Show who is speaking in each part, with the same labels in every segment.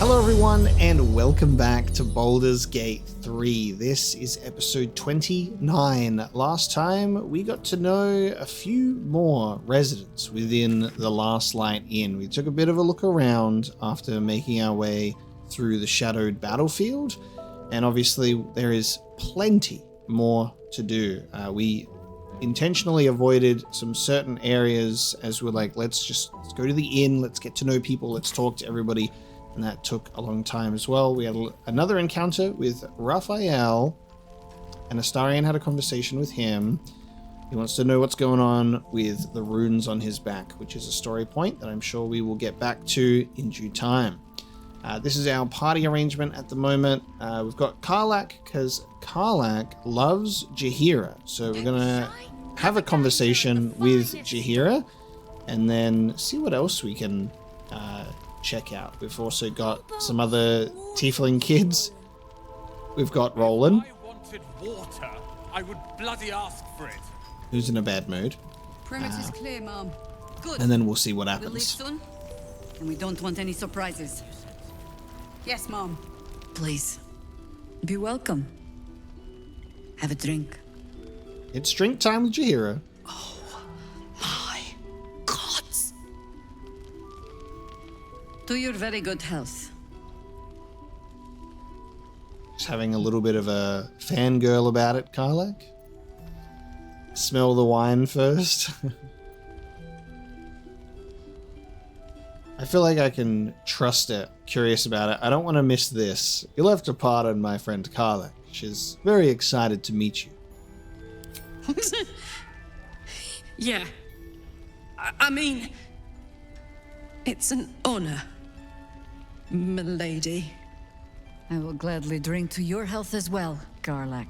Speaker 1: Hello everyone and welcome back to Baldur's Gate 3. This is episode 29. Last time we got to know a few more residents within the Last Light Inn. We took a bit of a look around after making our way through the shadowed battlefield, and obviously there is plenty more to do. We intentionally avoided some certain areas as we're like, let's go to the inn, let's get to know people, let's talk to everybody. And that took a long time as well. We had another encounter with Raphael, and Astarion had a conversation with him. He wants to know what's going on with the runes on his back, which is a story point that I'm sure we will get back to in due time. This is our party arrangement at the moment. We've got Karlach, because Karlach loves Jaheira. So we're going to have a conversation with Jaheira, and then see what else we can check out. We've also got some other tiefling kids. We've got Roland.
Speaker 2: If I wanted water, I would bloody ask for it.
Speaker 1: Who's in a bad mood.
Speaker 3: Perimeter's clear, Mom. Good.
Speaker 1: And then we'll see what
Speaker 3: We'll leave
Speaker 1: happens.
Speaker 3: soon, and we don't want any surprises. Yes, Mom. Please, be welcome. Have a drink.
Speaker 1: It's drink time with Jaheira.
Speaker 3: My gods. To your very good health.
Speaker 1: Just having a little bit of a fangirl about it, Karlach. Smell the wine first. I feel like I can trust it. Curious about it. I don't want to miss this. You'll have to pardon my friend Karlach. She's very excited to meet you.
Speaker 4: Yeah. I mean, it's an honor, milady.
Speaker 3: I will gladly drink to your health as well, Karlach.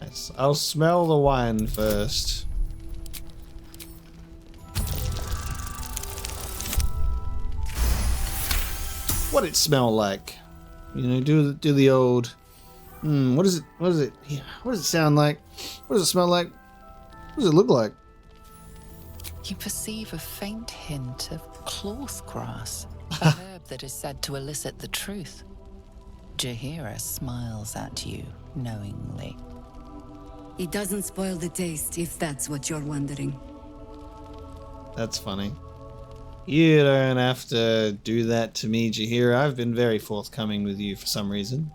Speaker 1: Nice. I'll smell the wine first. What it smell like? You know, do the old. What is it? What is it? Yeah, what does it sound like? What does it smell like? What does it look like?
Speaker 5: You perceive a faint hint of cloth grass, a herb that is said to elicit the truth. Jaheira smiles at you knowingly.
Speaker 3: It doesn't spoil the taste, if that's what you're wondering.
Speaker 1: That's funny. You don't have to do that to me, Jaheira. I've been very forthcoming with you for some reason.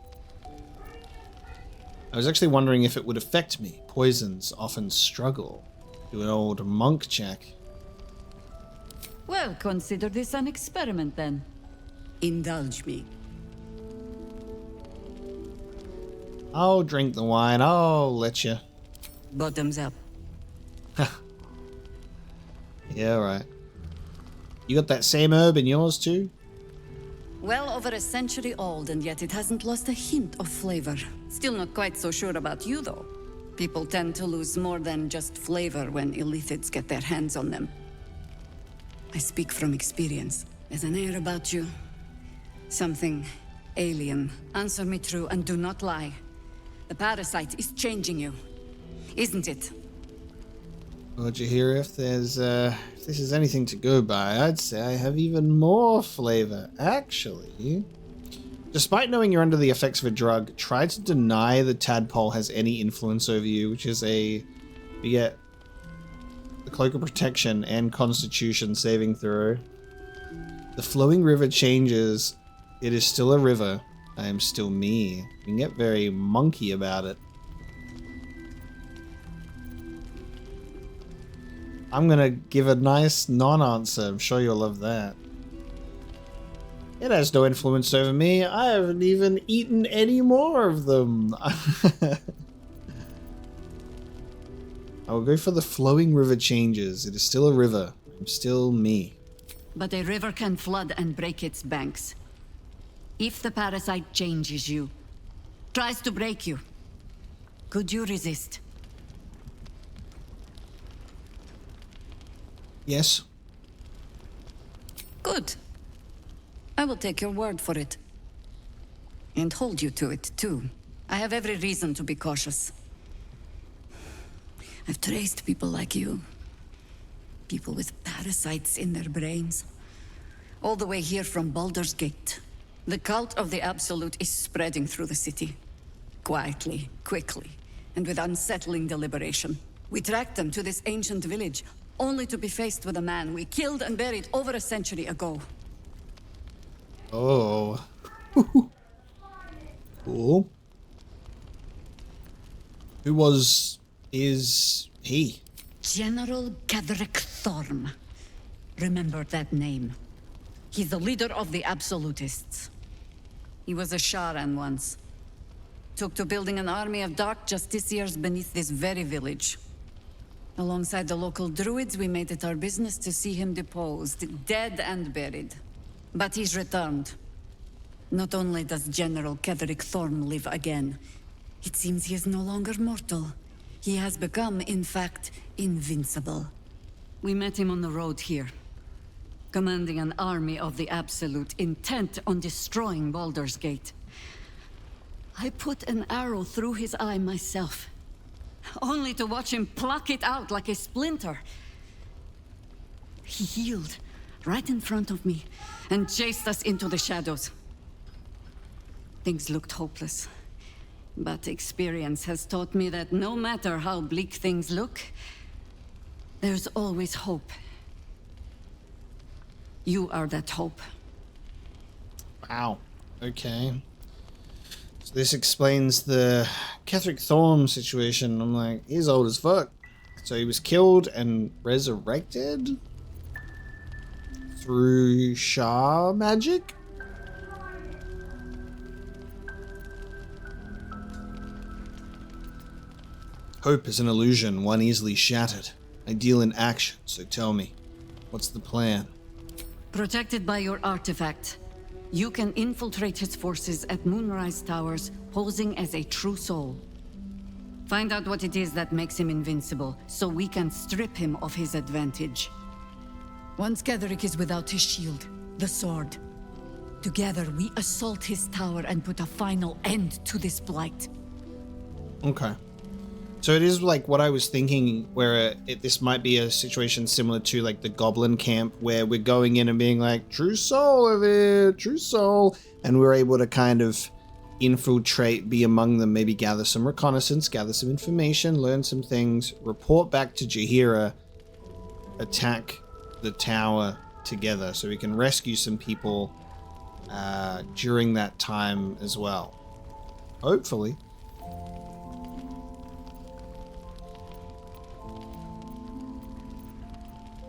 Speaker 1: I was actually wondering if it would affect me. Poisons often struggle. Do an old monk check.
Speaker 3: Well, consider this an experiment then. Indulge me.
Speaker 1: I'll drink the wine. I'll let you.
Speaker 3: Bottoms up.
Speaker 1: Yeah, right. You got that same herb in yours too?
Speaker 3: Well over a century old, and yet it hasn't lost a hint of flavor. Still not quite so sure about you, though. People tend to lose more than just flavor when illithids get their hands on them. I speak from experience. There's an air about you. Something alien. Answer me true and do not lie. The parasite is changing you, isn't it?
Speaker 1: Well, Jaheira, if this is anything to go by, I'd say I have even more flavor. Actually, despite knowing you're under the effects of a drug, try to deny the tadpole has any influence over you, which is you get the Cloak of Protection and Constitution saving throw. The flowing river changes. It is still a river. I am still me. You can get very monkey about it. I'm gonna give a nice non-answer. I'm sure you'll love that. It has no influence over me. I haven't even eaten any more of them. I will go for the flowing river changes. It is still a river. I'm still me.
Speaker 3: But a river can flood and break its banks. If the parasite changes you, tries to break you, could you resist?
Speaker 1: Yes.
Speaker 3: Good. I will take your word for it. And hold you to it, too. I have every reason to be cautious. I've traced people like you. People with parasites in their brains. all the way here from Baldur's Gate. The cult of the Absolute is spreading through the city. Quietly, quickly, and with unsettling deliberation. We tracked them to this ancient village, only to be faced with a man we killed and buried over a century ago.
Speaker 1: Oh. Cool. Is he?
Speaker 3: General Gadrick Thorm. Remember that name. He's the leader of the Absolutists. He was a Sharan once. Took to building an army of dark justiciars beneath this very village. Alongside the local druids, we made it our business to see him deposed, dead and buried. But he's returned. Not only does General Ketherick Thorm live again, it seems he is no longer mortal. He has become, in fact, invincible. We met him on the road here, commanding an army of the Absolute, intent on destroying Baldur's Gate. I put an arrow through his eye myself, only to watch him pluck it out like a splinter. He healed right in front of me and chased us into the shadows. Things looked hopeless, but experience has taught me that no matter how bleak things look, there's always hope. You are that hope.
Speaker 1: Wow. Okay. So this explains the Ketherick Thorm situation. I'm like, he's old as fuck. So he was killed and resurrected through Shah magic? Hope is an illusion, one easily shattered. Ideal in action, so tell me, what's the plan?
Speaker 3: Protected by your artifact, you can infiltrate his forces at Moonrise Towers, posing as a true soul. Find out what it is that makes him invincible, so we can strip him of his advantage. Once Ketherick is without his shield, the sword. Together, we assault his tower and put a final end to this blight.
Speaker 1: Okay. So it is like what I was thinking, where this might be a situation similar to like the Goblin Camp, where we're going in and being like, true soul of it, true soul. And we're able to kind of infiltrate, be among them, maybe gather some reconnaissance, gather some information, learn some things, report back to Jaheira, attack the tower together so we can rescue some people during that time as well. Hopefully.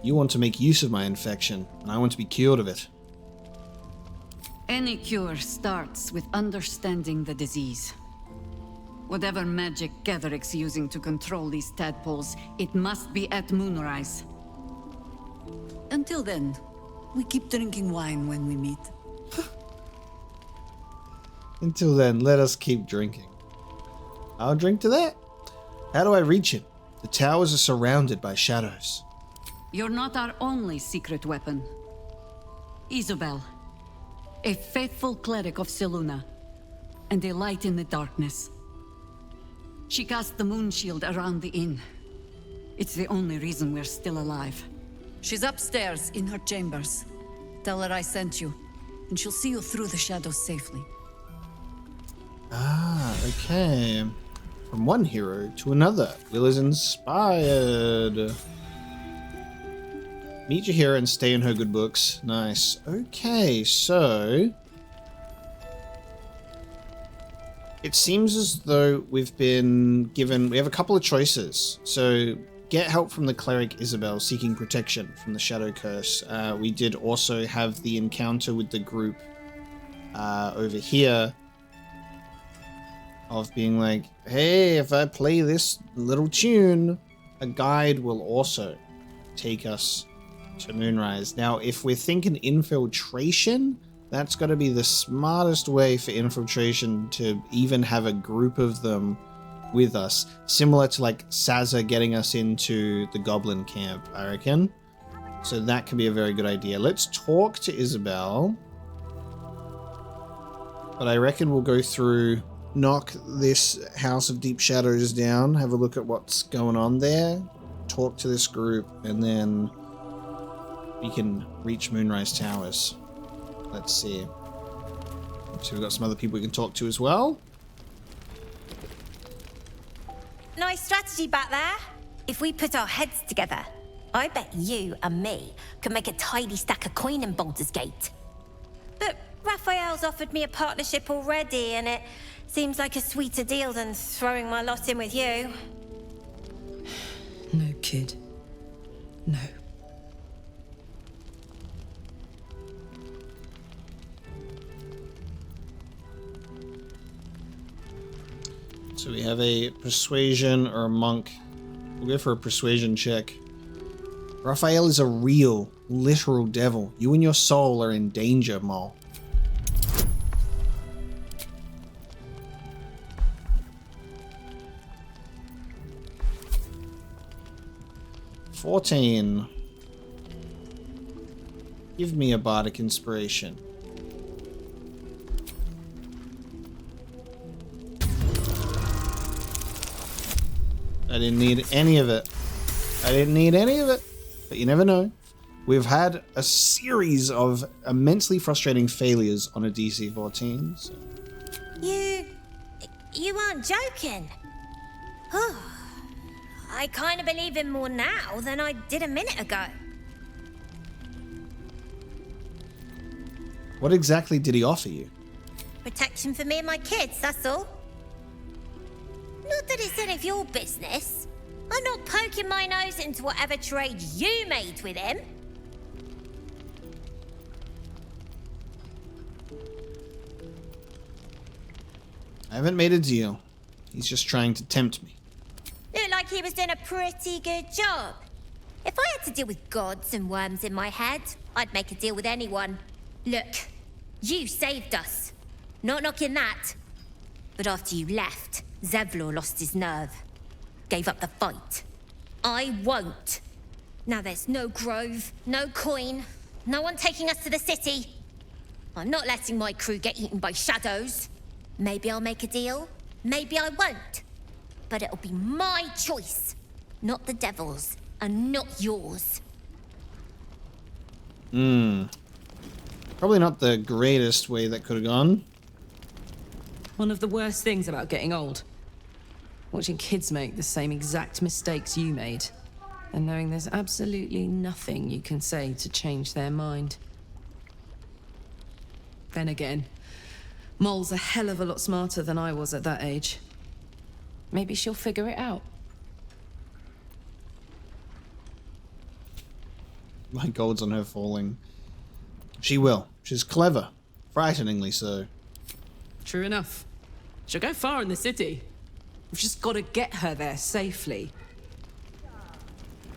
Speaker 1: You want to make use of my infection, and I want to be cured of it.
Speaker 3: Any cure starts with understanding the disease. Whatever magic Ketherick's using to control these tadpoles, it must be at Moonrise. Until then, we keep drinking wine when we meet.
Speaker 1: Until then, let us keep drinking. I'll drink to that. How do I reach him? The towers are surrounded by shadows.
Speaker 3: You're not our only secret weapon. Isobel, a faithful cleric of Selûne, and a light in the darkness. She cast the moon shield around the inn. It's the only reason we're still alive. She's upstairs in her chambers. Tell her I sent you, and she'll see you through the shadows safely.
Speaker 1: Ah, okay. From one hero to another, Will is inspired. Meet Jaheira and stay in her good books. Nice. Okay, so it seems as though we've been given, we have a couple of choices. So get help from the cleric Isobel seeking protection from the shadow curse. We did also have the encounter with the group over here of being like, hey, if I play this little tune, a guide will also take us to Moonrise. Now, if we're thinking infiltration, that's got to be the smartest way for infiltration, to even have a group of them with us, similar to like Sazza getting us into the Goblin Camp, I reckon. So that could be a very good idea. Let's talk to Isobel, but I reckon we'll go through, knock this House of Deep Shadows down, have a look at what's going on there, talk to this group, and then we can reach Moonrise Towers. Let's see. So we've got some other people we can talk to as well.
Speaker 6: Nice strategy back there. If we put our heads together, I bet you and me could make a tidy stack of coin in Baldur's Gate. But Raphael's offered me a partnership already, and it seems like a sweeter deal than throwing my lot in with you.
Speaker 4: No, kid. No.
Speaker 1: So we have a persuasion or a monk. We'll go for a persuasion check. Raphael is a real, literal devil. You and your soul are in danger, Mol. $14. Give me a bardic inspiration. I didn't need any of it. I didn't need any of it. But you never know. We've had a series of immensely frustrating failures on a DC 14. So.
Speaker 6: You aren't joking. I kind of believe him more now than I did a minute ago.
Speaker 1: What exactly did he offer you?
Speaker 6: Protection for me and my kids, that's all. Not that it's any of your business. I'm not poking my nose into whatever trade you made with him.
Speaker 1: I haven't made a deal. He's just trying to tempt me.
Speaker 6: Looked like he was doing a pretty good job. If I had to deal with gods and worms in my head, I'd make a deal with anyone. Look, you saved us. Not knocking that. But after you left, Zevlor lost his nerve. Gave up the fight. I won't. Now there's no grove, no coin, no one taking us to the city. I'm not letting my crew get eaten by shadows. Maybe I'll make a deal, maybe I won't. But it'll be my choice, not the devil's, and not yours.
Speaker 1: Probably not the greatest way that could have gone.
Speaker 4: One of the worst things about getting old. Watching kids make the same exact mistakes you made. And knowing there's absolutely nothing you can say to change their mind. Then again, Mol's a hell of a lot smarter than I was at that age. Maybe she'll figure it out.
Speaker 1: My gold's on her falling. She will. She's clever. Frighteningly so.
Speaker 4: True enough. She'll go far in the city. We've just got to get her there safely.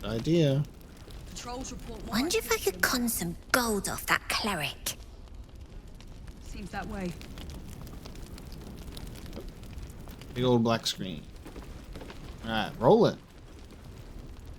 Speaker 1: Good idea.
Speaker 7: Patrols report more
Speaker 6: Wonder if I could con some gold off that cleric.
Speaker 7: seems that way.
Speaker 1: Big old black screen. Alright, roll it.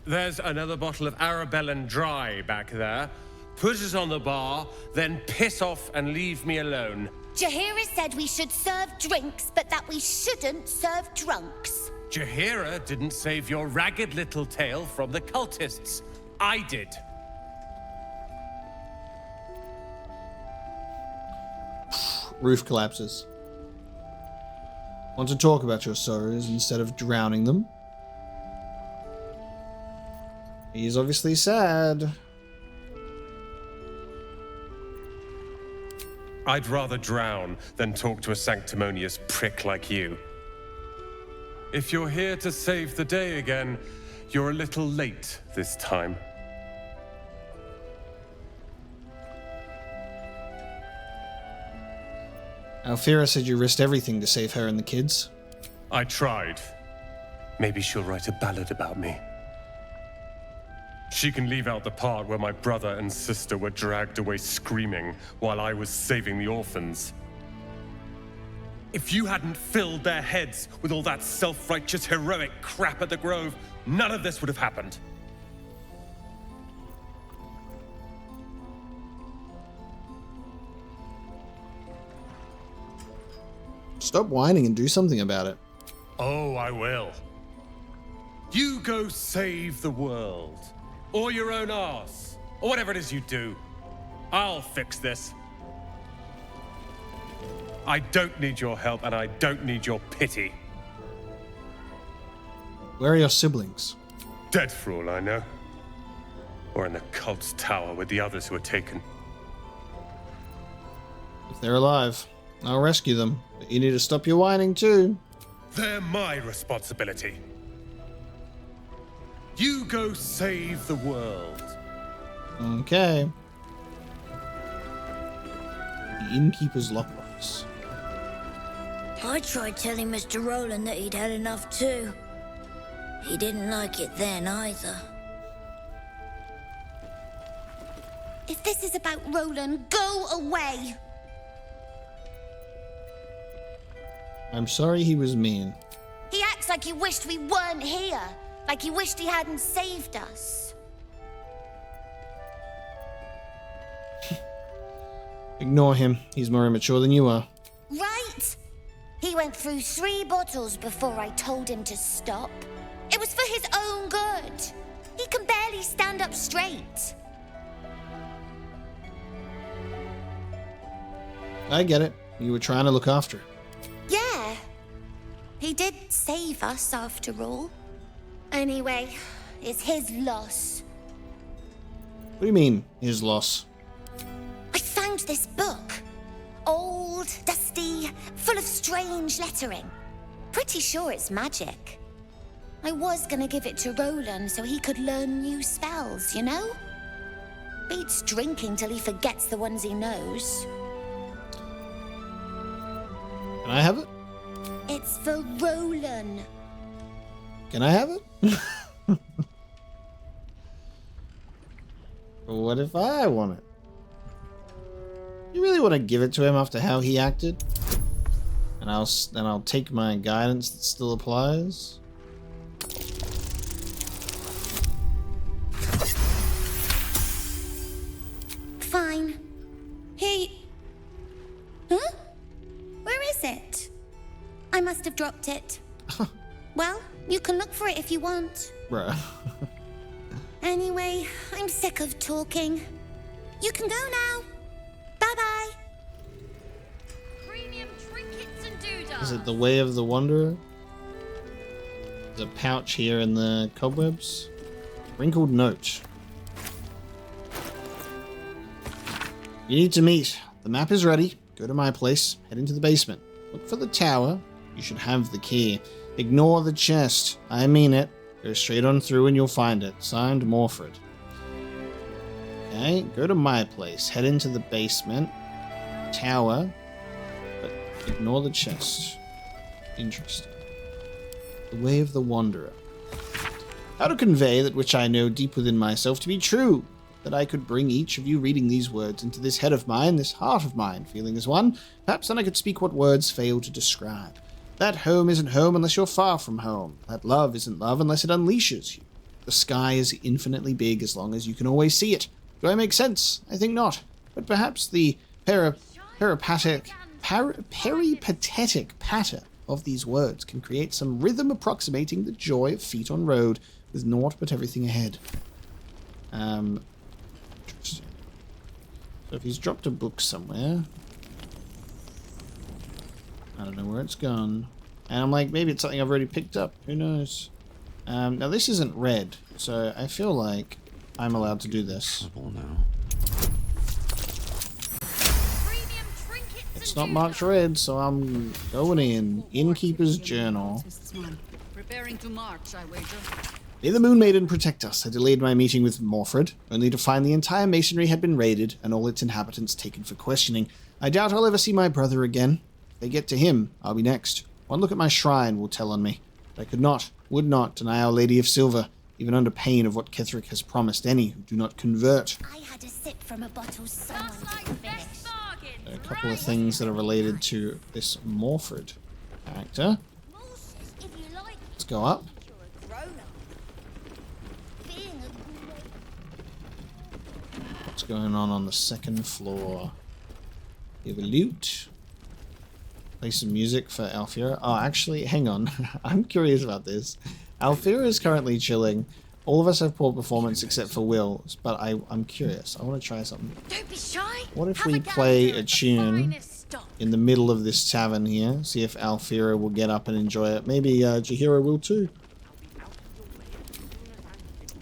Speaker 2: There's another bottle of Arabellan Dry back there. Put it on the bar, then piss off and leave me alone.
Speaker 6: Jaheira said we should serve drinks, but that we shouldn't serve drunks.
Speaker 2: Jaheira didn't save your ragged little tail from the cultists. I did.
Speaker 1: Roof collapses. Want to talk about your sorrows instead of drowning them? He's obviously sad.
Speaker 2: I'd rather drown than talk to a sanctimonious prick like you. If you're here to save the day again, you're a little late this time.
Speaker 1: Alfira said you risked everything to save her and the kids.
Speaker 2: I tried. Maybe she'll write a ballad about me. She can leave out the part where my brother and sister were dragged away screaming while I was saving the orphans. If you hadn't filled their heads with all that self-righteous, heroic crap at the Grove, none of this would have happened.
Speaker 1: Stop whining and do something about it.
Speaker 2: Oh, I will. You go save the world. Or your own arse. Or whatever it is you do. I'll fix this. I don't need your help, and I don't need your pity.
Speaker 1: Where are your siblings?
Speaker 2: Dead for all I know. Or in the cult's tower with the others who were taken.
Speaker 1: If they're alive, I'll rescue them. But you need to stop your whining too.
Speaker 2: They're my responsibility. You go save the world.
Speaker 1: Okay. The innkeeper's lockbox.
Speaker 8: I tried telling Mr. Roland that he'd had enough too. He didn't like it then either.
Speaker 6: If this is about Roland, go away!
Speaker 1: I'm sorry he was mean.
Speaker 6: He acts like he wished we weren't here. Like he wished he hadn't saved us.
Speaker 1: Ignore him. He's more immature than you are.
Speaker 6: Right? He went through 3 bottles before I told him to stop. It was for his own good. He can barely stand up straight.
Speaker 1: I get it. You were trying to look after him.
Speaker 6: Yeah. He did save us after all. Anyway, it's his loss.
Speaker 1: What do you mean, his loss?
Speaker 6: I found this book. Old, dusty, full of strange lettering. Pretty sure it's magic. I was gonna give it to Roland so he could learn new spells, you know? Beats drinking till he forgets the ones he knows.
Speaker 1: Can I have it?
Speaker 6: It's for Roland.
Speaker 1: Can I have it? What if I want it? You really want to give it to him after how he acted? And I'll take my guidance that still applies.
Speaker 6: Fine. Huh? Where is it? I must have dropped it. Well, you can look for it if you want.
Speaker 1: Bruh.
Speaker 6: Anyway, I'm sick of talking. You can go now. Bye-bye.
Speaker 7: Premium trinkets and doodads.
Speaker 1: Is it the Way of the Wanderer? There's a pouch here in the cobwebs. Wrinkled note. You need to meet. The map is ready. Go to my place. Head into the basement. Look for the tower. You should have the key. Ignore the chest. I mean it. Go straight on through and you'll find it. Signed, Morfred. Okay, go to my place. Head into the basement. Tower. But ignore the chest. Interesting. The Way of the Wanderer. How to convey that which I know deep within myself to be true. That I could bring each of you reading these words into this head of mine, this heart of mine, feeling as one. Perhaps then I could speak what words fail to describe. That home isn't home unless you're far from home. That love isn't love unless it unleashes you. The sky is infinitely big as long as you can always see it. Do I make sense? I think not. But perhaps the peripatetic patter of these words can create some rhythm approximating the joy of feet on road with naught but everything ahead. Interesting. So if he's dropped a book somewhere, I don't know where it's gone. And I'm like, maybe it's something I've already picked up. Who knows? Now this isn't red, so I feel like I'm allowed to do this. It's not marked red, so I'm going in. Innkeeper's Journal.
Speaker 3: Preparing to march, I wager.
Speaker 1: May the Moon Maiden protect us. I delayed my meeting with Morfred, only to find the entire masonry had been raided and all its inhabitants taken for questioning. I doubt I'll ever see my brother again. If they get to him, I'll be next. One look at my shrine will tell on me. But I could not, would not, deny Our Lady of Silver, even under pain of what Ketherick has promised any who do not convert.
Speaker 6: I had a sip from a bottle someone didn't finish.
Speaker 1: A couple of things that are related to this Morfred character. Let's go up. What's going on the second floor? You have a lute. Play some music for Alfira. Oh, actually, hang on. I'm curious about this. Alfira is currently chilling. All of us have poor performance except for Will, but I'm curious. I want to try something.
Speaker 6: Don't be shy.
Speaker 1: What if we play a tune in the middle of this tavern here. See if Alfira will get up and enjoy it. Maybe Jaheira will too.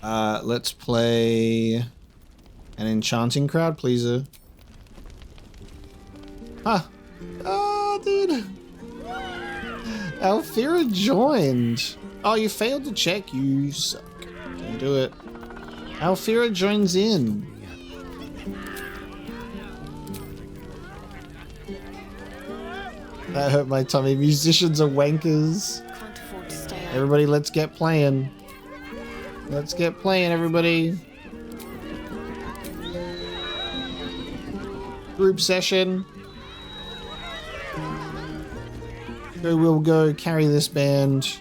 Speaker 1: Let's play an enchanting crowd pleaser. Ah. Oh, dude. Alfira joined. Oh, you failed to check. You suck. Don't do it. Alfira joins in. That hurt my tummy. Musicians are wankers.
Speaker 7: Can't afford to stay out.
Speaker 1: Everybody, let's get playing. Let's get playing, everybody. Group session. Go, we'll go carry this band.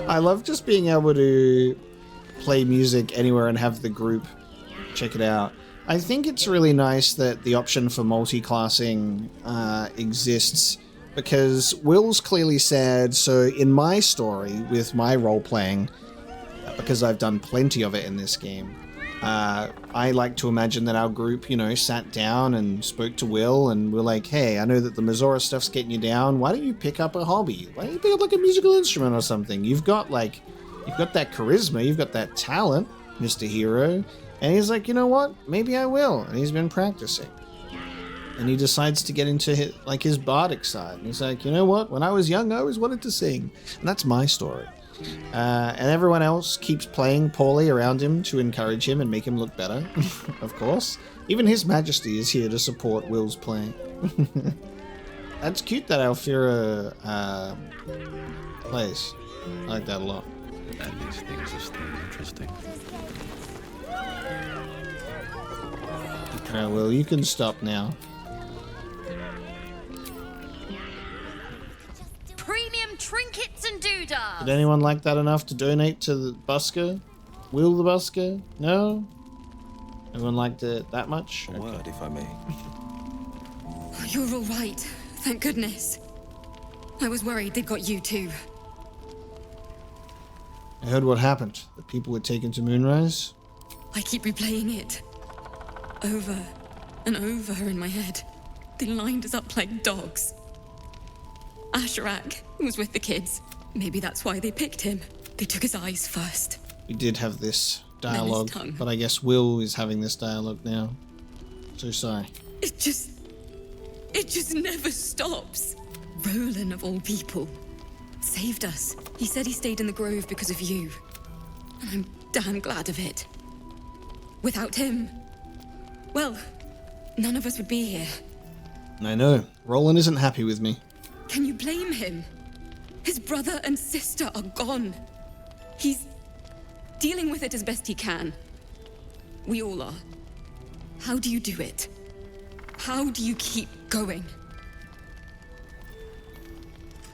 Speaker 1: I love just being able to play music anywhere and have the group check it out. I think it's really nice that the option for multi-classing exists, because Will's clearly said, so in my story with my role-playing, because I've done plenty of it in this game, I like to imagine that our group, you know, sat down and spoke to Will and we're like, hey, I know that the Mizora stuff's getting you down. Why don't you pick up a hobby? Why don't you pick up like a musical instrument or something? You've got that charisma, you've got that talent, Mr. Hero. And he's like, you know what? Maybe I will. And he's been practicing. And he decides to get into his bardic side. And he's like, you know what? When I was young, I always wanted to sing. And that's my story. And everyone else keeps playing poorly around him to encourage him and make him look better, of course. Even His Majesty is here to support Will's playing. That's cute that Alfira plays. I like that a lot.
Speaker 9: And these things are still interesting.
Speaker 1: Alright, Will, you can stop now.
Speaker 7: Premium trinkets and doodads.
Speaker 1: Did anyone like that enough to donate to the busker? Will the busker? No? Everyone liked it that much?
Speaker 9: A word, if I may.
Speaker 3: You're all right. Thank goodness. I was worried they'd got you too.
Speaker 1: I heard what happened. The people were taken to Moonrise.
Speaker 3: I keep replaying it. Over and over in my head. They lined us up like dogs. Asherak was with the kids. Maybe that's why they picked him. They took his eyes first.
Speaker 1: We did have this
Speaker 3: Then his
Speaker 1: dialogue,
Speaker 3: tongue.
Speaker 1: but I guess Will is having this dialogue now. So sorry.
Speaker 3: It just never stops. Roland, of all people, saved us. He said he stayed in the grove because of you. And I'm damn glad of it. Without him, well, none of us would be here.
Speaker 1: I know. Roland isn't happy with me.
Speaker 3: Can you blame him? His brother and sister are gone. He's dealing with it as best he can. We all are. How do you do it? How do you keep going?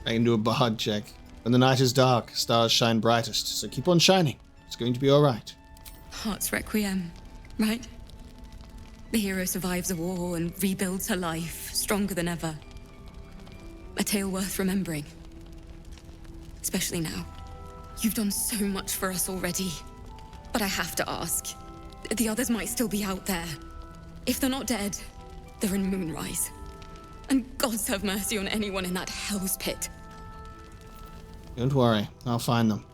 Speaker 1: I can do a bard check. When the night is dark, stars shine brightest, so keep on shining. It's going to be alright.
Speaker 3: Heart's Requiem, right? The hero survives a war and rebuilds her life, stronger than ever. A tale worth remembering. Especially now. You've done so much for us already. But I have to ask. The others might still be out there. If they're not dead, they're in Moonrise. And gods have mercy on anyone in that hell's pit.
Speaker 1: Don't worry, I'll find them.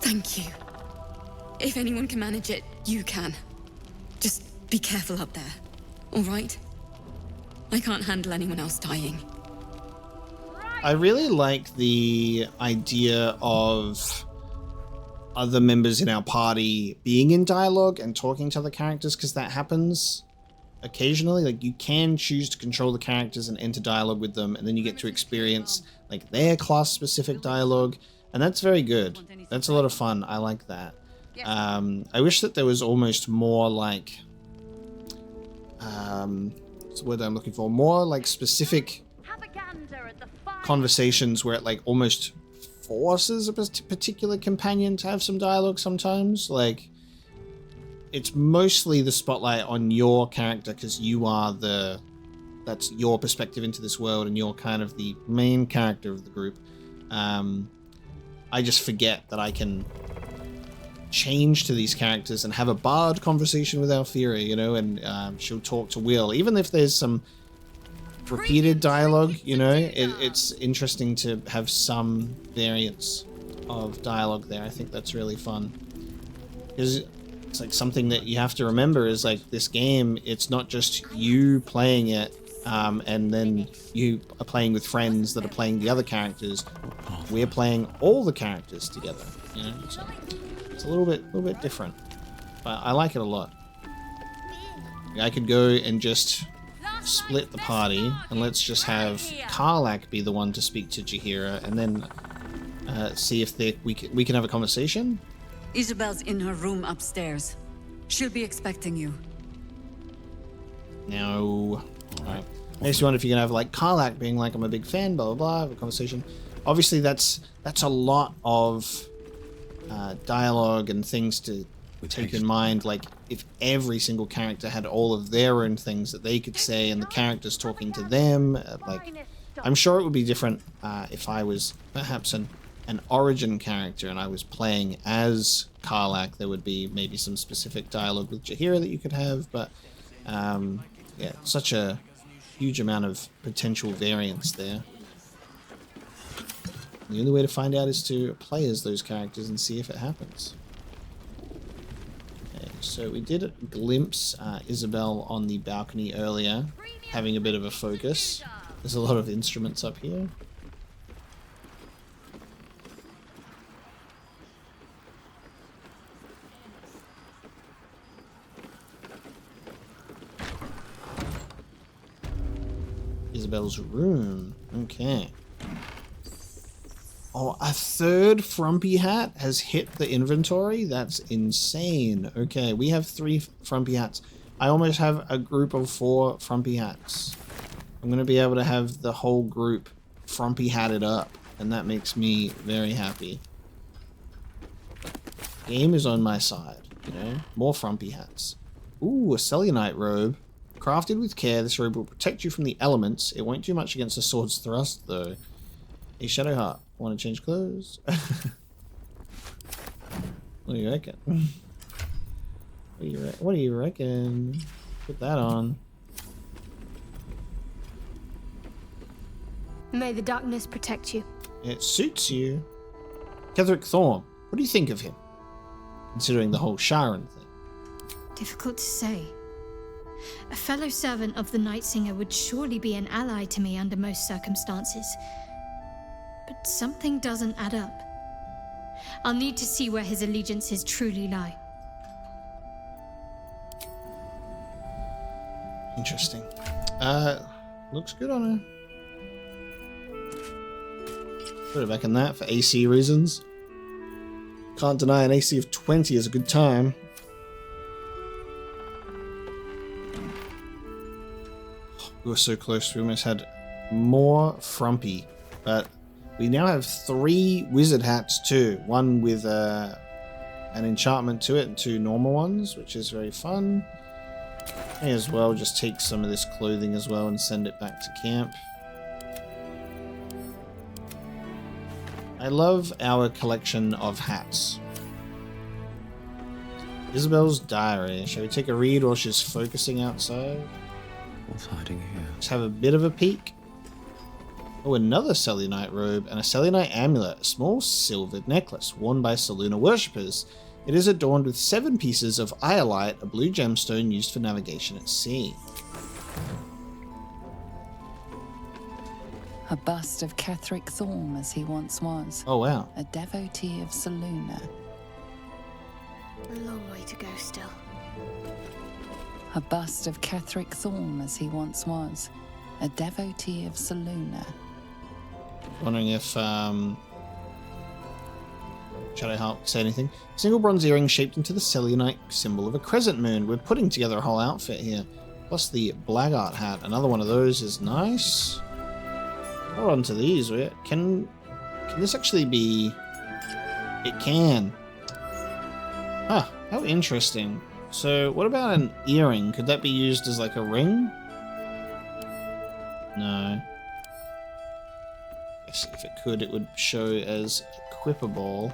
Speaker 3: Thank you. If anyone can manage it, you can. Just be careful up there, all right? I can't handle anyone else dying.
Speaker 1: I really like the idea of other members in our party being in dialogue and talking to other characters, because that happens occasionally. Like, you can choose to control the characters and enter dialogue with them, and then you get to experience like their class specific dialogue, and that's very good. That's a lot of fun. I like that. I wish that there was almost more like what's the word I'm looking for? More like specific conversations where it like almost forces a particular companion to have some dialogue sometimes. Like, it's mostly the spotlight on your character because you are that's your perspective into this world and you're kind of the main character of the group. I just forget that I can change to these characters and have a bard conversation with Alfira, you know, and she'll talk to Will, even if there's some repeated dialogue, you know, it's interesting to have some variance of dialogue there. I think that's really fun, because it's like something that you have to remember is like this game, it's not just you playing it and then you are playing with friends that are playing the other characters. We're playing all the characters together, you know, so it's a little bit different, but I like it a lot. I could go and just split the party and let's just have Karlach be the one to speak to Jaheira, and then see if we can have a conversation.
Speaker 3: Isabel's in her room upstairs. She'll be expecting you.
Speaker 1: No. Alright. I just wonder if you can have like Karlach being like, I'm a big fan, blah blah blah, have a conversation. Obviously that's a lot of dialogue and things to take in mind. Like if every single character had all of their own things that they could say and the characters talking to them, like I'm sure it would be different if I was perhaps an origin character and I was playing as Karlach. There would be maybe some specific dialogue with Jaheira that you could have, but yeah, such a huge amount of potential variance there. The only way to find out is to play as those characters and see if it happens. Okay, so we did glimpse Isabel on the balcony earlier, having a bit of a focus. There's a lot of instruments up here. Isabel's room. Okay. Oh, a third Frumpy hat has hit the inventory? That's insane. Okay, we have 3 Frumpy hats. I almost have a group of 4 Frumpy hats. I'm going to be able to have the whole group Frumpy hatted up, and that makes me very happy. Game is on my side, you know? More Frumpy hats. Ooh, a Selenite robe. Crafted with care, this robe will protect you from the elements. It won't do much against a sword's thrust, though. A Shadowheart. Want to change clothes? What do you reckon? What do you reckon? Put that on.
Speaker 10: May the darkness protect you.
Speaker 1: It suits you. Ketheric Thorm, what do you think of him? Considering the whole Sharon thing.
Speaker 10: Difficult to say. A fellow servant of the Night Singer would surely be an ally to me under most circumstances. But something doesn't add up. I'll need to see where his allegiances truly lie.
Speaker 1: Interesting. Looks good on her. Put it back in that for AC reasons. Can't deny an AC of 20 is a good time. We were so close. We almost had more Frumpy. But we now have 3 wizard hats too. One with an enchantment to it and 2 normal ones, which is very fun. May as well just take some of this clothing as well and send it back to camp. I love our collection of hats. Isabel's diary. Shall we take a read while she's focusing outside?
Speaker 9: What's hiding here?
Speaker 1: Let's have a bit of a peek. Oh, another Selenite robe and a Selenite amulet, a small silvered necklace worn by Selûne worshippers. It is adorned with 7 pieces of iolite, a blue gemstone used for navigation at sea.
Speaker 5: A bust of Ketheric Thorm as he once was.
Speaker 1: Oh, wow.
Speaker 5: A devotee of Selûne.
Speaker 10: A long way to go still.
Speaker 5: A bust of Ketheric Thorm as he once was. A devotee of Selûne.
Speaker 1: Wondering if Shadowheart say anything. Single bronze earring shaped into the Selenite symbol of a crescent moon. We're putting together a whole outfit here. Plus the Blackguard hat. Another one of those is nice. Hold on to these. Can this actually be... It can. Huh, how interesting. So what about an earring? Could that be used as like a ring? No. Yes, if it could, it would show as equipable.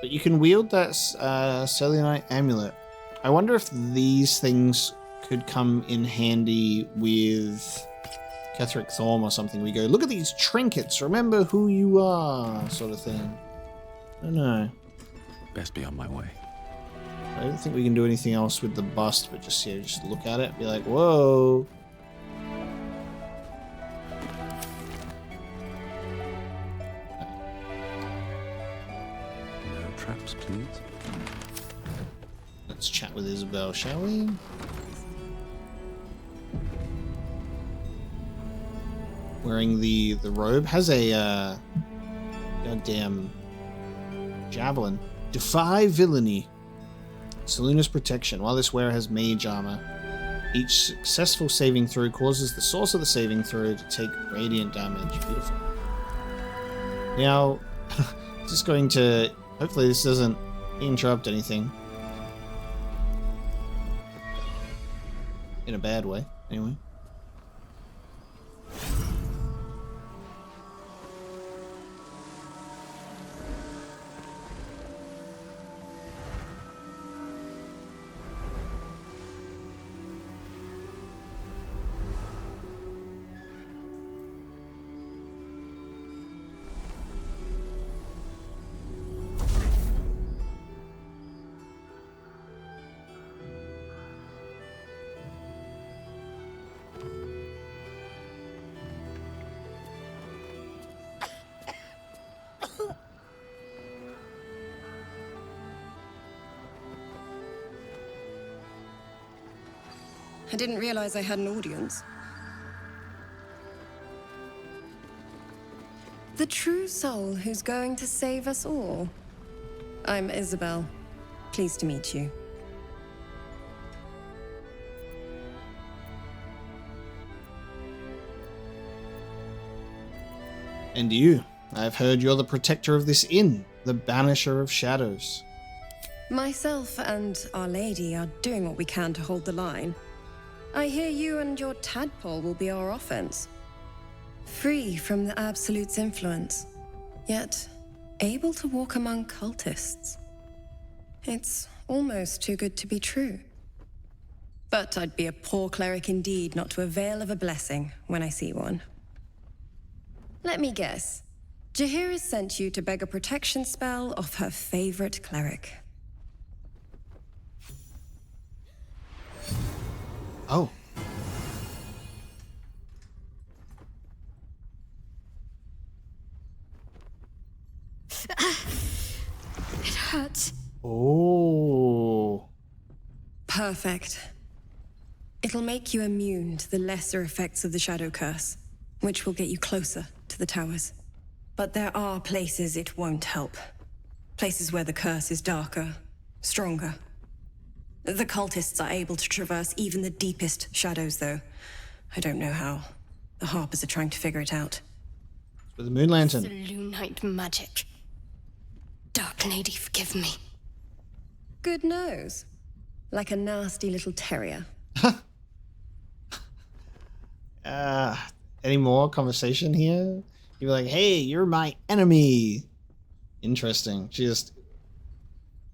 Speaker 1: But you can wield that Selenite amulet. I wonder if these things could come in handy with Ketheric Thorm or something. We go, look at these trinkets, remember who you are, sort of thing. I don't know.
Speaker 9: Best be on my way.
Speaker 1: I don't think we can do anything else with the bust, but just look at it, be like, whoa.
Speaker 9: No traps, please.
Speaker 1: Let's chat with Isabel, shall we? Wearing the robe. Has a goddamn javelin. Defy villainy. Selûne's protection. While this wearer has mage armor, each successful saving throw causes the source of the saving throw to take radiant damage. Beautiful. Now, just going to... Hopefully this doesn't interrupt anything. In a bad way, anyway.
Speaker 11: I didn't realize I had an audience. The true soul who's going to save us all. I'm Isabel. Pleased to meet you.
Speaker 1: And you. I've heard you're the protector of this inn, the banisher of shadows.
Speaker 11: Myself and Our Lady are doing what we can to hold the line. I hear you and your tadpole will be our offense. Free from the Absolute's influence, yet able to walk among cultists. It's almost too good to be true. But I'd be a poor cleric indeed not to avail of a blessing when I see one. Let me guess. Jaheira sent you to beg a protection spell off her favorite cleric.
Speaker 1: Oh.
Speaker 10: It hurts.
Speaker 1: Oh.
Speaker 11: Perfect. It'll make you immune to the lesser effects of the Shadow Curse, which will get you closer to the towers. But there are places it won't help. Places where the curse is darker, stronger. The cultists are able to traverse even the deepest shadows, though. I don't know how. The Harpers are trying to figure it out.
Speaker 1: With the Moon Lantern.
Speaker 10: Selûnite magic. Dark Lady, forgive me.
Speaker 11: Good nose. Like a nasty little terrier.
Speaker 1: Any more conversation here? You're like, hey, you're my enemy. Interesting. She just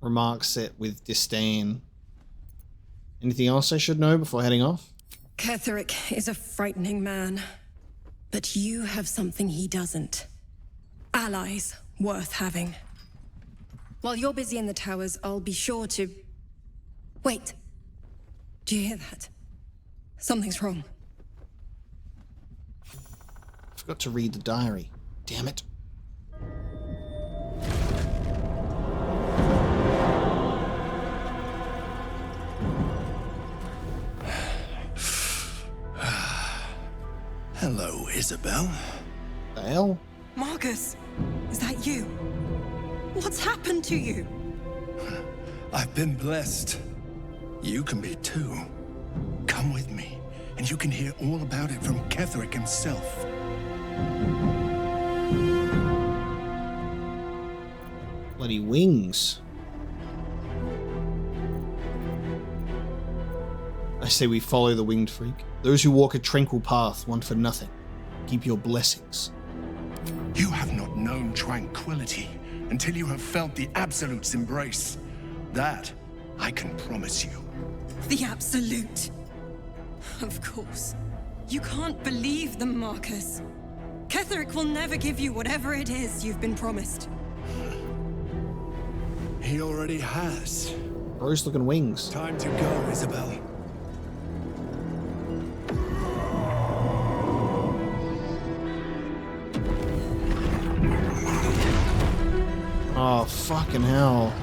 Speaker 1: remarks it with disdain. Anything else I should know before heading off?
Speaker 11: Ketheric is a frightening man. But you have something he doesn't. Allies worth having. While you're busy in the towers, I'll be sure to... Wait. Do you hear that? Something's wrong.
Speaker 1: I forgot to read the diary. Damn it.
Speaker 12: Hello, Isabel.
Speaker 1: The hell?
Speaker 11: Marcus, is that you? What's happened to you?
Speaker 12: I've been blessed. You can be too. Come with me, and you can hear all about it from Ketheric himself.
Speaker 1: Bloody wings. I say we follow the winged freak. Those who walk a tranquil path want for nothing. Keep your blessings.
Speaker 12: You have not known tranquility, until you have felt the Absolute's embrace. That I can promise you.
Speaker 11: The Absolute. Of course. You can't believe them, Marcus. Ketherick will never give you whatever it is you've been promised.
Speaker 12: He already has.
Speaker 1: Gross looking wings.
Speaker 12: Time to go, Isabel.
Speaker 1: Oh, fucking hell.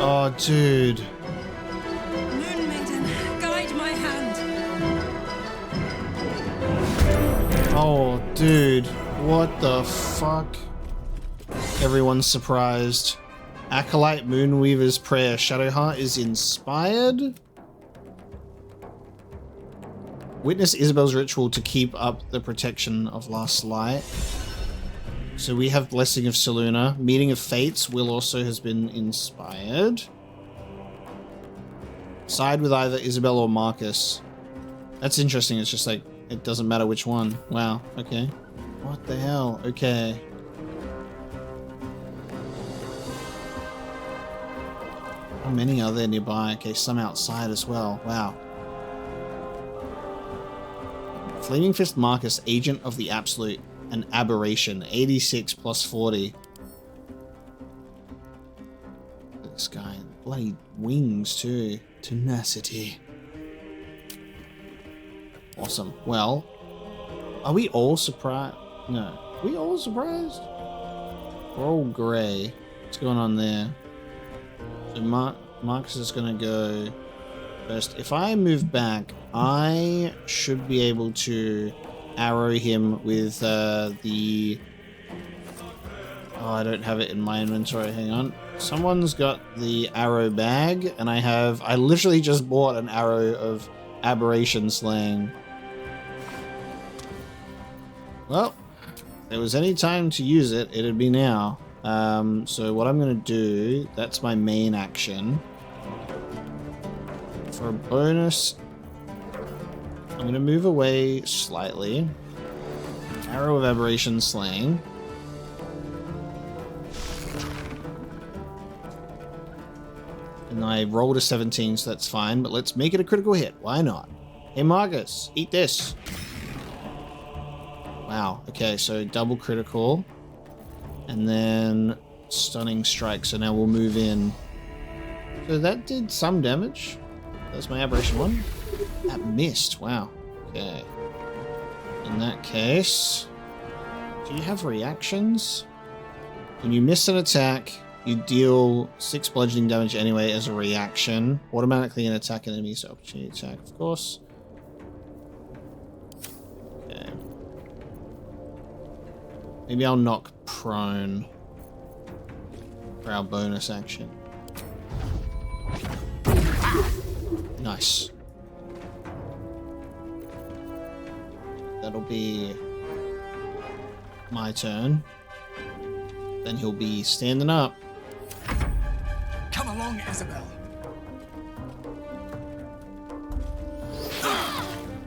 Speaker 1: Oh, dude.
Speaker 11: Moon Maiden, guide my hand.
Speaker 1: Oh, dude. What the fuck? Everyone's surprised. Acolyte Moonweaver's prayer. Shadowheart is inspired. Witness Isabel's ritual to keep up the protection of Last Light. So we have Blessing of Selûne. Meeting of Fates. Will also has been inspired. Side with either Isabel or Marcus. That's interesting. It's just like, it doesn't matter which one. Wow. Okay. What the hell? Okay. How many are there nearby? Okay, some outside as well. Wow. Flaming Fist Marcus, Agent of the Absolute. An aberration. 86 plus 40. This guy. Bloody wings too. Tenacity. Awesome. Well, are we all surprised? No. Are we all surprised? We're all grey. What's going on there? So Marcus is going to go first. If I move back, I should be able to arrow him with the... Oh, I don't have it in my inventory. Hang on. Someone's got the arrow bag, and I literally just bought an arrow of aberration slaying. Well, if there was any time to use it, it'd be now. So what I'm going to do, that's my main action. For a bonus, I'm going to move away slightly. Arrow of Aberration Slaying. And I rolled a 17, so that's fine, but let's make it a critical hit. Why not? Hey, Marcus, eat this. Wow, okay, so double critical. And then Stunning Strike, so now we'll move in. So that did some damage. That's my Aberration one. That missed, wow. Okay. In that case, do you have reactions? When you miss an attack, you deal 6 bludgeoning damage anyway as a reaction. Automatically an attack enemy, so opportunity attack, of course. Okay. Maybe I'll knock prone for our bonus action. Nice. That'll be my turn. Then he'll be standing up.
Speaker 12: Come along, Isabel.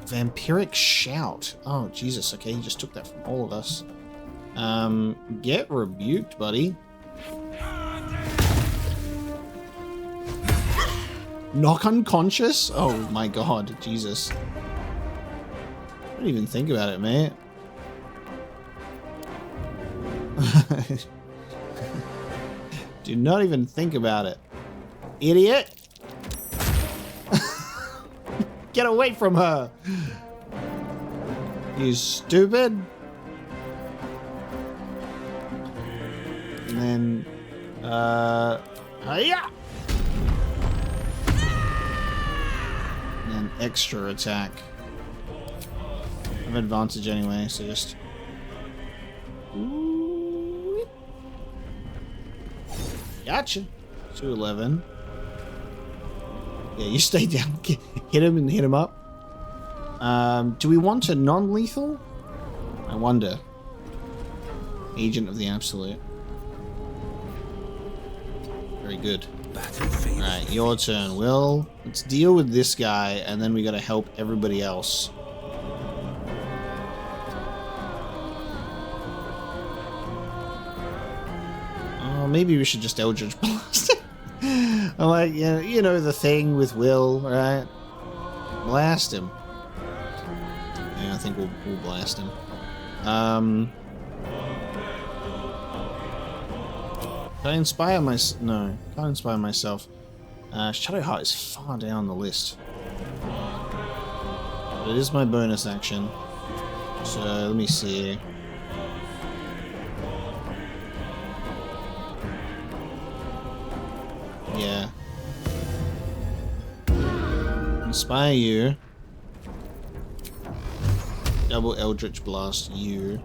Speaker 1: Vampiric Shout. Oh, Jesus. Okay, he just took that from all of us. Get rebuked, buddy. Knock unconscious? Oh my god, Jesus. Don't even think about it, mate. Do not even think about it. Idiot! Get away from her! You stupid! And then, hiya! And then extra attack. I have advantage anyway, so just... Gotcha. 211. Yeah, you stay down. Hit him and hit him up. Do we want a non-lethal? I wonder. Agent of the Absolute. Very good. Alright, your turn, Will. Let's deal with this guy, and then we gotta help everybody else. Oh, maybe we should just Eldritch Blast it. I'm like, yeah, you know the thing with Will, right? Blast him. Yeah, I think we'll blast him. Can I inspire myself? No, can't inspire myself. Shadowheart is far down the list. But it is my bonus action. So, let me see. Yeah. Inspire you. Double Eldritch Blast you.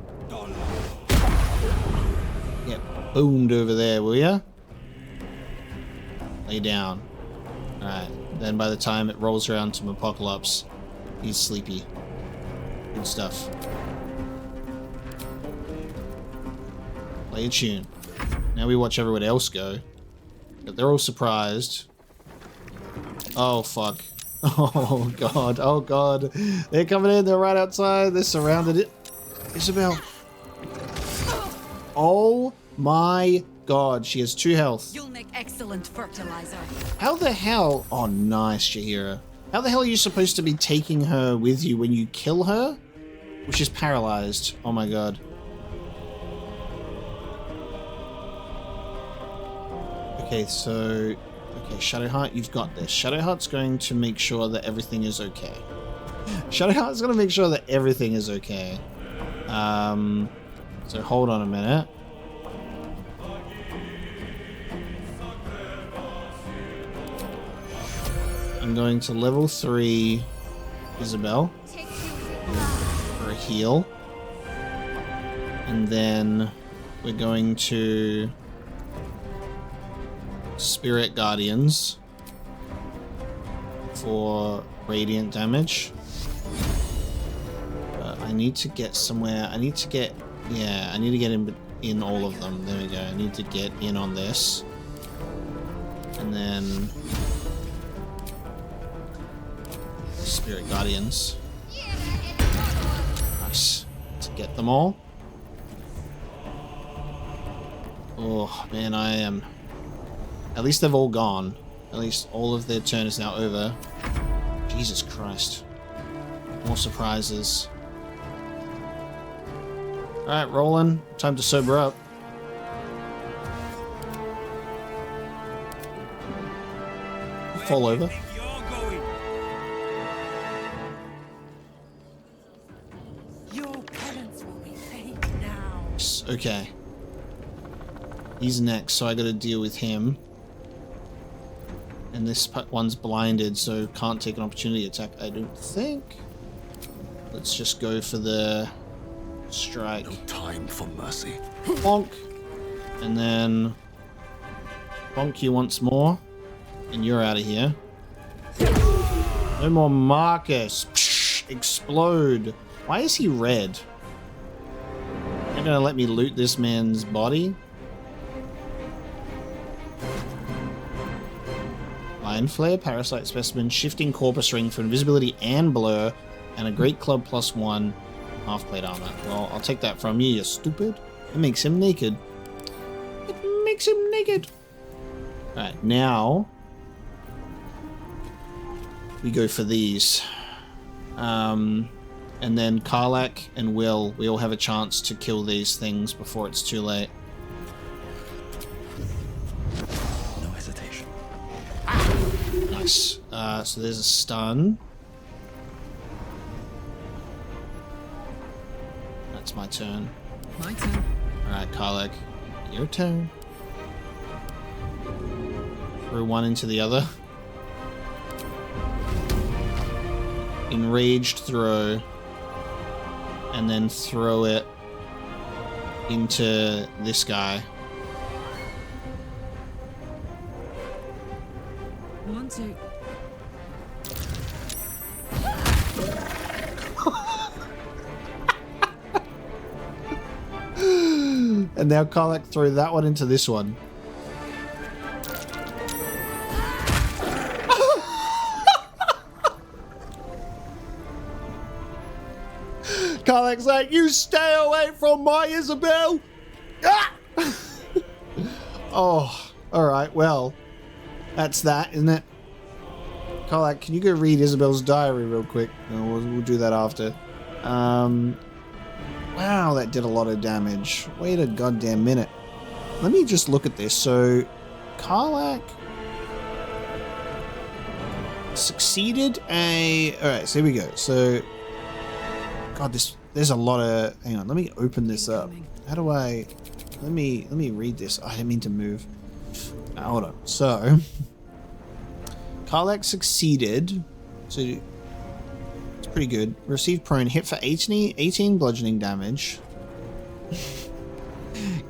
Speaker 1: Get boomed over there, will ya? Lay down. Alright. Then by the time it rolls around to Apocalypse, he's sleepy. Good stuff. Play a tune. Now we watch everyone else go. But they're all surprised. Oh, fuck. Oh, God. Oh, God. They're coming in. They're right outside. They're surrounded. It. Isabel. Oh, my God. She has 2 health.
Speaker 3: You'll make excellent fertilizer.
Speaker 1: How the hell? Oh, nice, Jaheira. How the hell are you supposed to be taking her with you when you kill her? Well, she's paralyzed. Oh, my God. Okay, so... Okay, Shadowheart, you've got this. Shadowheart's going to make sure that everything is okay. Shadowheart's going to make sure that everything is okay. So hold on a minute. I'm going to level 3 Isabel for a heal. And then we're going to Spirit Guardians for radiant damage. But I need to get somewhere. I need to get, yeah, I need to get in all of them. There we go. I need to get in on this. And then Spirit Guardians. Nice. To get them all. Oh, man, I am... At least they've all gone. At least all of their turn is now over. Jesus Christ. More surprises. Alright, Roland. Time to sober up. Fall over. Okay. He's next, so I gotta deal with him. And this one's blinded, so can't take an opportunity attack, I don't think. Let's just go for the strike.
Speaker 9: No time for mercy.
Speaker 1: Bonk. And then bonk you once more. And you're out of here. No more Marcus. Psh, explode. Why is he red? You're gonna let me loot this man's body? Iron Flare, Parasite Specimen, Shifting Corpus Ring for invisibility and blur, and a Great Club +1, half-plate armor. Well, I'll take that from you, you stupid. It makes him naked. It makes him naked. Alright, now we go for these. And then Karlach and Will, we all have a chance to kill these things before it's too late.
Speaker 9: No hesitation.
Speaker 1: Nice. So there's a stun. That's my turn.
Speaker 4: My turn.
Speaker 1: Alright, Karlach, your turn. Throw one into the other. Enraged throw. And then throw it into this guy.
Speaker 4: 1, 2.
Speaker 1: And now Karlach throw that one into this one. Karlach's like, you stay away from my Isabel! Ah! Oh, alright, well, that's that, isn't it? Karlach, can you go read Isabel's diary real quick? We'll do that after. Wow, that did a lot of damage. Wait a goddamn minute. Let me just look at this. So, Karlach succeeded a... Alright, so here we go. So, God, there's a lot of... Hang on, let me open this up. How do I... Let me read this. I didn't mean to move. Hold on. So, Karlach succeeded. So, it's pretty good. Received prone. Hit for 18 bludgeoning damage.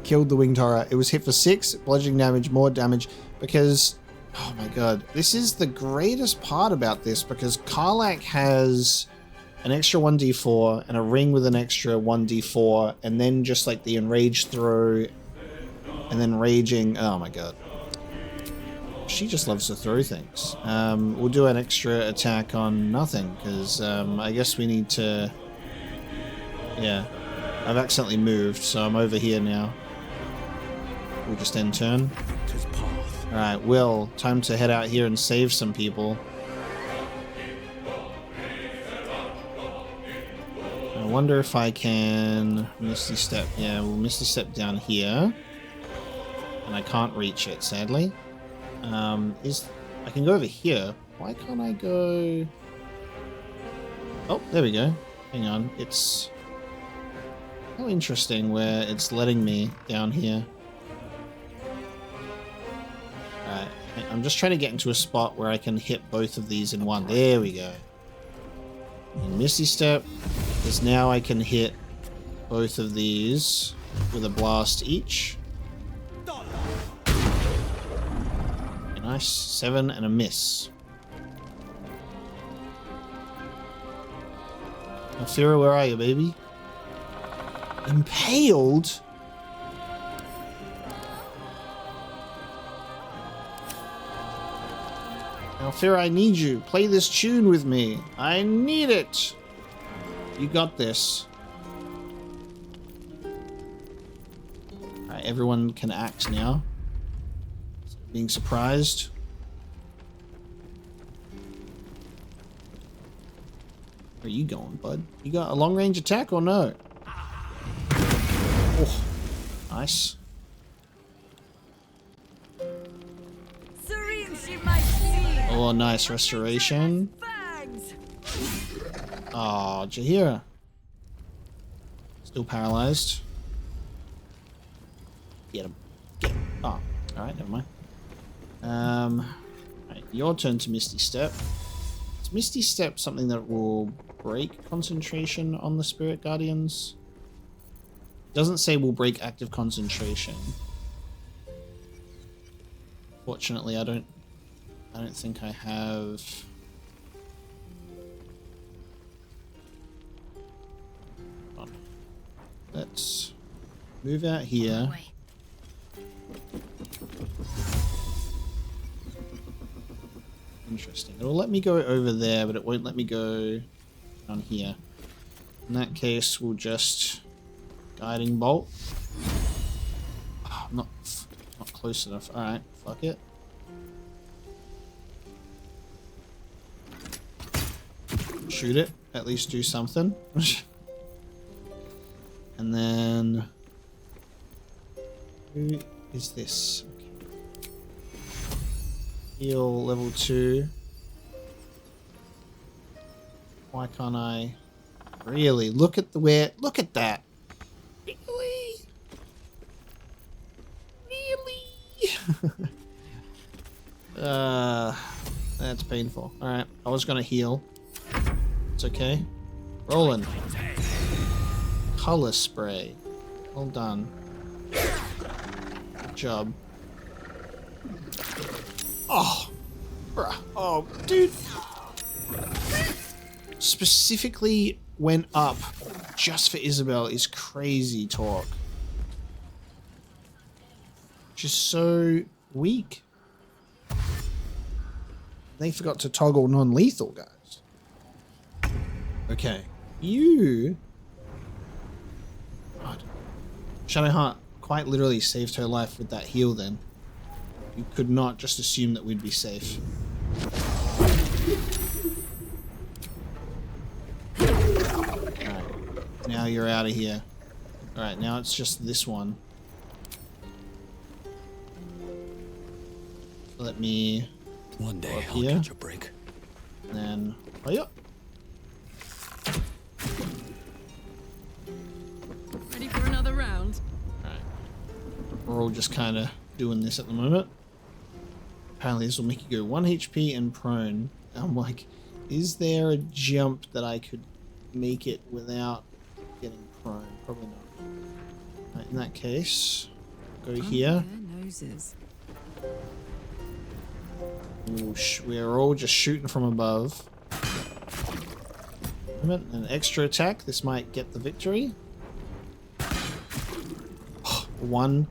Speaker 1: Killed the winged horror. It was hit for 6 bludgeoning damage, more damage, because... Oh my god. This is the greatest part about this, because Karlach has an extra 1d4 and a ring with an extra 1d4, and then just like the enraged throw, and then raging. Oh my god. She just loves to throw things. We'll do an extra attack on nothing, because I guess we need to... Yeah. I've accidentally moved, so I'm over here now. We'll just end turn. Alright, Will, time to head out here and save some people. I wonder if I can Misty Step. Yeah, we'll Misty Step down here. And I can't reach it, sadly. I can go over here. Why can't I go... Oh, there we go. Hang on. It's... How interesting where it's letting me down here. Alright. I'm just trying to get into a spot where I can hit both of these in one. There we go. And Misty Step, because now I can hit both of these with a blast each. Nice. 7 and a miss. Alfira, where are you, baby? Impaled? Alfira, I need you. Play this tune with me. I need it. You got this. Alright, everyone can act now. Being surprised. Where are you going, bud? You got a long range attack or no? Oh, nice. Oh, nice restoration. Oh, Jaheira. Still paralyzed. Get him. Get him. Oh, alright, never mind. Right, your turn to Misty Step. Is Misty Step something that will break concentration on the Spirit Guardians? Doesn't say will break active concentration. Fortunately, I don't think I have. Hold on. Let's move out here. Interesting. It'll let me go over there, but it won't let me go down here. In that case, we'll just guiding bolt. Oh, not close enough. All right, fuck it. Shoot it. At least do something. And then, who is this? Heal level 2. Why can't I? Really? Look at look at that. Really? Really? That's painful. Alright, I was gonna heal. It's okay. Rolling. Color spray. Well done. Good job. Oh, bruh. Oh, dude. Specifically went up just for Isabel is crazy talk. Just so weak. They forgot to toggle non-lethal, guys. Okay. You Shadowheart quite literally saved her life with that heal then. You could not just assume that we'd be safe. Alright, now you're out of here. Alright, now it's just this one. Let me
Speaker 9: One day
Speaker 1: up
Speaker 9: I'll
Speaker 1: here.
Speaker 9: catch a break.
Speaker 1: And then, oh yeah.
Speaker 4: Ready for another round?
Speaker 1: Alright. We're all just kind of doing this at the moment. Apparently this will make you go 1 HP and prone. I'm like, is there a jump that I could make it without getting prone? Probably not. Right, in that case, go here.
Speaker 4: Their noses.
Speaker 1: Ooh, we're all just shooting from above. An extra attack. This might get the victory. 1.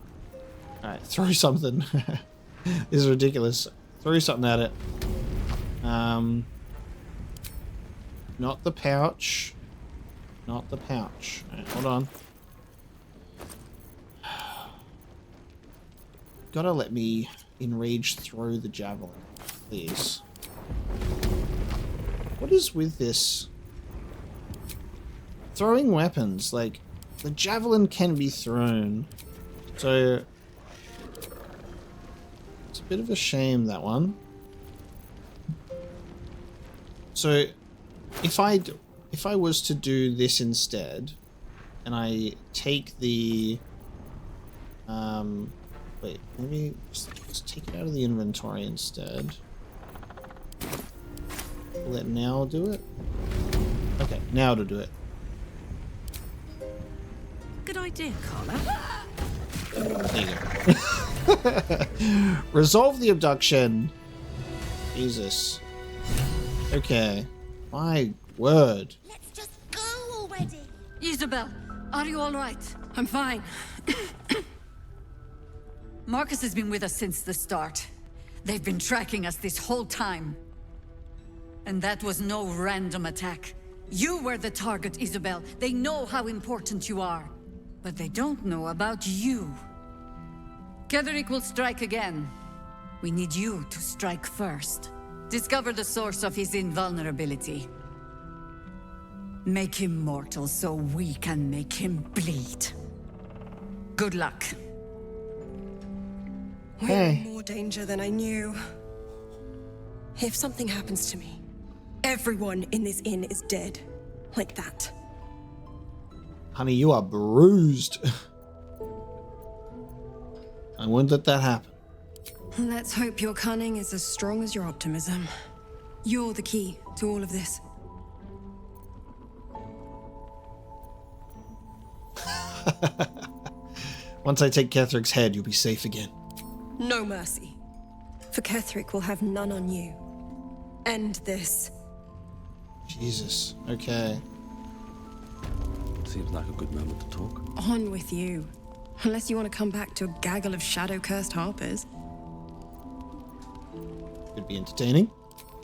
Speaker 1: Alright, throw something. This is ridiculous. Throw something at it. Not the pouch. Not the pouch. Alright, hold on. Gotta let me enraged throw the javelin, please. What is with this? Throwing weapons, like, the javelin can be thrown. So it's a bit of a shame, that one. So if I was to do this instead, and I take the wait, maybe just take it out of the inventory instead. Let now do it. Okay, now to do it.
Speaker 4: Good idea, Carla.
Speaker 1: There you go. Resolve the abduction. Jesus. Okay. My word.
Speaker 6: Let's just go already.
Speaker 3: Isabel, are you all right?
Speaker 11: I'm fine.
Speaker 3: Marcus has been with us since the start. They've been tracking us this whole time. And that was no random attack. You were the target, Isabel. They know how important you are. But they don't know about you. Ketheric will strike again. We need you to strike first. Discover the source of his invulnerability. Make him mortal so we can make him bleed. Good luck.
Speaker 11: We're in more danger than I knew. If something happens to me, everyone in this inn is dead. Like that.
Speaker 1: Honey, you are bruised. I won't let that happen.
Speaker 11: Let's hope your cunning is as strong as your optimism. You're the key to all of this.
Speaker 1: Once I take Ketheric's head, you'll be safe again.
Speaker 11: No mercy. For Ketheric will have none on you. End this.
Speaker 1: Jesus. Okay.
Speaker 9: Seems like a good moment to talk.
Speaker 11: On with you. Unless you want to come back to a gaggle of shadow-cursed harpers.
Speaker 1: Could be entertaining.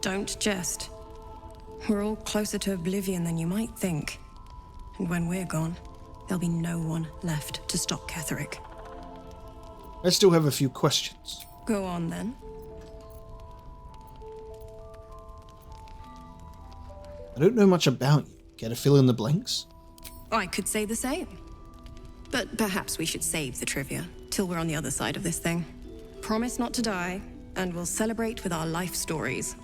Speaker 11: Don't jest. We're all closer to oblivion than you might think. And when we're gone, there'll be no one left to stop Ketheric.
Speaker 1: I still have a few questions.
Speaker 11: Go on, then.
Speaker 1: I don't know much about you. Care to fill in the blanks?
Speaker 11: I could say the same. But perhaps we should save the trivia till we're on the other side of this thing. Promise not to die, and we'll celebrate with our life stories.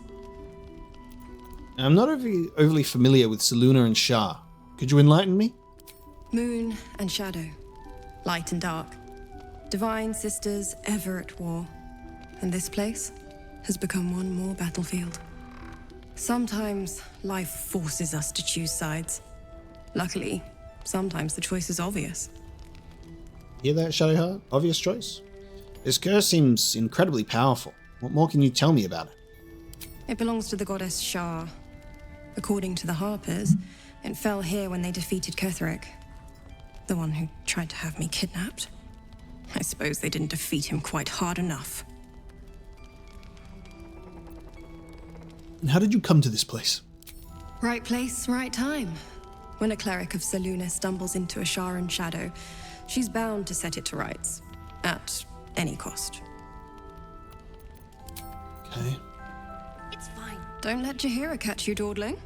Speaker 1: I'm not overly familiar with Selûne and Shar. Could you enlighten me?
Speaker 11: Moon and shadow, light and dark. Divine sisters ever at war. And this place has become one more battlefield. Sometimes life forces us to choose sides. Luckily, sometimes the choice is obvious.
Speaker 1: Hear that, Shadowheart? Obvious choice? This curse seems incredibly powerful. What more can you tell me about it?
Speaker 11: It belongs to the goddess Shar. According to the Harpers, it fell here when they defeated Ketheric. The one who tried to have me kidnapped. I suppose they didn't defeat him quite hard enough.
Speaker 1: And how did you come to this place?
Speaker 11: Right place, right time. When a cleric of Selûne stumbles into a Sharan shadow, she's bound to set it to rights. At any cost.
Speaker 1: Okay.
Speaker 7: It's fine.
Speaker 11: Don't let Jaheira catch you dawdling.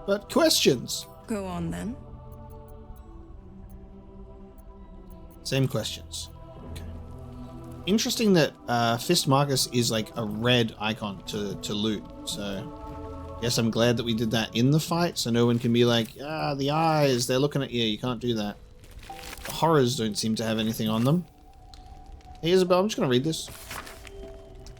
Speaker 1: But questions.
Speaker 11: Go on then.
Speaker 1: Same questions. Okay. Interesting that Fist Marcus is like a red icon to loot. So, yes, I'm glad that we did that in the fight, so no one can be like, the eyes, they're looking at you. You can't do that. The horrors don't seem to have anything on them. Hey, Isabel, I'm just going to read this.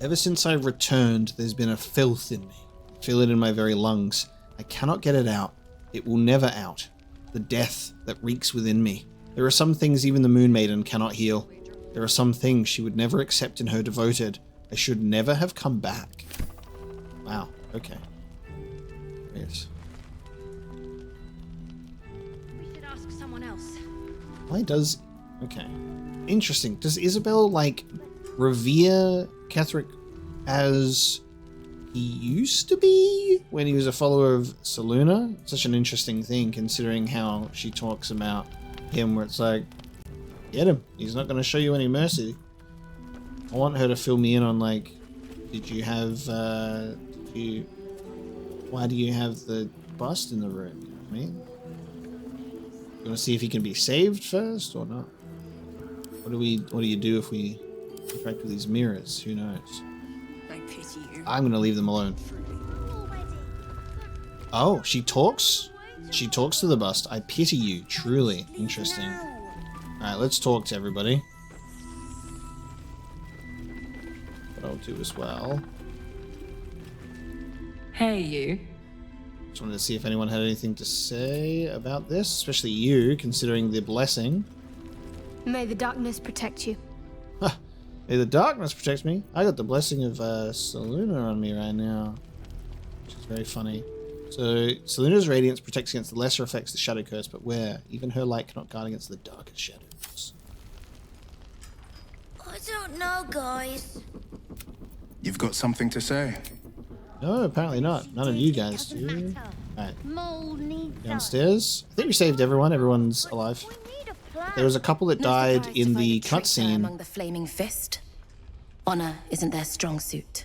Speaker 1: Ever since I returned, there's been a filth in me. I feel it in my very lungs. I cannot get it out. It will never out. The death that reeks within me. There are some things even the Moon Maiden cannot heal. There are some things she would never accept in her devoted. I should never have come back. Wow, okay. Yes.
Speaker 7: We should ask someone else.
Speaker 1: Why does... Okay. Interesting. Does Isabel, like, revere Ketheric as he used to be when he was a follower of Selûne? Such an interesting thing, considering how she talks about him, where it's like, get him. He's not going to show you any mercy. I want her to fill me in on, like, did you have, why do you have the bust in the room? You know what I mean? You want to see if he can be saved first or not? What do you do if we interact with these mirrors? Who knows?
Speaker 7: I pity you.
Speaker 1: I'm going to leave them alone. Oh, she talks? She talks to the bust. I pity you, truly. Interesting. Alright, let's talk to everybody. What I'll do as well.
Speaker 4: Hey, you.
Speaker 1: Just wanted to see if anyone had anything to say about this, especially you, considering the blessing.
Speaker 10: May the darkness protect you.
Speaker 1: May the darkness protect me. I got the blessing of Selûne on me right now, which is very funny. So, Selûne's radiance protects against the lesser effects of the shadow curse, but where even her light cannot guard against the darkest shadows.
Speaker 8: I don't know, guys.
Speaker 12: You've got something to say?
Speaker 1: No, apparently not. None of you guys do. Alright,
Speaker 6: Mole needs
Speaker 1: downstairs. I think we saved everyone. Everyone's alive. There was a couple that died in the cutscene.
Speaker 13: Among the Flaming Fist. Honor isn't their strong suit.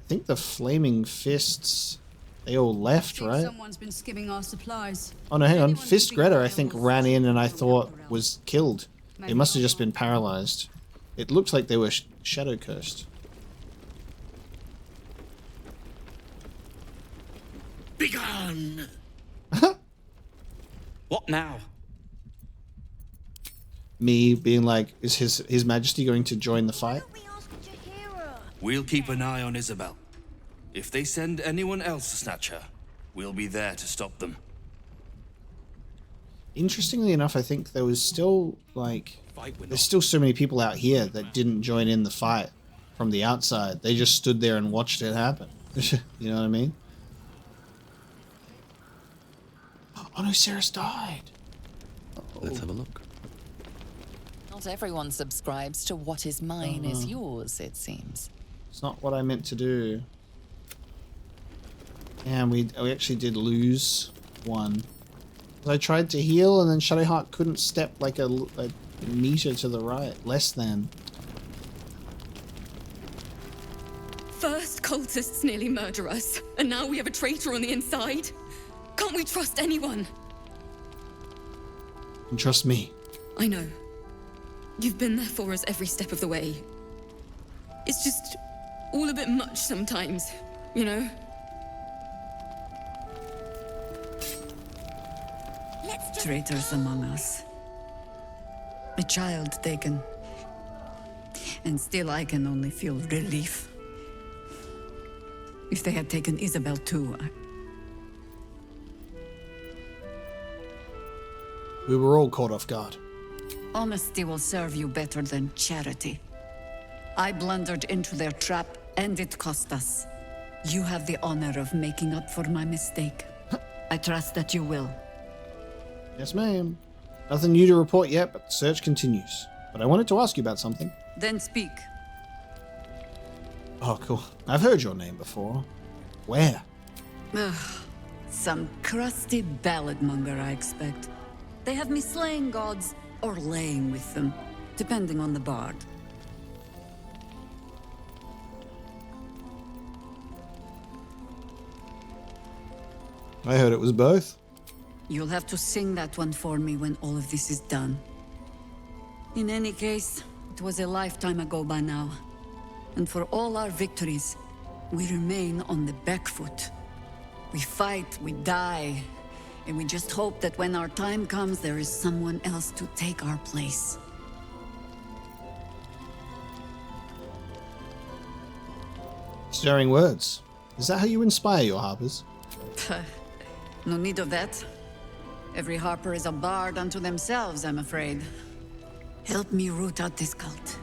Speaker 1: I think the Flaming Fists, they all left, right?
Speaker 14: Someone's been skimming our supplies.
Speaker 1: Oh no, hang on. Fist Greta, I think, ran in and I thought was killed. They must have just been paralyzed. It looked like they were shadow cursed.
Speaker 9: Begone! What now?
Speaker 1: Me being like, is his Majesty going to join the fight?
Speaker 9: We'll keep an eye on Isabel. If they send anyone else to snatch her, we'll be there to stop them.
Speaker 1: Interestingly enough, I think there was still, like, there's still so many people out here that didn't join in the fight from the outside. They just stood there and watched it happen. You know what I mean? Oh no, Sarah's died.
Speaker 9: Let's have a look.
Speaker 5: Not everyone subscribes to what is mine is yours, it seems.
Speaker 1: It's not what I meant to do. And we actually did lose one. I tried to heal and then Shadowheart couldn't step like a meter to the right. Less than.
Speaker 15: First cultists nearly murder us, and now we have a traitor on the inside. Can't we trust anyone?
Speaker 1: And trust me.
Speaker 15: I know. You've been there for us every step of the way. It's just all a bit much sometimes, you know?
Speaker 3: Traitors among us. A child taken. And still I can only feel relief. If they had taken Isabel too,
Speaker 1: We were all caught off guard.
Speaker 3: honesty will serve you better than charity. I blundered into their trap, and it cost us. You have the honor of making up for my mistake. I trust that you will.
Speaker 1: Yes, ma'am. Nothing new to report yet, but the search continues. But I wanted to ask you about something.
Speaker 3: Then speak.
Speaker 1: Oh, cool. I've heard your name before. Where?
Speaker 3: Ugh, some crusty ballad monger, I expect. They have me slaying gods or laying with them, depending on the bard.
Speaker 1: I heard it was both.
Speaker 3: You'll have to sing that one for me when all of this is done. In any case, it was a lifetime ago by now. And for all our victories, we remain on the back foot. We fight, we die, and we just hope that when our time comes, there is someone else to take our place.
Speaker 1: Stirring words. Is that how you inspire your harpers?
Speaker 3: No need of that. Every harper is a bard unto themselves, I'm afraid. Help me root out this cult,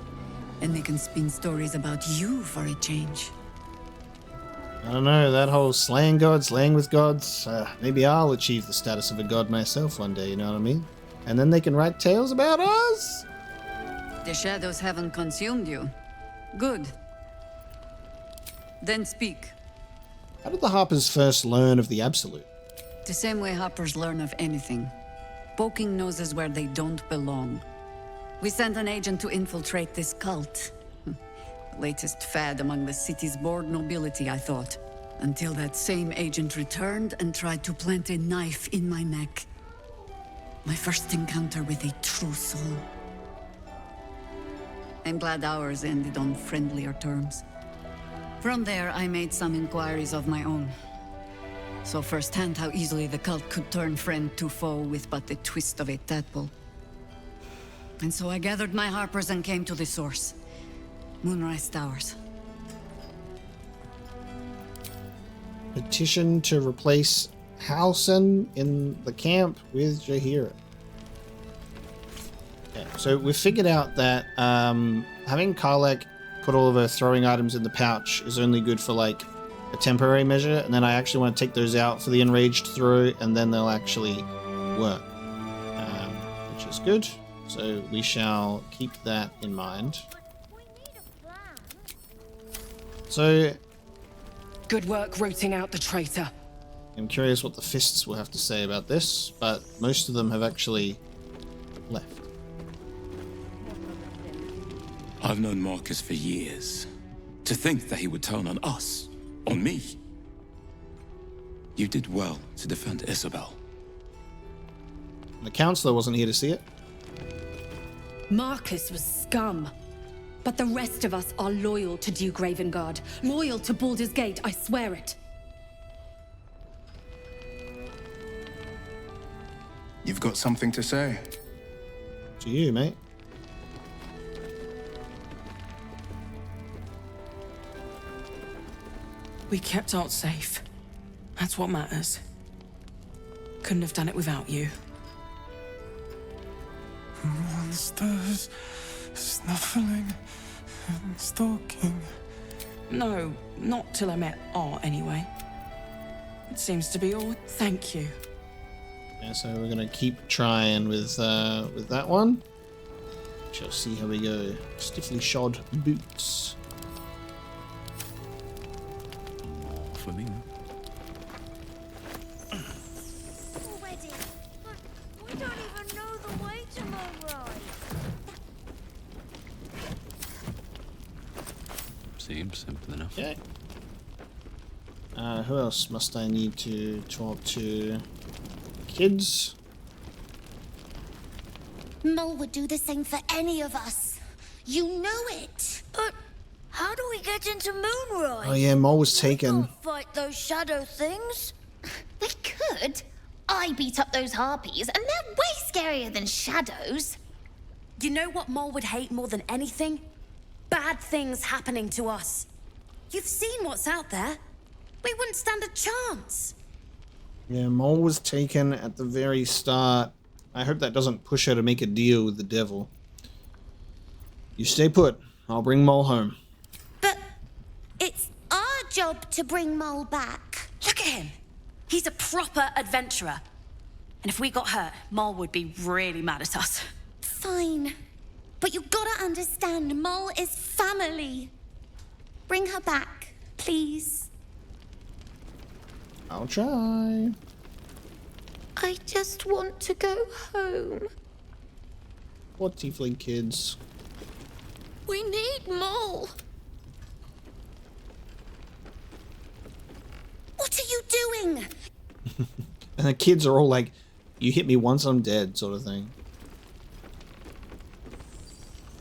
Speaker 3: and they can spin stories about you for a change.
Speaker 1: I don't know, that whole slaying gods, slaying with gods, maybe I'll achieve the status of a god myself one day, you know what I mean? And then they can write tales about us?
Speaker 3: The shadows haven't consumed you. Good. Then speak.
Speaker 1: How did the harpers first learn of the Absolute?
Speaker 3: The same way harpers learn of anything. Poking noses where they don't belong. We sent an agent to infiltrate this cult. Latest fad among the city's bored nobility, I thought. Until that same agent returned and tried to plant a knife in my neck. My first encounter with a true soul. I'm glad ours ended on friendlier terms. From there, I made some inquiries of my own. Saw firsthand how easily the cult could turn friend to foe with but the twist of a tadpole. And so I gathered my harpers and came to the source. Moonrise Towers.
Speaker 1: Petition to replace Halsin in the camp with Jaheira. Okay, so we've figured out that having Karlach put all of her throwing items in the pouch is only good for like a temporary measure, and then I actually want to take those out for the enraged throw, and then they'll actually work, which is good. So we shall keep that in mind. So,
Speaker 16: good work rooting out the traitor.
Speaker 1: I'm curious what the fists will have to say about this, but most of them have actually left.
Speaker 17: I've known Marcus for years. To think that he would turn on us, on me. You did well to defend Isabel.
Speaker 1: The counselor wasn't here to see it.
Speaker 18: Marcus was scum. But the rest of us are loyal to Duke Ravengard. Loyal to Baldur's Gate, I swear it.
Speaker 12: You've got something to say?
Speaker 1: To you, mate.
Speaker 16: We kept Art safe. That's what matters. Couldn't have done it without you.
Speaker 19: Monsters, snuffling, and stalking.
Speaker 16: No, not till I met Art, anyway. It seems to be all thank you.
Speaker 1: Yeah, so we're gonna keep trying with that one. Shall see how we go. Stiffly shod boots.
Speaker 17: For me.
Speaker 6: Already? We don't even know the way to Moonrise.
Speaker 17: Seems simple enough.
Speaker 1: Okay. Who else must I need to talk to? Kids?
Speaker 6: Mole would do the same for any of us. You know it.
Speaker 8: But how do we get into Moonrise?
Speaker 1: Oh yeah, Mole was taken.
Speaker 8: Fight those shadow things?
Speaker 6: We could. I beat up those harpies, and they're way scarier than shadows.
Speaker 18: You know what Mole would hate more than anything? Bad things happening to us. You've seen what's out there. We wouldn't stand a chance.
Speaker 1: Yeah, Mole was taken at the very start. I hope that doesn't push her to make a deal with the devil. You stay put. I'll bring Mole home.
Speaker 6: But it's our job to bring Mole back.
Speaker 18: Look at him. He's a proper adventurer. And if we got hurt, Mole would be really mad at us.
Speaker 6: Fine. But you gotta understand, Mole is family. Bring her back, please.
Speaker 1: I'll try.
Speaker 8: I just want to go home.
Speaker 1: What tiefling kids?
Speaker 8: We need Mole.
Speaker 18: What are you doing?
Speaker 1: And the kids are all like, you hit me once, I'm dead, sort of thing.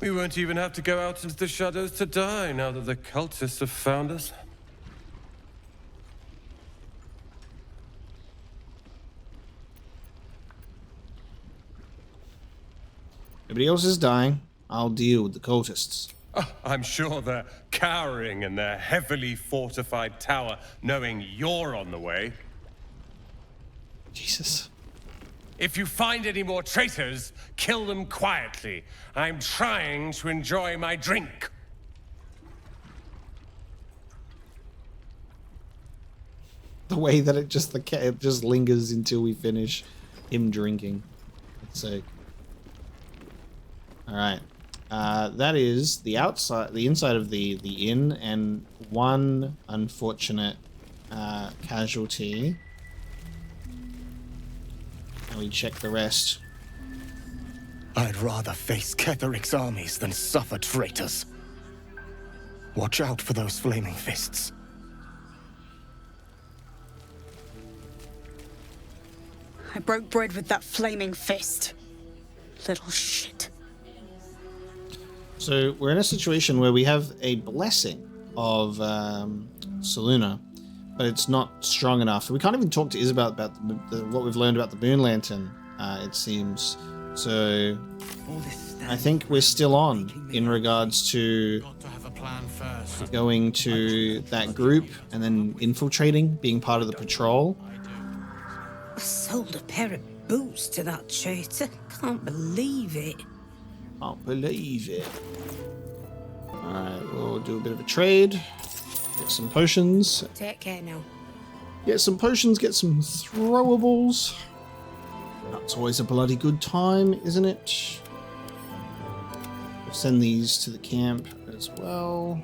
Speaker 2: We won't even have to go out into the shadows to die now that the cultists have found us.
Speaker 1: Everybody else is dying. I'll deal with the cultists.
Speaker 2: Oh, I'm sure they're cowering in their heavily fortified tower, knowing you're on the way.
Speaker 1: Jesus.
Speaker 2: If you find any more traitors, kill them quietly. I'm trying to enjoy my drink.
Speaker 1: The way that it just lingers until we finish him drinking. Let's see. All right. That is the inside of the inn, and one unfortunate casualty. And we check the rest.
Speaker 20: I'd rather face Ketheric's armies than suffer traitors. Watch out for those flaming fists.
Speaker 14: I broke bread with that flaming fist. Little shit.
Speaker 1: So we're in a situation where we have a blessing of Selûne, but it's not strong enough. We can't even talk to Isabel about what we've learned about the Moon Lantern, it seems. So I think we're still on in regards to going to that group and then infiltrating, being part of the patrol.
Speaker 21: I sold a pair of boots to that traitor. Can't believe it.
Speaker 1: Can't believe it. Alright, we'll do a bit of a trade. Get some potions.
Speaker 21: Take care now.
Speaker 1: Get some potions, get some throwables. That's always a bloody good time, isn't it? We'll send these to the camp as well.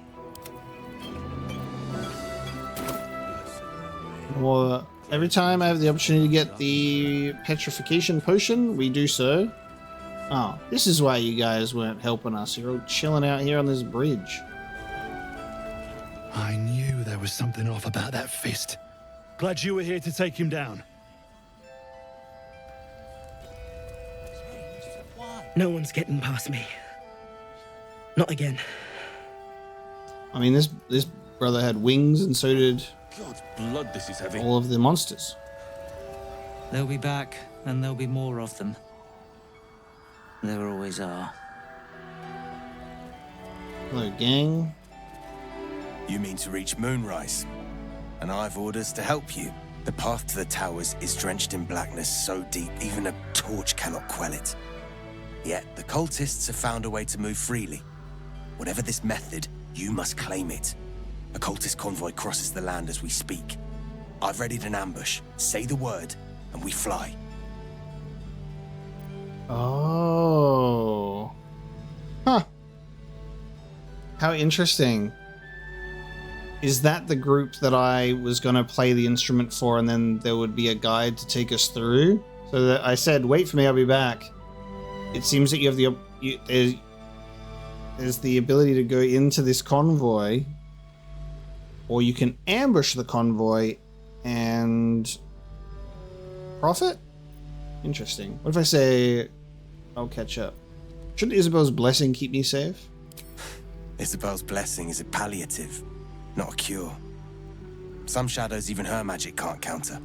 Speaker 1: Or every time I have the opportunity to get the petrification potion, we do so. Oh, this is why you guys weren't helping us. You're all chilling out here on this bridge.
Speaker 20: I knew there was something off about that fist. Glad you were here to take him down.
Speaker 21: No one's getting past me. Not again.
Speaker 1: I mean, this brother had wings, and so did
Speaker 17: God's blood, this is heavy.
Speaker 1: all of the monsters.
Speaker 22: They'll be back, and there'll be more of them. There always are.
Speaker 1: Hello, gang.
Speaker 23: You mean to reach Moonrise? And I've orders to help you. The path to the towers is drenched in blackness so deep even a torch cannot quell it. Yet the cultists have found a way to move freely. Whatever this method, you must claim it. A cultist convoy crosses the land as we speak. I've readied an ambush. Say the word, and we fly.
Speaker 1: Oh. Huh. How interesting. Is that the group that I was going to play the instrument for, and then there would be a guide to take us through? So that I said, wait for me, I'll be back. It seems that you have there's the ability to go into this convoy, or you can ambush the convoy and profit? Interesting. What if I say, I'll catch up? Shouldn't Isabel's blessing keep me safe?
Speaker 23: Isabel's blessing is a palliative, not a cure. Some shadows even her magic can't counter.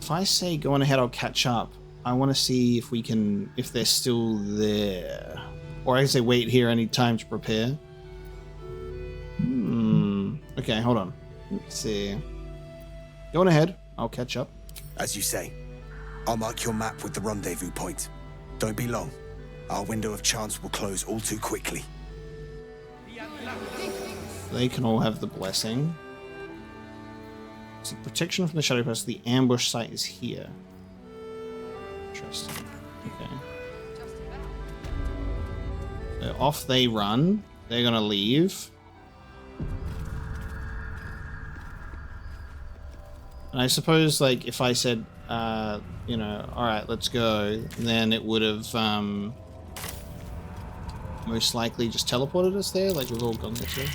Speaker 1: If I say go on ahead, I'll catch up, I want to see if they're still there. Or I can say wait here, I need time to prepare. Okay, hold on. Let's see. Go on ahead, I'll catch up.
Speaker 23: As you say, I'll mark your map with the rendezvous point. Don't be long. Our window of chance will close all too quickly.
Speaker 1: They can all have the blessing. So protection from the shadow person. The ambush site is here. Interesting. Okay. So off they run. They're gonna leave. And I suppose, like, if I said, you know, all right, let's go, then it would have most likely just teleported us there, like we've all gone this way.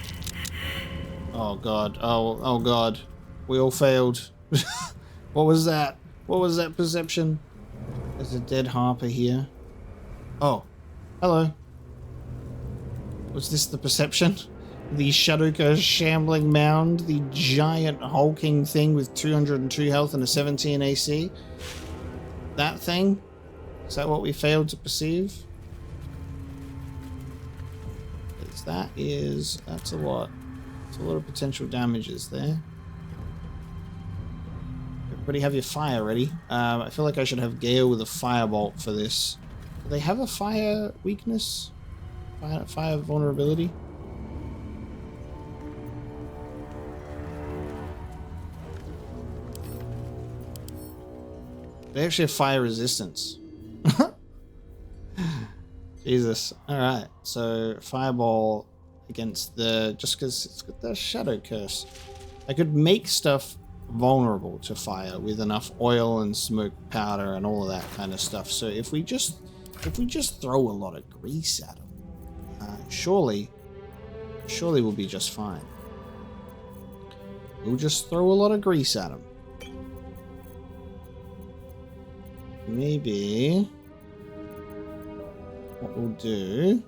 Speaker 1: Oh god. Oh god. We all failed. What was that? What was that perception? There's a dead Harper here. Oh. Hello. Was this the perception? The Shadowcurse shambling mound, the giant hulking thing with 202 health and a 17 AC? That thing? Is that what we failed to perceive? That's a lot. That's a lot of potential damages there. Everybody have your fire ready. I feel like I should have Gale with a firebolt for this. Do they have a fire weakness? Fire vulnerability? They actually have fire resistance. Jesus. Alright, so fireball against just because it's got the shadow curse. I could make stuff vulnerable to fire with enough oil and smoke powder and all of that kind of stuff. So if we just throw a lot of grease at them, surely we'll be just fine. We'll just throw a lot of grease at them. Maybe what we'll do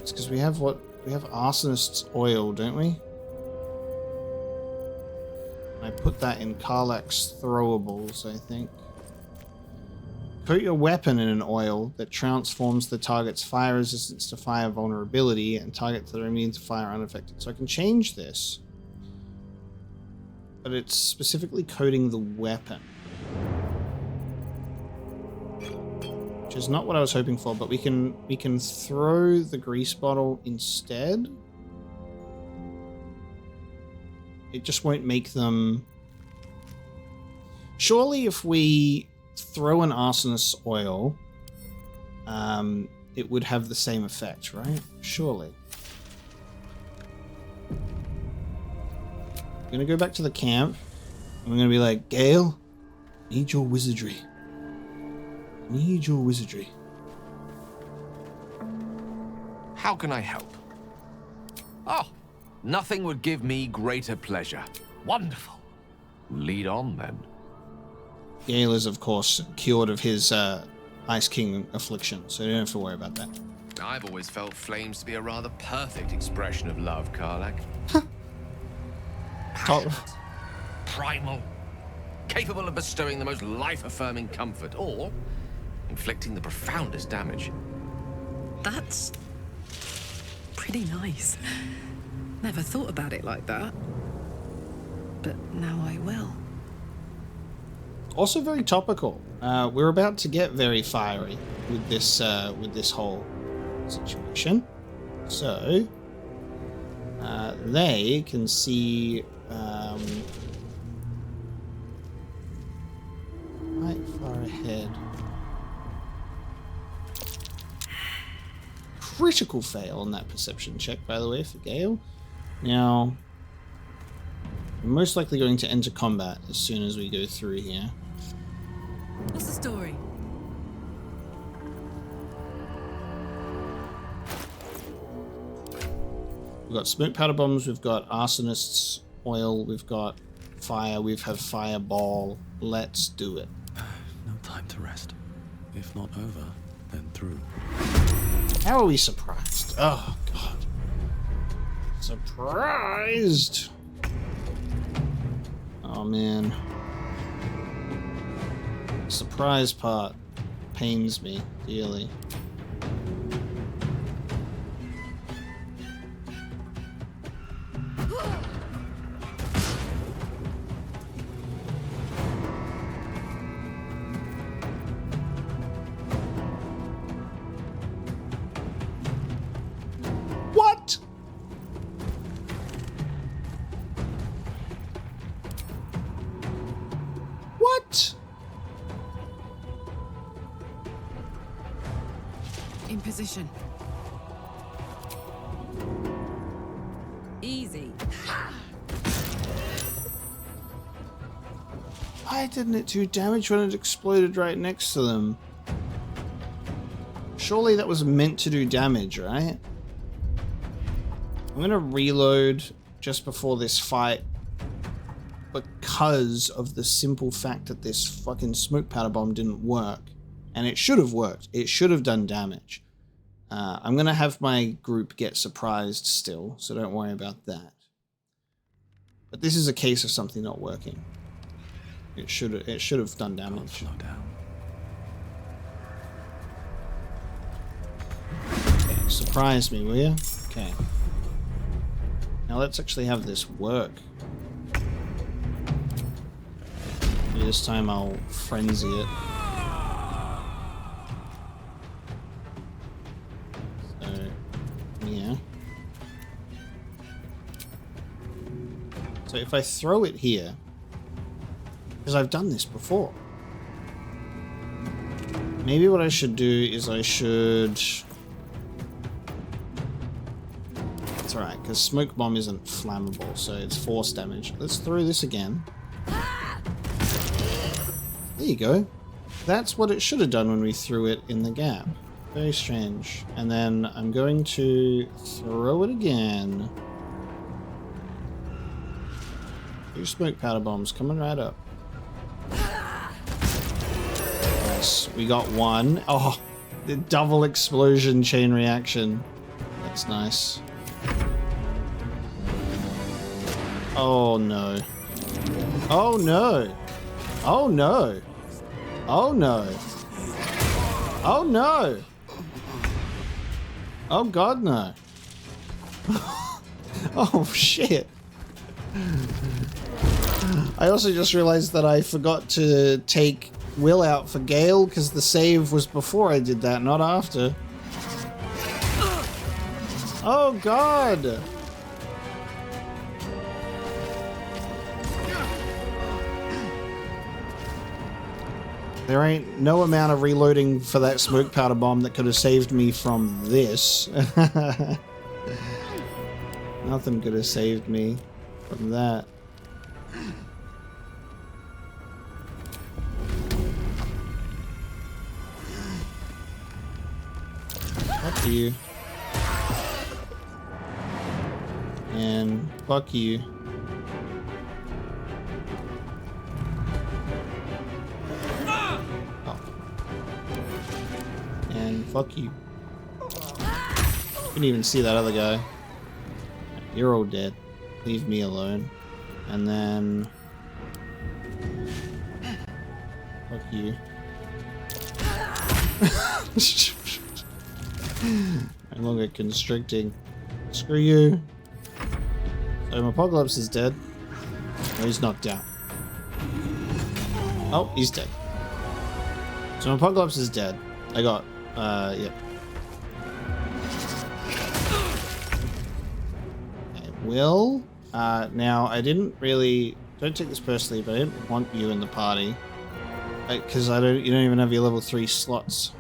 Speaker 1: is, because we have arsonist's oil, don't we? I put that in Karlach's throwables, I think. Coat your weapon in an oil that transforms the target's fire resistance to fire vulnerability and targets that are immune to fire unaffected. So I can change this, but it's specifically coating the weapon, which is not what I was hoping for, but we can throw the grease bottle instead. It just won't make them... Surely if we throw an arsonist's oil, it would have the same effect, right? Surely. I'm gonna go back to the camp. I'm gonna be like, Gale, need your wizardry. Need your wizardry.
Speaker 4: How can I help? Oh, nothing would give me greater pleasure. Wonderful. Lead on, then.
Speaker 1: Gale is, of course, cured of his Ice King affliction, so you don't have to worry about that.
Speaker 4: I've always felt flames to be a rather perfect expression of love, Karlach. Passionate, primal, capable of bestowing the most life-affirming comfort, or inflicting the profoundest damage.
Speaker 15: That's pretty nice. Never thought about it like that. But now I will.
Speaker 1: Also very topical. We're about to get very fiery with this whole situation. So they can see right far ahead. Critical fail on that perception check, by the way, for Gale. Now, we're most likely going to enter combat as soon as we go through here.
Speaker 15: What's the story?
Speaker 1: We've got smoke powder bombs, we've got arsonist's oil, we've got fire, we've had fireball. Let's do it.
Speaker 7: No time to rest. If not over, then through.
Speaker 1: How are we surprised? Oh, God. Surprised! Oh, man. The surprise part pains me dearly. What? What?
Speaker 15: In position. Easy.
Speaker 1: Why didn't it do damage when it exploded right next to them? Surely that was meant to do damage, right? I'm gonna reload just before this fight because of the simple fact that this fucking smoke powder bomb didn't work. And it should have worked. It should have done damage. I'm gonna have my group get surprised still, so don't worry about that. But this is a case of something not working. It should have done damage.
Speaker 7: Slow down.
Speaker 1: Okay, surprise me, will you? Okay. Now let's actually have this work. Maybe this time I'll frenzy it. So, yeah. So if I throw it here, because I've done this before. Maybe what I should do is I should... That's alright, because smoke bomb isn't flammable, so it's force damage. Let's throw this again. There you go. That's what it should have done when we threw it in the gap. Very strange. And then I'm going to throw it again. 2 smoke powder bombs coming right up. Nice. We got one. Oh, the double explosion chain reaction. That's nice. Oh no. Oh no. Oh no. Oh no. Oh no. Oh god no. Oh shit. I also just realized that I forgot to take Will out for Gale because the save was before I did that, not after. Oh god! There ain't no amount of reloading for that smoke powder bomb that could have saved me from this. Nothing could have saved me from that. Fuck you. And fuck you. Oh. And fuck you. Couldn't even see that other guy. You're all dead. Leave me alone. And then... fuck you. No longer constricting. Screw you. So Apocalypse is dead. Oh, he's knocked out. Oh, he's dead. So Apocalypse is dead. I got, yep. Okay, Will. Now, I didn't really... Don't take this personally, but I didn't want you in the party. Because you don't even have your level 3 slots.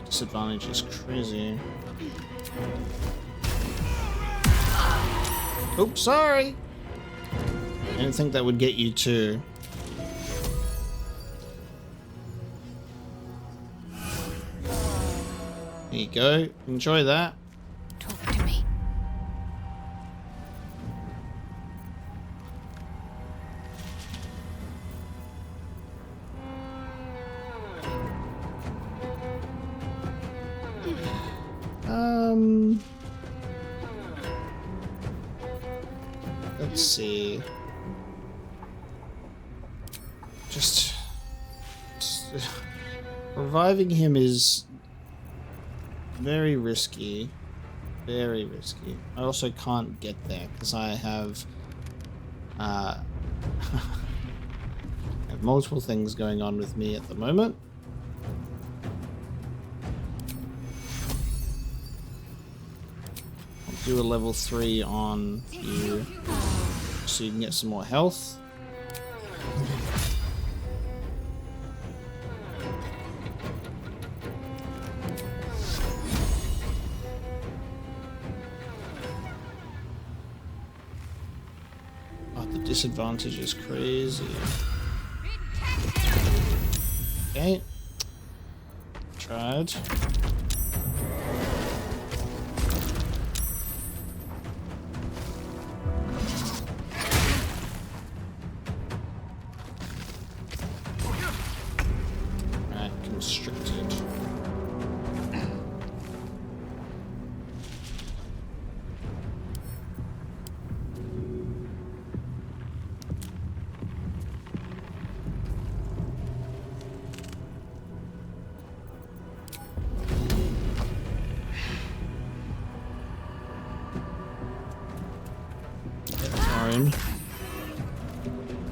Speaker 1: Disadvantage is crazy. Oops, sorry. I didn't think that would get you too. There you go. Enjoy that.
Speaker 18: Talk to me.
Speaker 1: Let's see. Just reviving him is very risky. Very risky. I also can't get there because I have I have multiple things going on with me at the moment. do a level 3 on you so you can get some more health. Oh, the disadvantage is crazy. Okay. Tried. Right, constricted.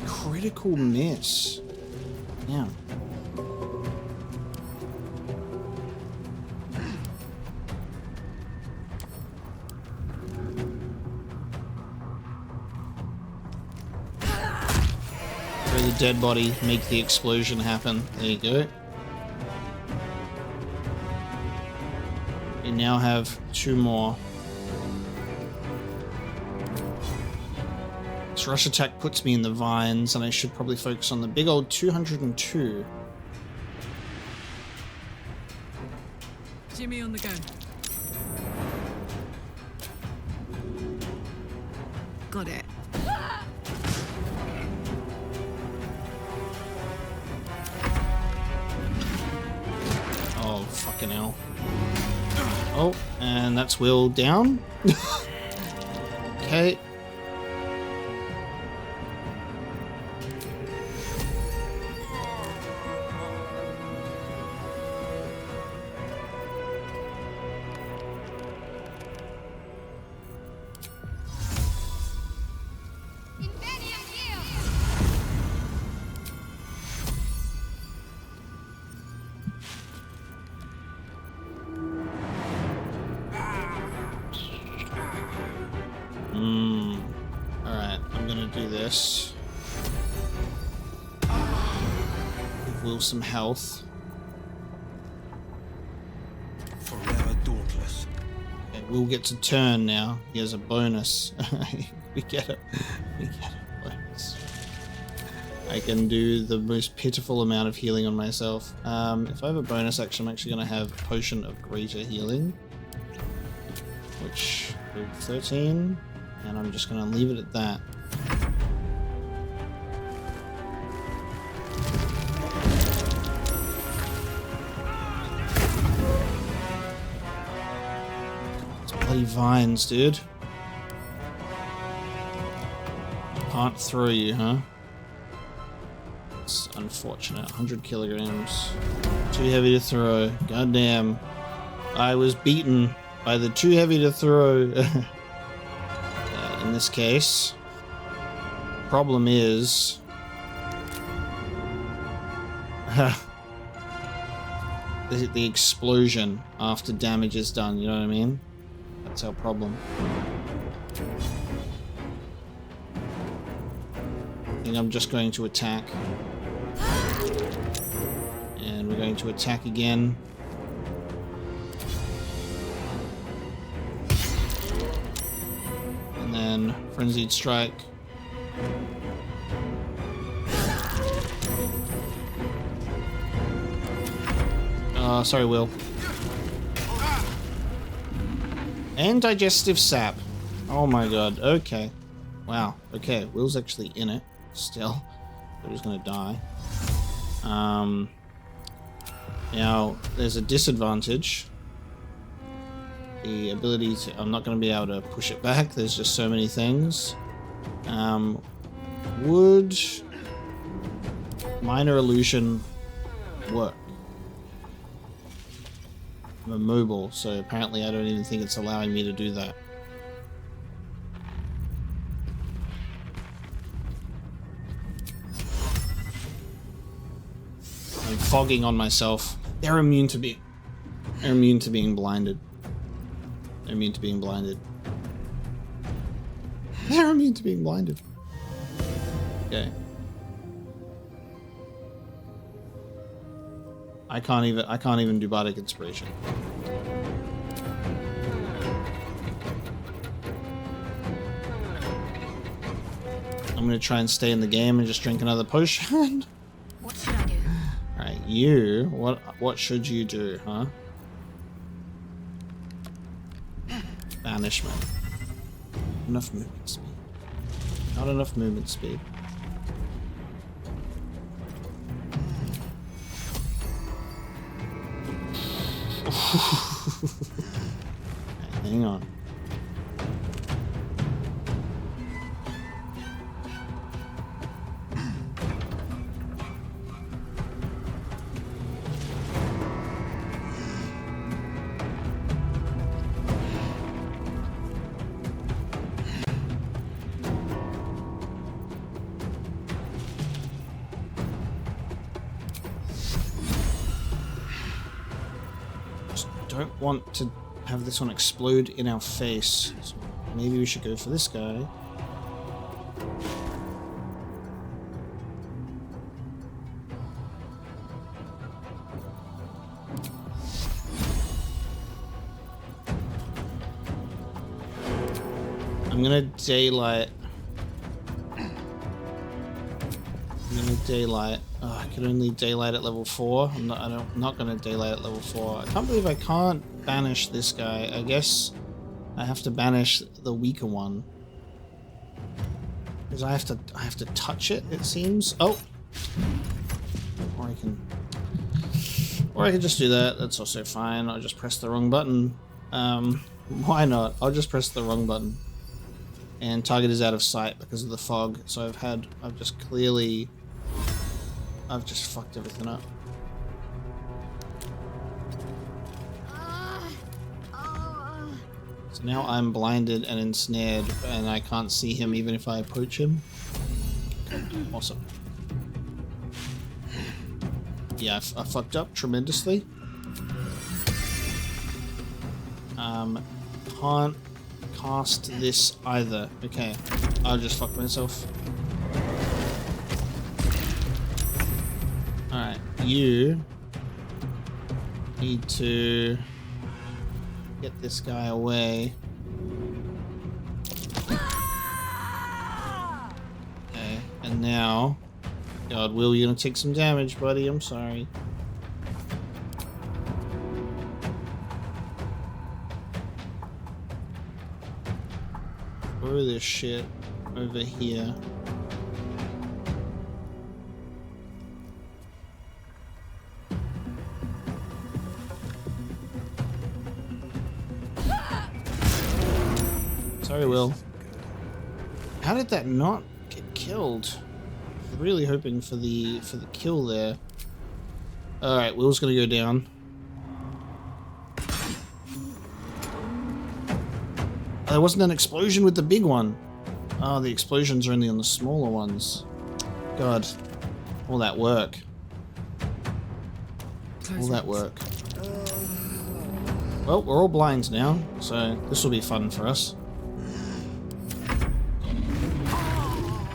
Speaker 1: Critical miss. Yeah. Throw the dead body, make the explosion happen. There you go. We now have 2 more. This rush attack puts me in the vines, and I should probably focus on the big old 202.
Speaker 10: Jimmy on the go. Got it.
Speaker 1: Oh, fucking hell. Oh, and that's Will down. Okay. Alright, I'm gonna do this. Give Will some health.
Speaker 12: Forever dauntless.
Speaker 1: Okay, Will gets a turn now. He has a bonus. We get it. We get a bonus. I can do the most pitiful amount of healing on myself. If I have a bonus action, I'm actually gonna have Potion of Greater Healing. Which, 13. And I'm just going to leave it at that. It's bloody vines, dude. Can't throw you, huh? It's unfortunate. 100 kilograms. Too heavy to throw. Goddamn. I was beaten by the too heavy to throw. In this case, problem is the explosion after damage is done, you know what I mean? That's our problem. I think I'm just going to attack. And we're going to attack again. And Frenzied Strike. Sorry, Will. And Digestive Sap. Oh my god, okay. Wow, okay, Will's actually in it, still. But he's gonna die. Now, there's a disadvantage. The ability to... I'm not going to be able to push it back. There's just so many things. Would Minor Illusion work? I'm immobile, so apparently I don't even think it's allowing me to do that. I'm fogging on myself. They're immune to being blinded. They're immune to being blinded. They're immune to being blinded. Okay. I can't even do Bardic Inspiration. I'm gonna try and stay in the game and just drink another potion.
Speaker 18: What should I do?
Speaker 1: Alright, you, what should you do, huh? Banishment. Enough movement speed. Not enough movement speed. Okay, hang on. Don't want to have this one explode in our face. So maybe we should go for this guy. I'm gonna daylight. Oh, I can only daylight at level 4. I'm not gonna daylight at level 4. I can't believe I can't banish this guy. I guess I have to banish the weaker one. Because I have to touch it, it seems. Oh! Or I can just do that. That's also fine. I'll just press the wrong button. Why not? I'll just press the wrong button. And target is out of sight because of the fog. So I've just fucked everything up. So now I'm blinded and ensnared and I can't see him even if I approach him. Awesome. Yeah, I fucked up tremendously. Can't cast this either. Okay, I'll just fuck myself. Alright, you need to get this guy away. Okay, and now, God, Will, you're gonna take some damage, buddy. I'm sorry. Throw this shit over here. Sorry, Will. How did that not get killed? Really hoping for the kill there. All right, Will's gonna go down. Oh, there wasn't an explosion with the big one. Oh, the explosions are only on the smaller ones. God, all that work. All that work. Well, we're all blind now, so this will be fun for us.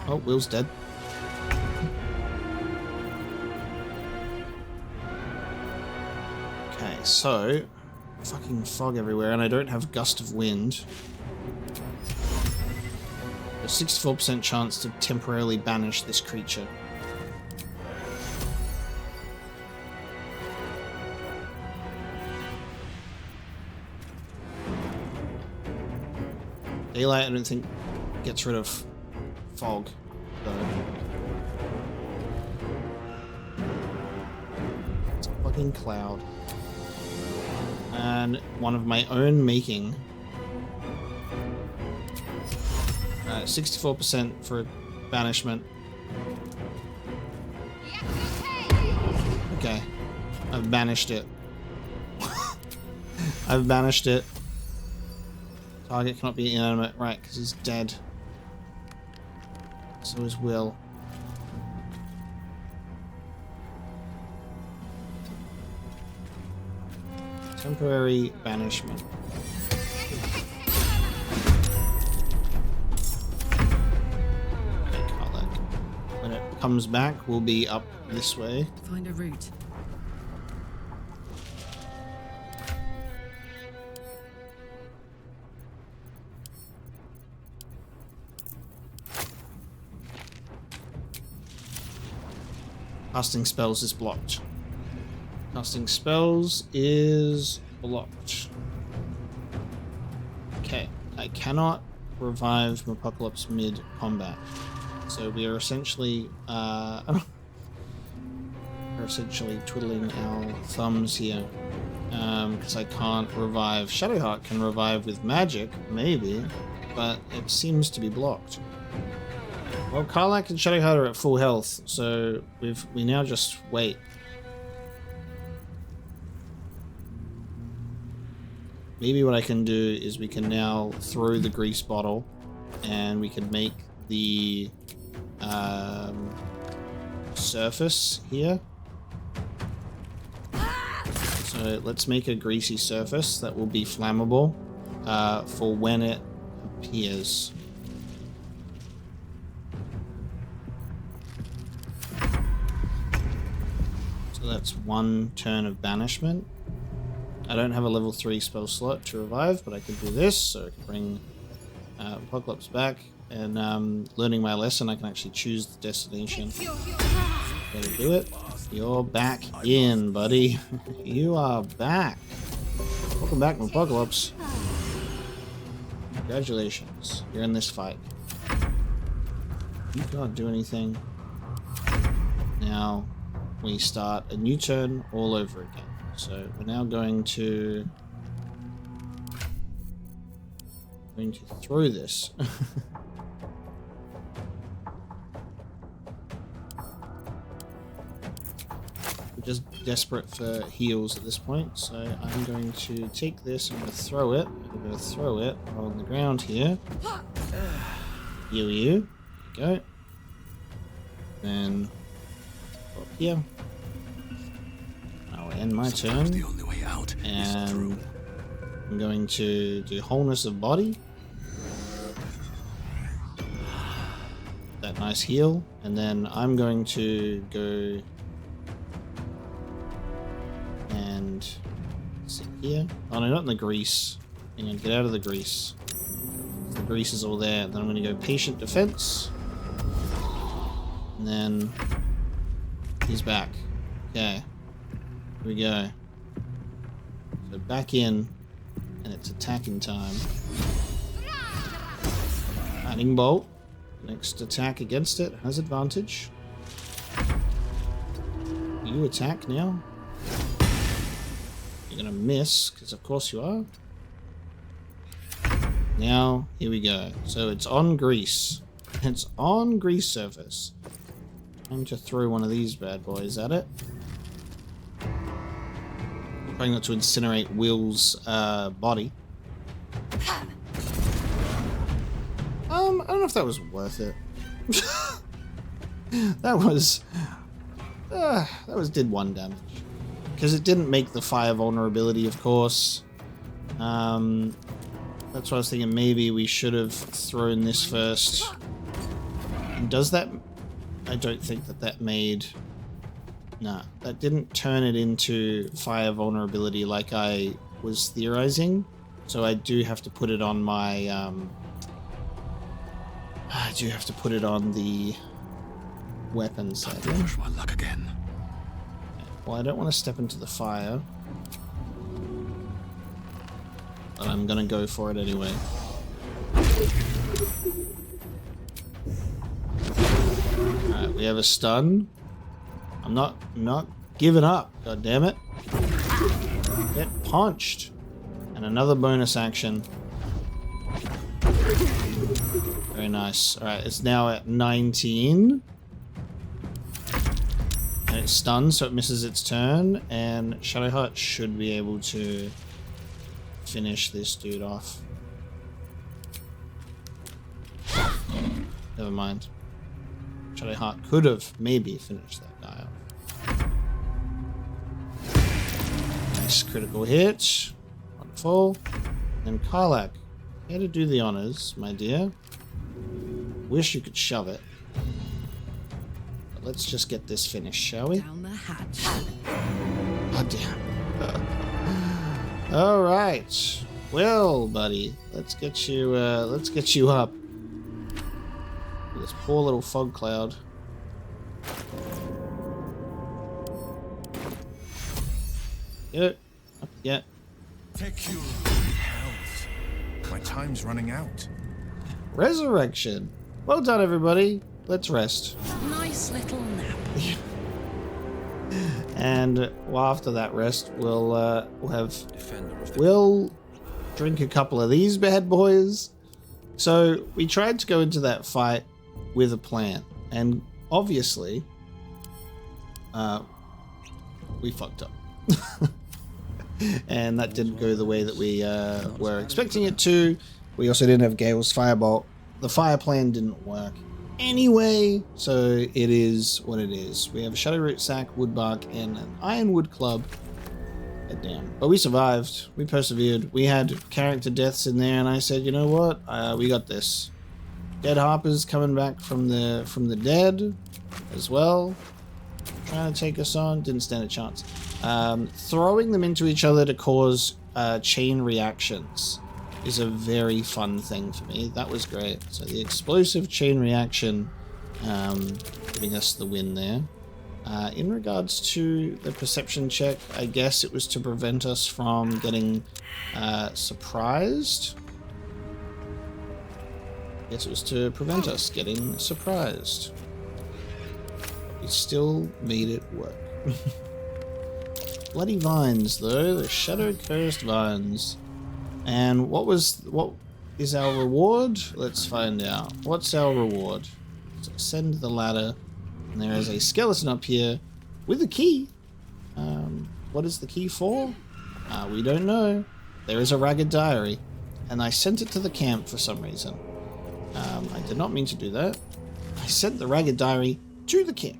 Speaker 1: Oh, Will's dead. Okay, so fucking fog everywhere, and I don't have gust of wind. There's 64% chance to temporarily banish this creature. Daylight, I don't think gets rid of fog, though. It's a fucking cloud. And one of my own making. 64% for banishment. Okay. I've banished it. I've banished it. Target cannot be inanimate. Right, because he's dead. So is Will. Temporary banishment. comes back will be up this way.
Speaker 15: Find a route.
Speaker 1: Casting spells is blocked. Casting spells is blocked. Okay, I cannot revive Apocalypse mid-combat. So we are essentially twiddling our thumbs here. Because I can't revive. Shadowheart can revive with magic, maybe, but it seems to be blocked. Well, Karlach and Shadowheart are at full health, so we now just wait. Maybe what I can do is we can now throw the grease bottle, and we can make the surface here. So let's make a greasy surface that will be flammable for when it appears. So that's one turn of banishment. I don't have a level 3 spell slot to revive, but I can do this, so I can bring Apocalypse back. And learning my lesson, I can actually choose the destination. Better do it. You're back in, buddy. You are back. Welcome back, Apocalypse. Congratulations. You're in this fight. You can't do anything. Now we start a new turn all over again. So we're now going to throw this. We're just desperate for heals at this point, so I'm going to take this, I'm going to throw it, on the ground here. You. There you go. Then up here. I'll end my turn.
Speaker 7: The only way out
Speaker 1: and I'm going to do wholeness of body. That nice heal, and then I'm going to go and sit here. Oh no, not in the grease. Hang on, get out of the grease. The grease is all there. Then I'm going to go patient defense. And then he's back. Okay. Here we go. So back in, and it's attacking time. Lightning bolt. Next attack against it has advantage. You attack now. You're gonna miss, because of course you are. Now, here we go. So it's on grease. It's on grease surface. Time to throw one of these bad boys at it. Trying not to incinerate Will's body. I don't know if that was worth it. that did 1 damage. Because it didn't make the fire vulnerability, of course. That's what I was thinking. Maybe we should have thrown this first. And does that... I don't think that made... Nah, that didn't turn it into fire vulnerability like I was theorizing. So I do have to put it on my... I do have to put it on the weapon side.
Speaker 7: Push my luck again.
Speaker 1: Well, I don't want to step into the fire, but I'm gonna go for it anyway. Alright, we have a stun. I'm not giving up, god damn it. Get punched. And another bonus action. Very nice. Alright, it's now at 19. And it's stunned, so it misses its turn. And Shadowheart should be able to finish this dude off. Never mind. Shadowheart could have maybe finished that guy off. Nice critical hit. Wonderful. And Karlach, here to do the honors, my dear. Wish you could shove it. let's just get this finished, shall we?
Speaker 18: Down the hatch.
Speaker 1: Oh, damn. All right. Well, buddy, let's get you up. This poor little fog cloud. Get it? Up, yeah.
Speaker 10: Take you health. My time's running out.
Speaker 1: Resurrection. Well done, everybody. Let's rest.
Speaker 18: Nice little nap.
Speaker 1: And well, after that rest, we'll drink a couple of these bad boys. So we tried to go into that fight with a plan, and obviously, we fucked up. And that didn't go the way that we were expecting it to. We also didn't have Gale's Firebolt. The fire plan didn't work anyway, so it is what it is. We have a Shadowroot Sack, Woodbark, and an Ironwood Club. Damn. But we survived. We persevered. We had character deaths in there, and I said, you know what? We got this. Dead Harper's coming back from the dead as well. Trying to take us on. Didn't stand a chance. Throwing them into each other to cause chain reactions is a very fun thing for me. That was great. So the explosive chain reaction giving us the win there. In regards to the perception check, I guess it was to prevent us from getting surprised. I guess it was to prevent us getting surprised. We still made it work. Bloody vines, though. The shadow cursed vines. And what is our reward? Let's find out. What's our reward? So ascend the ladder. And there is a skeleton up here with a key. What is the key for? We don't know. There is a ragged diary. And I sent it to the camp for some reason. I did not mean to do that. I sent the ragged diary to the camp.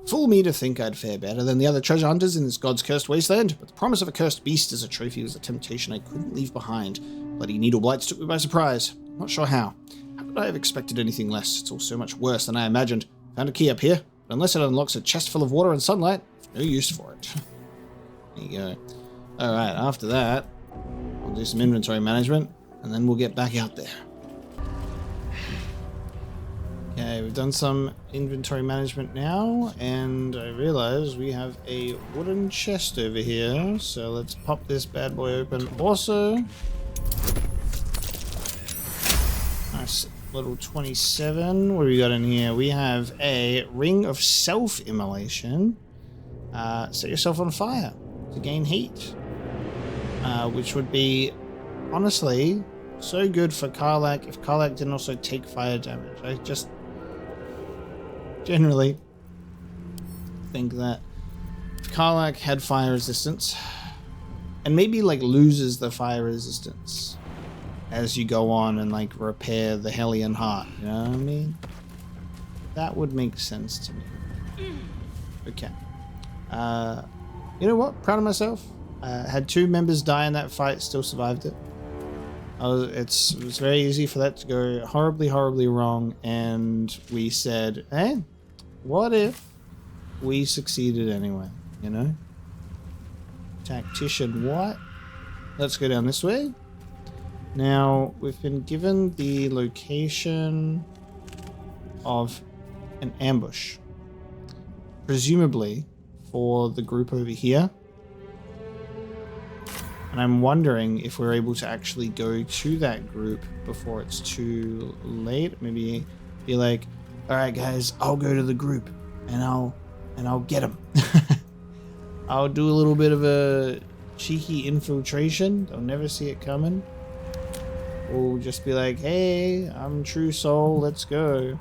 Speaker 1: Fool me to think I'd fare better than the other treasure hunters in this God's cursed wasteland, but the promise of a cursed beast as a trophy was a temptation I couldn't leave behind. Bloody needle blights took me by surprise. Not sure how. How could I have expected anything less? It's all so much worse than I imagined. Found a key up here, but unless it unlocks a chest full of water and sunlight, no use for it. There you go. Alright, after that, I'll do some inventory management, and then we'll get back out there. Okay, we've done some inventory management now, and I realize we have a wooden chest over here, so let's pop this bad boy open also. Nice little 27. What do we got in here? We have a ring of self-immolation. Set yourself on fire to gain heat, which would be, honestly, so good for Karlach if Karlach didn't also take fire damage. I just generally think that if Karlach had fire resistance, and maybe like loses the fire resistance as you go on and like repair the Hellion Heart, you know what I mean? That would make sense to me. Okay. You know what? Proud of myself. Had 2 members die in that fight, still survived it. It was very easy for that to go horribly, horribly wrong, and we said, hey, what if we succeeded anyway, you know? Tactician what? Let's go down this way. Now, we've been given the location of an ambush. Presumably for the group over here. And I'm wondering if we're able to actually go to that group before it's too late. Maybe be like, all right, guys, I'll go to the group and I'll get them. I'll do a little bit of a cheeky infiltration. They'll never see it coming. We'll just be like, hey, I'm True Soul, let's go.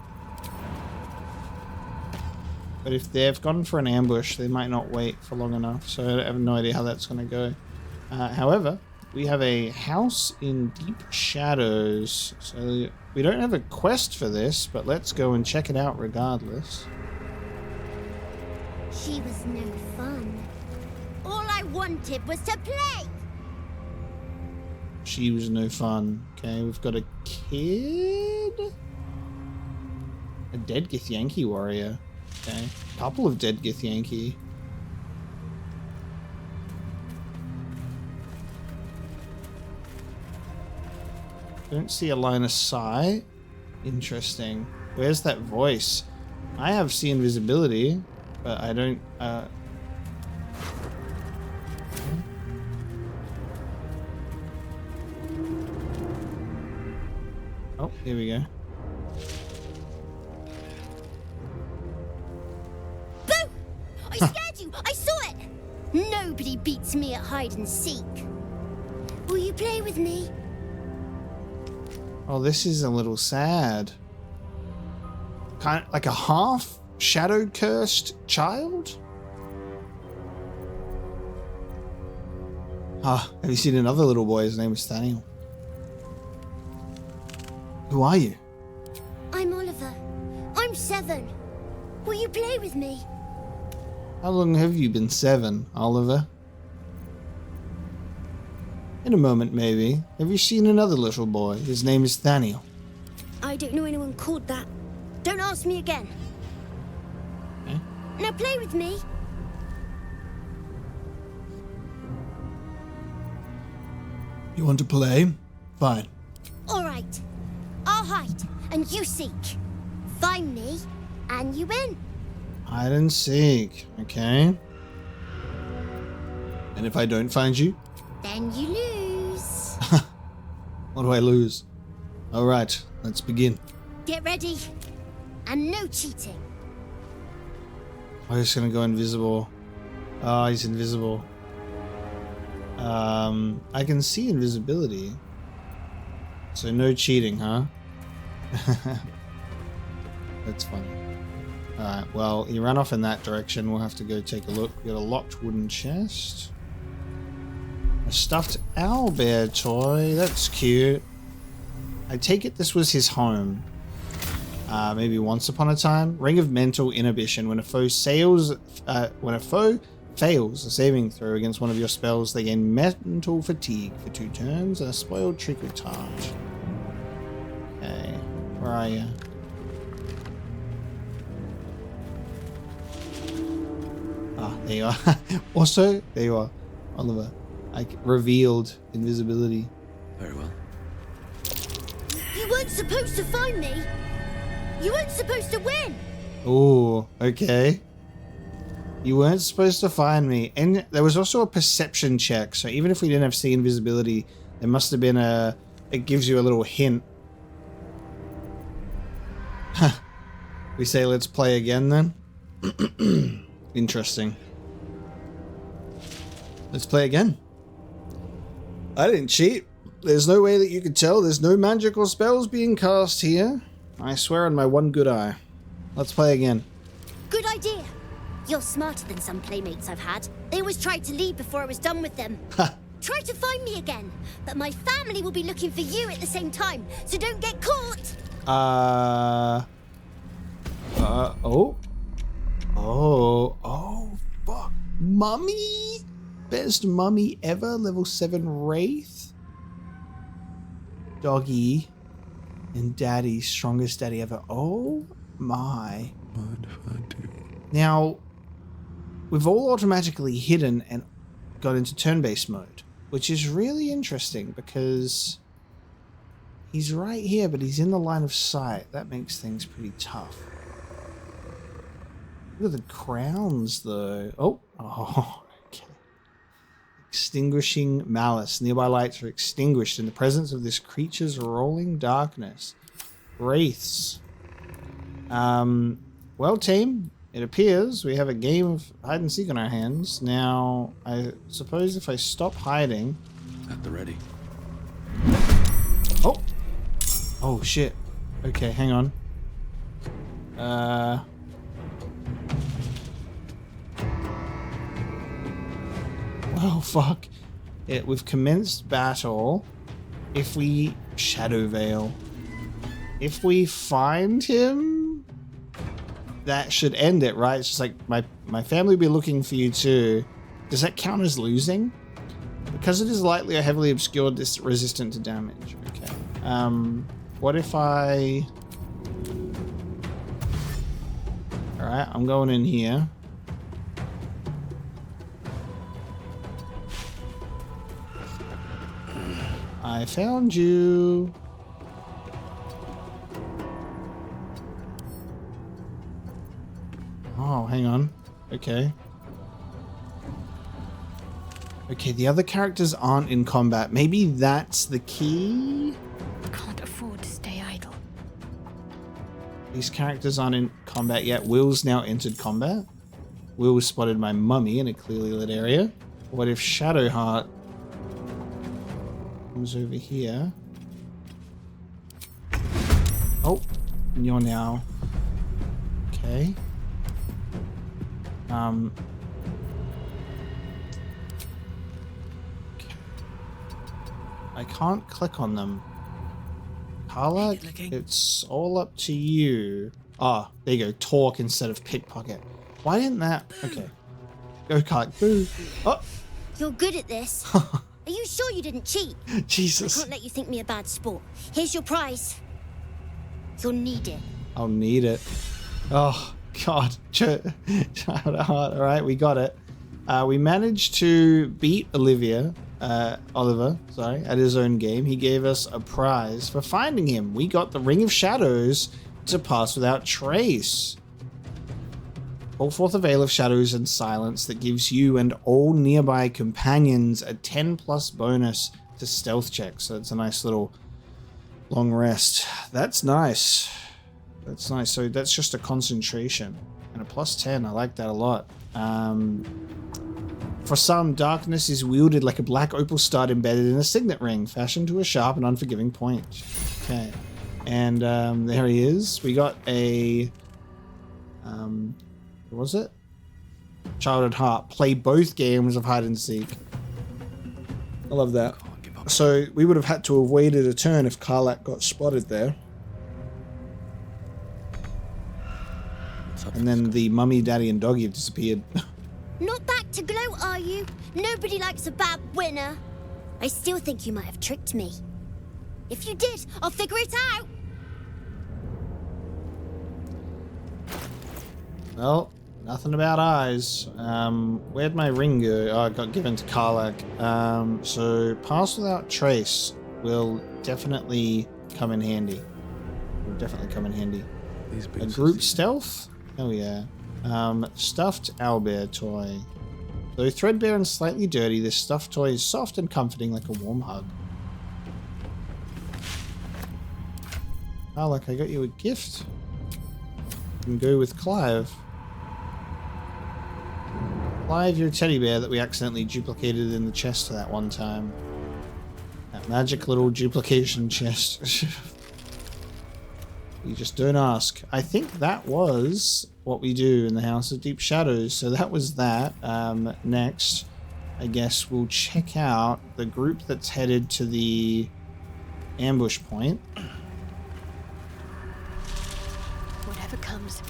Speaker 1: But if they've gone for an ambush, they might not wait for long enough. So I have no idea how that's going to go. However, we have a house in Deep Shadows. So we don't have a quest for this, but let's go and check it out regardless.
Speaker 6: She was no fun. All I wanted was to play.
Speaker 1: She was no fun. Okay, we've got a kid. A dead Githyanki warrior. Okay, a couple of dead Githyanki. Don't see a line of sight. Interesting. Where's that voice? I have see invisibility, but I don't. Oh, here we go.
Speaker 6: Boo! I scared you! I saw it! Nobody beats me at hide and seek. Will you play with me?
Speaker 1: Oh, this is a little sad. Kind of like a half shadow cursed child? Ah, have you seen another little boy? His name is Thaniel. Who are you?
Speaker 6: I'm Oliver. I'm 7. Will you play with me?
Speaker 1: How long have you been 7, Oliver? In a moment, maybe. Have you seen another little boy? His name is Thaniel.
Speaker 6: I don't know anyone called that. Don't ask me again.
Speaker 1: Okay.
Speaker 6: Now play with me.
Speaker 1: You want to play? Fine.
Speaker 6: All right. I'll hide, and you seek. Find me, and you win.
Speaker 1: Hide and seek. Okay. And if I don't find you?
Speaker 6: Then you lose.
Speaker 1: What do I lose? All right, let's begin.
Speaker 6: Get ready. And no cheating.
Speaker 1: I'm just gonna go invisible. Oh, he's invisible. I can see invisibility. So no cheating, huh? That's funny. Alright, well, he ran off in that direction. We'll have to go take a look. We got a locked wooden chest. A stuffed owlbear toy. That's cute. I take it this was his home. Maybe once upon a time. Ring of mental inhibition. When a foe fails a saving throw against one of your spells, they gain mental fatigue for 2 turns and a spoiled trick of charge. Okay, where are you? Ah, there you are. Also, there you are, Oliver. I revealed invisibility.
Speaker 7: Very well.
Speaker 6: You weren't supposed to find me. You weren't supposed to win.
Speaker 1: Oh, okay. You weren't supposed to find me. And there was also a perception check. So even if we didn't have see invisibility, there must have been a... It gives you a little hint. We say let's play again then? Interesting. Let's play again. I didn't cheat. There's no way that you could tell. There's no magical spells being cast here. I swear on my one good eye. Let's play again.
Speaker 6: Good idea. You're smarter than some playmates I've had. They always tried to leave before I was done with them. Try to find me again, but my family will be looking for you at the same time, so don't get caught. Oh,
Speaker 1: fuck. Mummy? Best mummy ever, level 7 Wraith. Doggy. And daddy, strongest daddy ever. Oh my.
Speaker 7: Mind if I do?
Speaker 1: Now, we've all automatically hidden and got into turn-based mode, which is really interesting because he's right here, but he's in the line of sight. That makes things pretty tough. Look at the crowns, though. Oh, okay. Extinguishing malice. Nearby lights are extinguished in the presence of this creature's rolling darkness. Wraiths. Well, team, it appears we have a game of hide and seek on our hands. Now, I suppose if I stop hiding...
Speaker 7: At the ready.
Speaker 1: Oh! Oh, shit. Okay, hang on. Oh, fuck. Yeah, we've commenced battle. If we... Shadow Veil. If we find him... That should end it, right? It's just like, my family will be looking for you too. Does that count as losing? Because it is lightly or heavily obscured, this resistant to damage. Okay. What if I... Alright, I'm going in here. I found you. Oh, hang on. Okay. Okay, the other characters aren't in combat. Maybe that's the key?
Speaker 8: Can't afford to stay idle.
Speaker 1: These characters aren't in combat yet. Will's now entered combat. Will spotted my mummy in a clearly lit area. What if Shadowheart comes over here? Oh, and you're now... Okay. I can't click on them. Carla, it's all up to you. Ah, there you go. Talk instead of pickpocket. Why didn't that... Okay. Go kart. Boo. Oh!
Speaker 6: You're good at this. Are you sure you didn't cheat?
Speaker 1: Jesus.
Speaker 6: I can't let you think me a bad sport. Here's your prize. You'll need it.
Speaker 1: I'll need it. Oh, God. Child at heart. All right, we got it. We managed to beat Oliver, at his own game. He gave us a prize for finding him. We got the Ring of Shadows to pass without trace. Call forth a veil of shadows and silence that gives you and all nearby companions a 10+ bonus to stealth checks. So it's a nice little long rest. That's nice. That's nice. So that's just a concentration and a +10. I like that a lot. For some, darkness is wielded like a black opal stud embedded in a signet ring, fashioned to a sharp and unforgiving point. Okay. And there he is. We got a... what was it? Child at Heart. Play both games of hide and seek. I love that. So we would have had to have waited a turn if Karlach got spotted there. And then the mummy, daddy, and doggy have disappeared.
Speaker 6: Not back to gloat, are you? Nobody likes a bad winner. I still think you might have tricked me. If you did, I'll figure it out.
Speaker 1: Well, nothing about eyes. Where'd my ring go? Oh, it got given to Karlach. So pass without trace will definitely come in handy. Will definitely come in handy. A group stealth? Oh yeah. Stuffed owlbear toy. Though threadbare and slightly dirty, this stuffed toy is soft and comforting like a warm hug. Karlach, I got you a gift. You can go with Clive. Clive, your teddy bear that we accidentally duplicated in the chest that one time. That magic little duplication chest. You just don't ask. I think that was what we do in the House of Deep Shadows. So that was that. Next, I guess we'll check out the group that's headed to the ambush point.
Speaker 8: Whatever comes,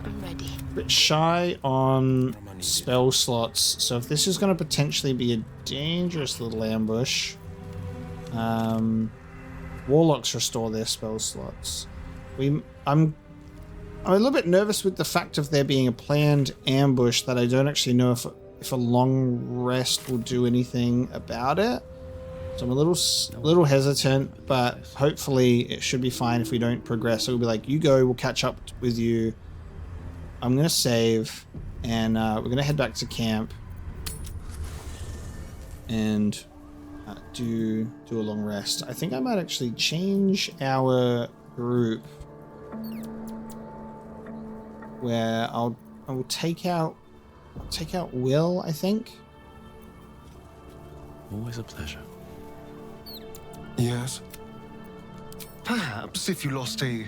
Speaker 8: I'm ready.
Speaker 1: A bit shy on spell slots. So if this is going to potentially be a dangerous little ambush, warlocks restore their spell slots. I'm a little bit nervous with the fact of there being a planned ambush that I don't actually know if a long rest will do anything about it. So I'm a little hesitant, but hopefully it should be fine if we don't progress. So we'll be like, you go, we'll catch up with you. I'm going to save, and we're going to head back to camp and do a long rest. I think I might actually change our group where I will take out Will, I think.
Speaker 7: Always a pleasure.
Speaker 19: Yes. Perhaps if you lost a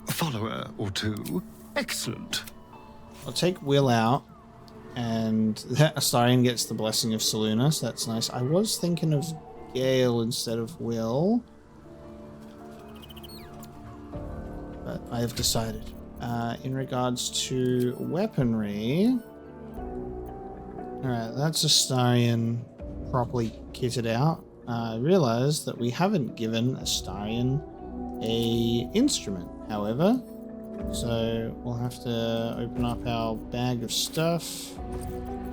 Speaker 19: follower or two. Excellent.
Speaker 1: I'll take Will out, and that Astarion gets the blessing of Selûne, so that's nice. I was thinking of Gale instead of Will, but I have decided. In regards to weaponry, alright, that's Astarion. properly kitted out, I realized that we haven't given Astarion a instrument, however. So we'll have to open up our bag of stuff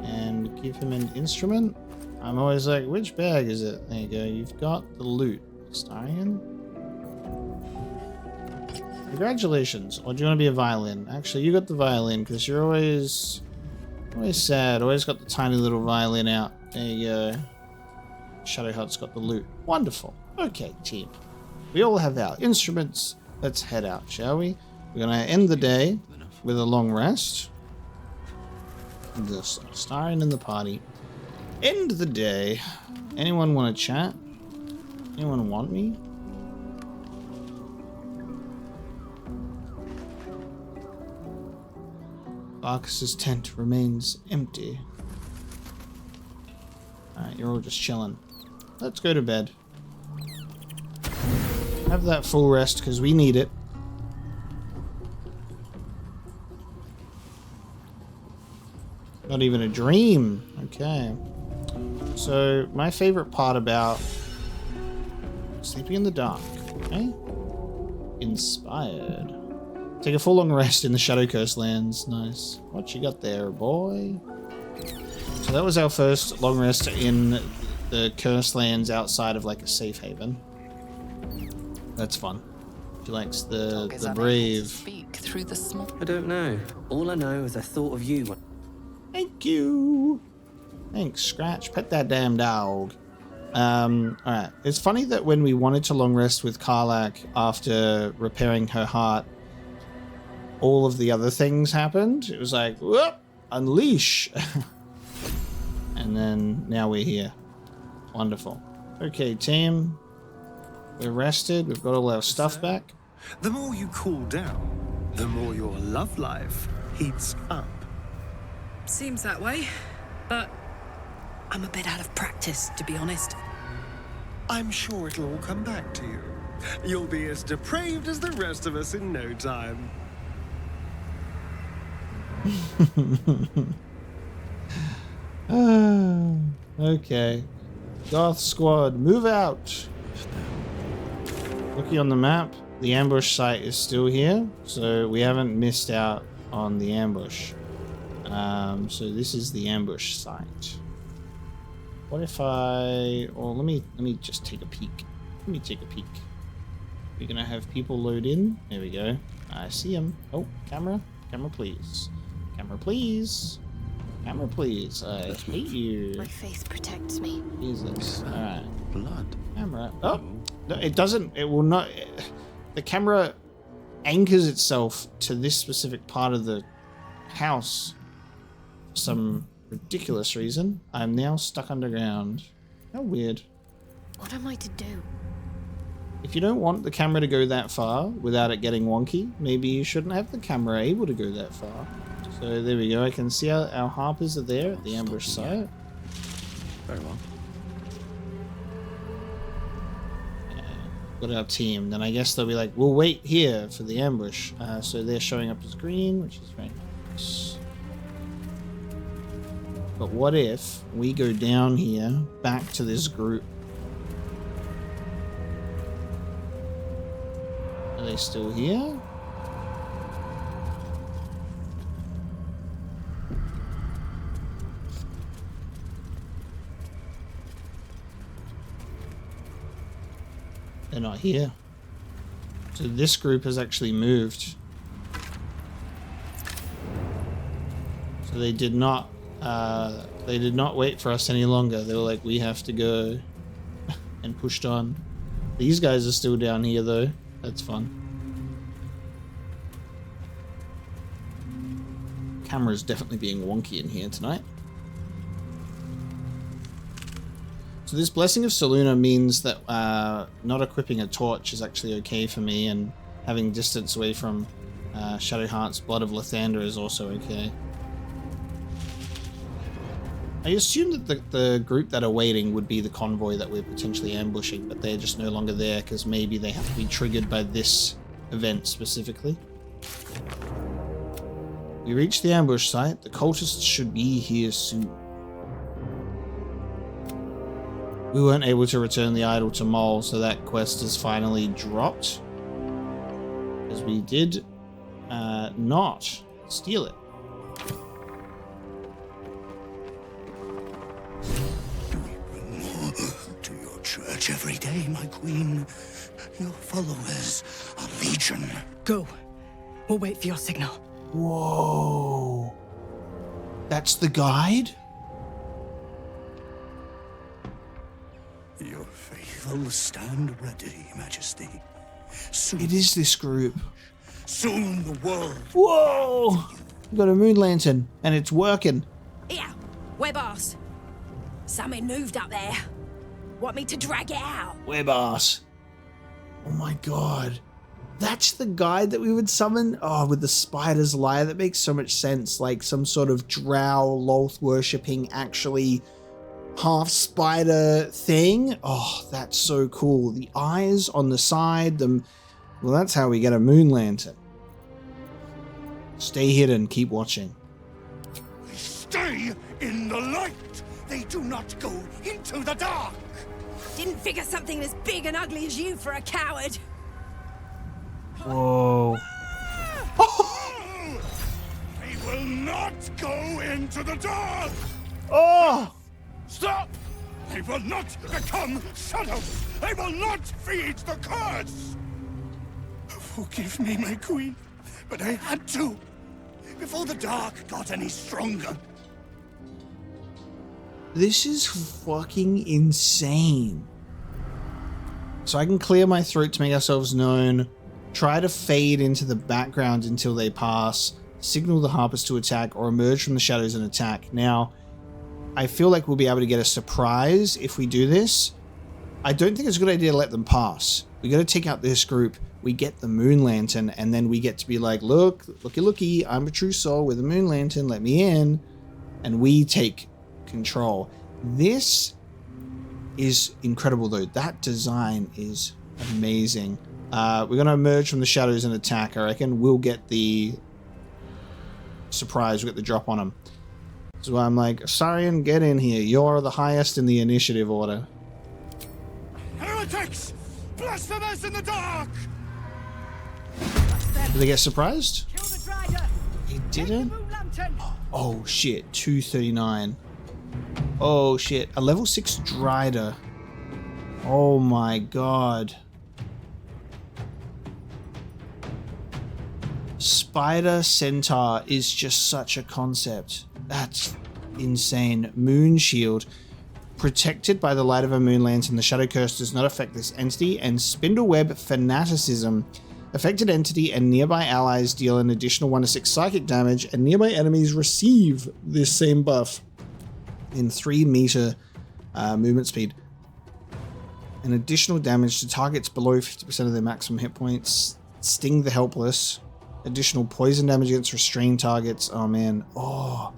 Speaker 1: and give him an instrument. I'm always like, which bag is it? There you go. You've got the loot, Astarion. Congratulations. Or do you want to be a violin? Actually, you got the violin because you're always sad. Always got the tiny little violin out. There you go. Shadowheart's got the loot. Wonderful. Okay, team. We all have our instruments. Let's head out, shall we? We're going to end the day with a long rest. Just Astarion in the party. End the day. Anyone want to chat? Anyone want me? Arcus's tent remains empty. Alright, you're all just chilling. Let's go to bed. Have that full rest because we need it. Not even a dream. Okay. So, my favorite part about sleeping in the dark. Okay. Inspired. Take a full long rest in the Shadow Coast lands. Nice. What you got there, boy? So that was our first long rest in the Cursed lands outside of like a safe haven. That's fun. She likes the brave.
Speaker 5: Speak through the small.
Speaker 9: I don't know. All I know is I thought of you.
Speaker 1: Thank you. Thanks, Scratch. Pet that damn dog. Alright. It's funny that when we wanted to long rest with Karlach after repairing her heart, all of the other things happened. It was like, whoop, unleash. And then now we're here. Wonderful. Okay, team. We're rested. We've got all our stuff back.
Speaker 19: The more you cool down, the more your love life heats up.
Speaker 18: Seems that way, but I'm a bit out of practice, to be honest.
Speaker 19: I'm sure it'll all come back to you. You'll be as depraved as the rest of us in no time.
Speaker 1: Okay. Goth squad, move out. Looking on the map, the ambush site is still here, so we haven't missed out on the ambush. So this is the ambush site. What if let me just take a peek. Let me take a peek. We're gonna have people load in. There we go. I see him. Oh, camera, please. Camera, please. Camera, please. I hate you.
Speaker 8: My faith protects me.
Speaker 1: Jesus. All right.
Speaker 7: Blood.
Speaker 1: Camera. Oh, no, it doesn't. It will not. The camera anchors itself to this specific part of the house for some ridiculous reason. I'm now stuck underground. How weird.
Speaker 8: What am I to do?
Speaker 1: If you don't want the camera to go that far without it getting wonky, maybe you shouldn't have the camera able to go that far. So there we go. I can see our harpers are there at the ambush site.
Speaker 7: Very well.
Speaker 1: Got our team. Then I guess they'll be like, we'll wait here for the ambush. So they're showing up as green, which is very nice. But what if we go down here, back to this group? Are they still here? They're not here. So this group has actually moved. So they did not wait for us any longer. They were like, we have to go, and pushed on. These guys are still down here though. That's fun. Camera's definitely being wonky in here tonight. So this Blessing of Selûne means that not equipping a torch is actually okay for me, and having distance away from Shadowheart's Blood of Lathander is also okay. I assume that the group that are waiting would be the convoy that we're potentially ambushing, but they're just no longer there because maybe they have to be triggered by this event specifically. We reached the ambush site. The cultists should be here soon. We weren't able to return the idol to Mole, so that quest is finally dropped. As we did not steal it.
Speaker 12: To your church every day, my queen. Your followers are legion.
Speaker 16: Go. We'll wait for your signal.
Speaker 1: Whoa. That's the guide?
Speaker 12: Your faithful stand ready, Majesty. Soon,
Speaker 1: It is this group.
Speaker 12: soon the world.
Speaker 1: Whoa! We've got a moon lantern, and it's working.
Speaker 18: Yeah, we're boss. Something moved up there. Want me to drag it out?
Speaker 1: Web ass. Oh my god. That's the guide that we would summon? Oh, with the spider's lyre. That makes so much sense. Like some sort of drow, Loth worshipping, actually half spider thing. Oh, that's so cool. The eyes on the side. Well, that's how we get a moon lantern. Stay hidden. Keep watching.
Speaker 12: Stay in the light. They do not go into the dark.
Speaker 18: Didn't figure something as big and ugly as you for a coward.
Speaker 1: Whoa.
Speaker 12: They will not go into the dark.
Speaker 1: Oh!
Speaker 12: Stop! They will not become shadows. They will not feed the curse. Forgive me, my queen, but I had to. Before the dark got any stronger.
Speaker 1: This is fucking insane. So I can clear my throat to make ourselves known, try to fade into the background until they pass, signal the Harpers to attack, or emerge from the shadows and attack. Now, I feel like we'll be able to get a surprise if we do this. I don't think it's a good idea to let them pass. We got to take out this group, we get the moon lantern, and then we get to be like, look, looky, looky, I'm a true soul with a moon lantern, let me in. And we take control. This is incredible though. That design is amazing. We're going to emerge from the shadows and attack. I reckon we'll get the surprise. We'll get the drop on them. So I'm like, Astarion, get in here. You're the highest in the initiative order.
Speaker 12: Heretics! Blasphemous in the dark!
Speaker 1: Did they get surprised? They didn't? Oh shit, 239. Oh shit, a level 6 Drider. Oh my god. Spider Centaur is just such a concept. That's insane. Moon Shield. Protected by the light of a moon lantern, the Shadow Curse does not affect this entity, and Spindleweb Fanaticism. Affected entity and nearby allies deal an additional 1-6 psychic damage, and nearby enemies receive this same buff in 3 meter movement speed. An additional damage to targets below 50% of their maximum hit points. Sting the Helpless. Additional poison damage against restrained targets. Oh man. Oh.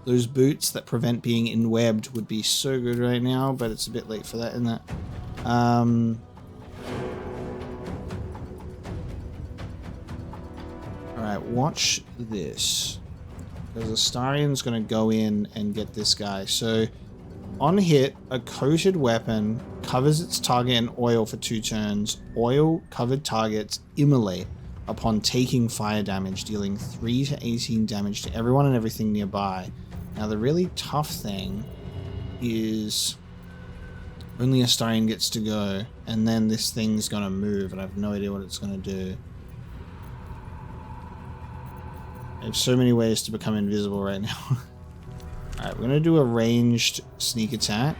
Speaker 1: Those boots that prevent being enwebbed would be so good right now, but it's a bit late for that, isn't it? Alright, watch this. Because Astarion's going to go in and get this guy. So, on hit, a coated weapon covers its target in oil for 2 turns. Oil-covered targets immolate upon taking fire damage, dealing 3 to 18 damage to everyone and everything nearby. Now, the really tough thing is only Astarion gets to go, and then this thing's going to move, and I have no idea what it's going to do. I have so many ways to become invisible right now. Alright, we're going to do a ranged sneak attack.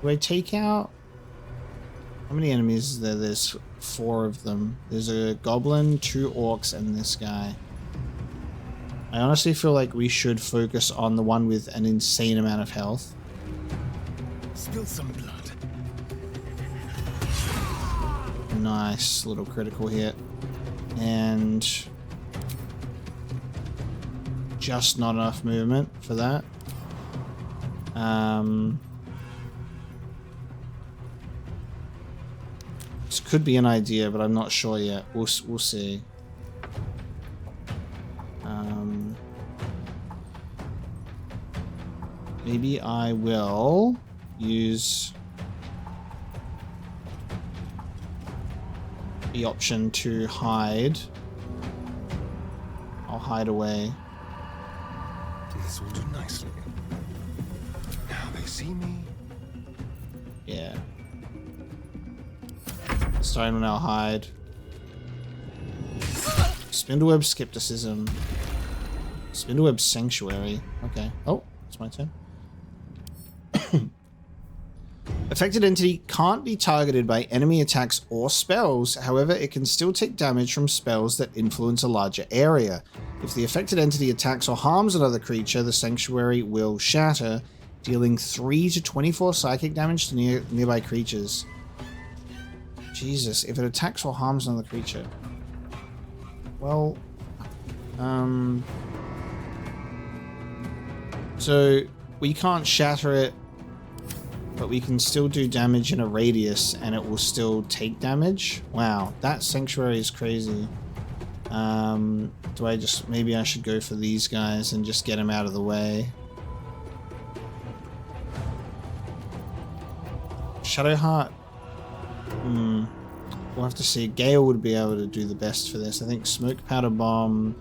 Speaker 1: Do I take out... How many enemies is there? There's 4 of them. There's a goblin, 2 orcs, and this guy. I honestly feel like we should focus on the one with an insane amount of health.
Speaker 12: Spill some blood.
Speaker 1: Nice little critical hit. And just not enough movement for that. This could be an idea, but I'm not sure yet. We'll see. Maybe I will use the option to hide. I'll hide away.
Speaker 19: This will do nicely. Now they see me.
Speaker 1: Yeah. Stone will now hide. Spindleweb Skepticism. Spindleweb Sanctuary. Okay. Oh, it's my turn. Affected entity can't be targeted by enemy attacks or spells. However, it can still take damage from spells that influence a larger area. If the affected entity attacks or harms another creature, the sanctuary will shatter, dealing 3 to 24 psychic damage to nearby creatures. Jesus, if it attacks or harms another creature. Well, so we can't shatter it, but we can still do damage in a radius and it will still take damage. Wow, that sanctuary is crazy. Do I just, maybe I should go for these guys and just get them out of the way. Shadowheart. We'll have to see. Gale would be able to do the best for this. I think Smoke Powder Bomb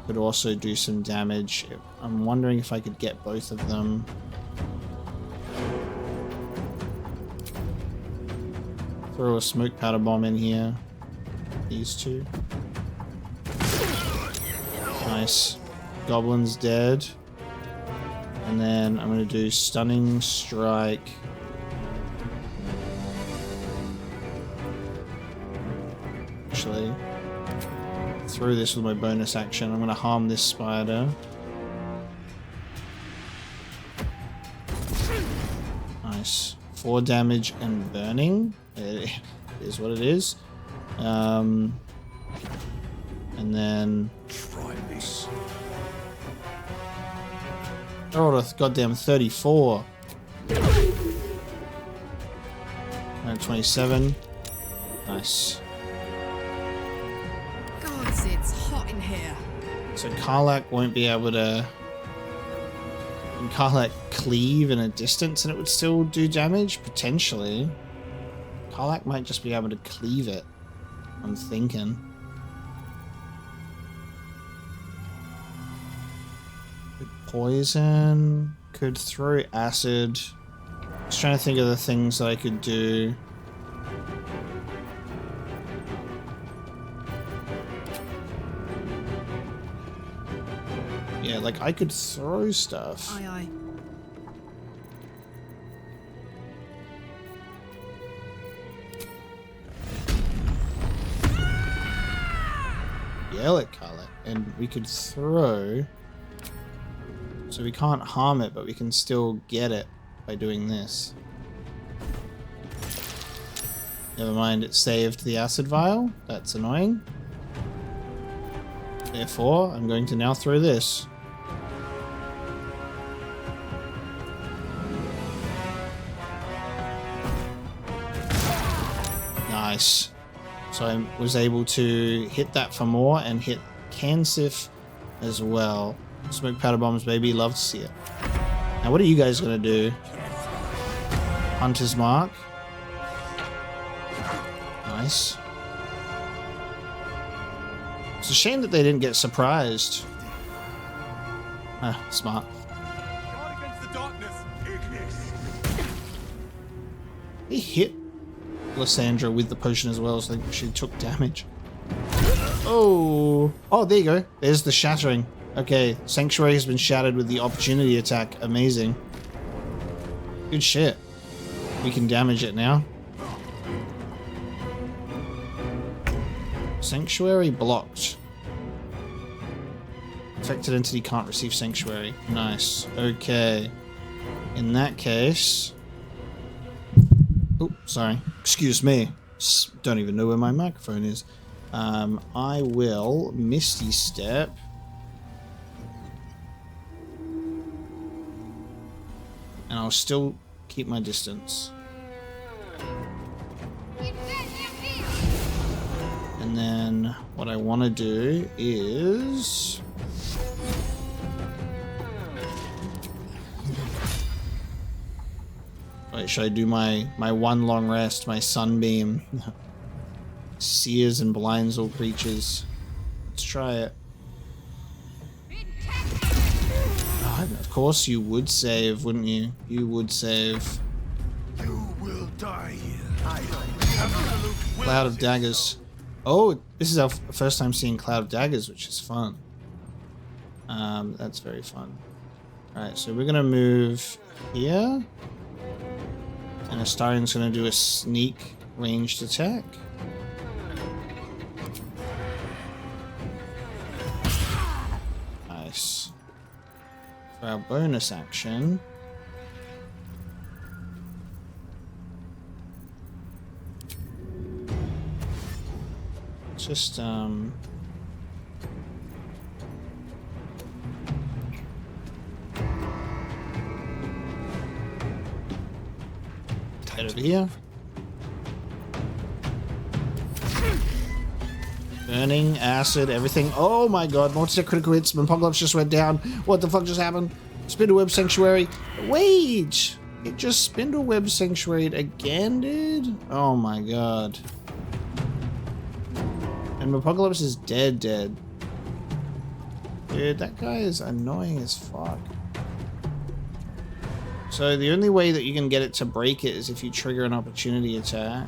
Speaker 1: could also do some damage. I'm wondering if I could get both of them. Throw a Smoke Powder Bomb in here. These two. Nice. Goblin's dead. And then I'm going to do Stunning Strike. Actually, through this with my bonus action. I'm going to harm this spider. Nice. 4 damage and burning. It is what it is. And then try this. Oh, a goddamn 34. And 27. Nice.
Speaker 3: Gods, it's hot in here.
Speaker 1: So Karlach won't be able to. Can Karlach cleave in a distance and it would still do damage? Potentially. Karlach might just be able to cleave it. I'm thinking. Could poison. Could throw acid. Just trying to think of the things that I could do. Yeah, like I could throw stuff.
Speaker 3: Aye, aye.
Speaker 1: Yell at Karlach, and we could throw. So we can't harm it, but we can still get it by doing this. Never mind, it saved the acid vial. That's annoying. Therefore, I'm going to now throw this. Nice. So I was able to hit that for more and hit Kansif as well. Smoke Powder Bombs, baby. Love to see it. Now, what are you guys going to do? Hunter's Mark. Nice. It's a shame that they didn't get surprised. Ah, smart. He hit Lysandra with the potion as well, so she took damage. Oh, there you go. There's the shattering. Okay, Sanctuary has been shattered with the opportunity attack. Amazing. Good shit. We can damage it now. Sanctuary blocked. Affected entity can't receive Sanctuary. Nice. Okay. In that case... Oh, sorry. Excuse me. Don't even know where my microphone is. I will Misty Step. And I'll still keep my distance. And then what I want to do is... Wait, should I do my one long rest, my sunbeam? Sears and blinds all creatures. Let's try it. Oh, of course you would save, wouldn't you? You would save.
Speaker 12: You will die here.
Speaker 1: Cloud of Daggers. Oh, this is our first time seeing Cloud of Daggers, which is fun. That's very fun. Alright, so we're gonna move here. And Astarion's gonna do a sneak ranged attack. Nice. For our bonus action. Just head over here. Burning, acid, everything. Oh my god, multi critical hits. Apocalypse just went down. What the fuck just happened? Spindleweb Sanctuary. Wait! It just Spindleweb Sanctuaried again, dude? Oh my god. And Apocalypse is dead. Dude, that guy is annoying as fuck. So the only way that you can get it to break it is if you trigger an opportunity attack.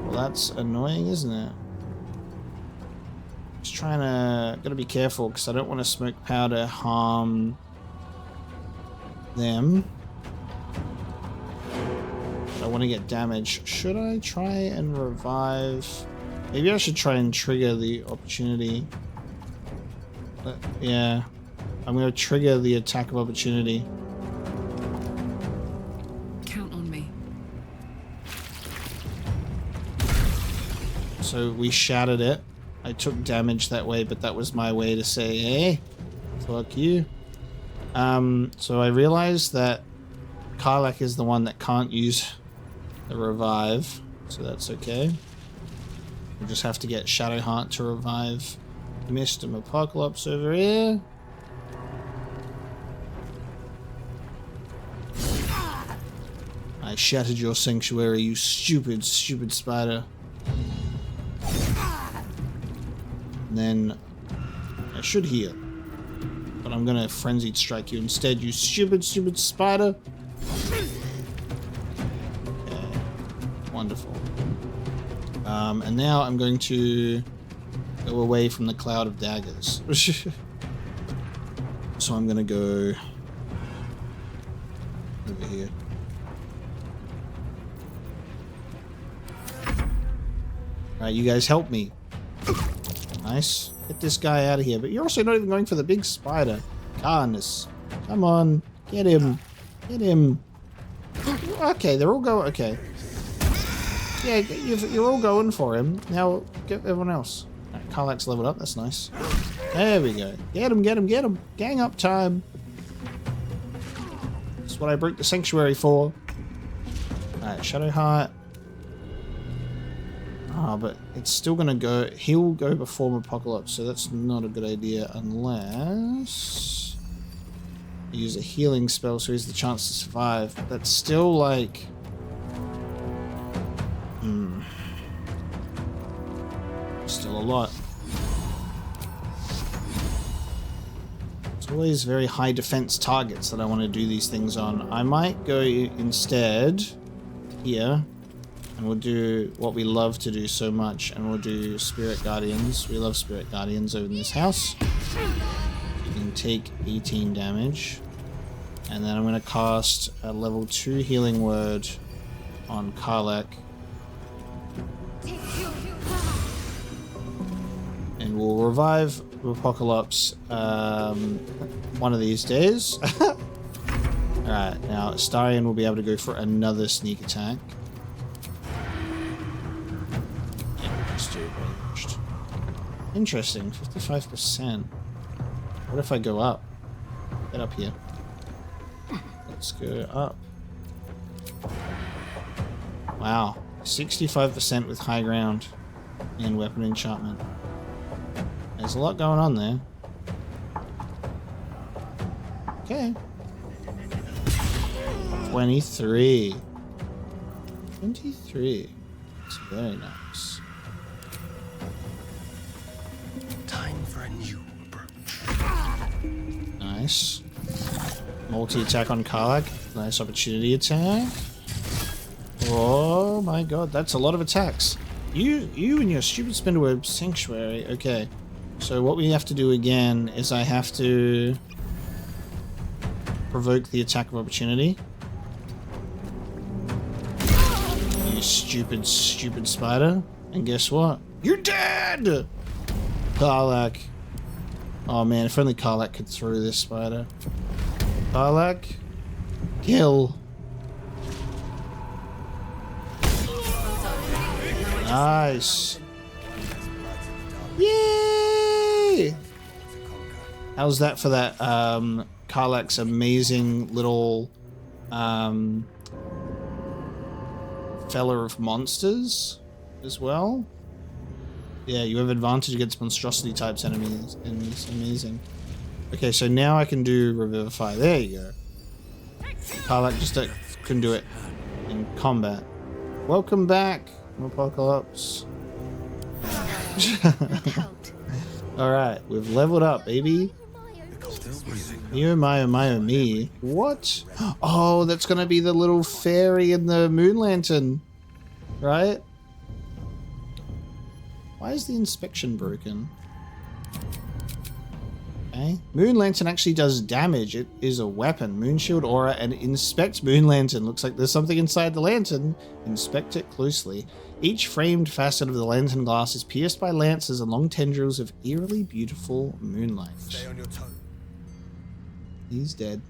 Speaker 1: Well, that's annoying, isn't it? Just trying to... Gotta be careful, because I don't want to smoke powder harm them. I want to get damage. Should I try and revive? Maybe I should try and trigger the opportunity. Yeah. I'm going to trigger the attack of opportunity.
Speaker 3: Count on me.
Speaker 1: So we shattered it. I took damage that way, but that was my way to say, hey, fuck you. So I realized that Karlach is the one that can't use the revive, so that's okay. We just have to get Shadowheart to revive Mr. Apocalypse over here. I shattered your sanctuary, you stupid spider. And then I should heal, but I'm gonna frenzied strike you instead, you stupid spider. Wonderful. And now I'm going to go away from the Cloud of Daggers. So I'm going to go over here. Alright, you guys help me. Nice. Get this guy out of here. But you're also not even going for the big spider. Carnus. Come on. Get him. Get him. Okay, they're all going... Okay. Yeah, you're all going for him. Now, get everyone else. Alright, Karlach's leveled up. That's nice. There we go. Get him, get him, get him. Gang up time. That's what I broke the sanctuary for. Alright, Shadowheart. Ah, but it's still gonna go... He'll go before Apocalypse, so that's not a good idea unless... I use a healing spell so he has the chance to survive. But that's still like... Still a lot. It's always very high defense targets that I want to do these things on. I might go instead here, and we'll do what we love to do so much, and we'll do Spirit Guardians. We love Spirit Guardians over in this house. You can take 18 damage. And then I'm going to cast a level 2 healing word on Karlach. And we'll revive Apocalypse one of these days. Alright, now Astarion will be able to go for another sneak attack. Yeah, just do ranged. Interesting, 55%. What if I go up? Get up here. Let's go up. Wow, 65% with high ground and weapon enchantment. There's a lot going on there. Okay. 23. 23. That's very nice.
Speaker 23: Time for a new approach.
Speaker 1: Nice. Multi-attack on Karlach. Nice opportunity attack. Oh my god, that's a lot of attacks. You and your stupid Spinderweb Sanctuary. Okay. So what we have to do again is I have to provoke the attack of opportunity. You stupid spider. And guess what? You're dead! Karlach. Oh man, if only Karlach could throw this spider. Karlach. Kill. Nice. Yay! How's that for that Karlach's amazing little fella of monsters as well? Yeah, you have advantage against monstrosity types enemies, and it's amazing. Okay, so now I can do Revivify. There you go. Karlach just couldn't do it in combat. Welcome back, Apocalypse. Alright, we've leveled up, baby. Oh me. What? Oh, that's gonna be the little fairy in the moon lantern. Right? Why is the inspection broken? Okay. Moon Lantern actually does damage. It is a weapon. Moonshield Aura and Inspect Moon Lantern. Looks like there's something inside the lantern. Inspect it closely. Each framed facet of the lantern glass is pierced by lances and long tendrils of eerily beautiful moonlight.
Speaker 23: Stay on your toe.
Speaker 1: He's dead.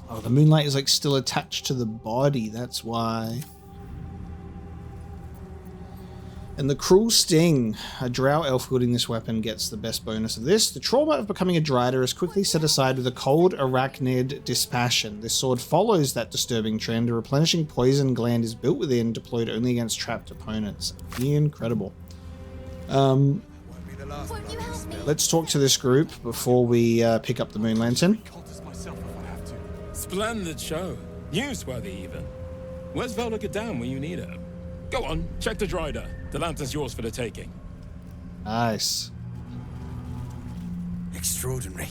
Speaker 1: Oh, the moonlight is like still attached to the body. That's why. And the Cruel Sting. A drow elf wielding this weapon gets the best bonus of this. The trauma of becoming a Dryder is quickly set aside with a cold arachnid dispassion. This sword follows that disturbing trend. A replenishing poison gland is built within, deployed only against trapped opponents. Incredible. Let's talk to this group before we pick up the Moon Lantern.
Speaker 17: Splendid show. Newsworthy even. Where's Velda Gadam when you need her? Go on, check the Dryder. The lantern's yours for the taking.
Speaker 1: Nice.
Speaker 23: Extraordinary.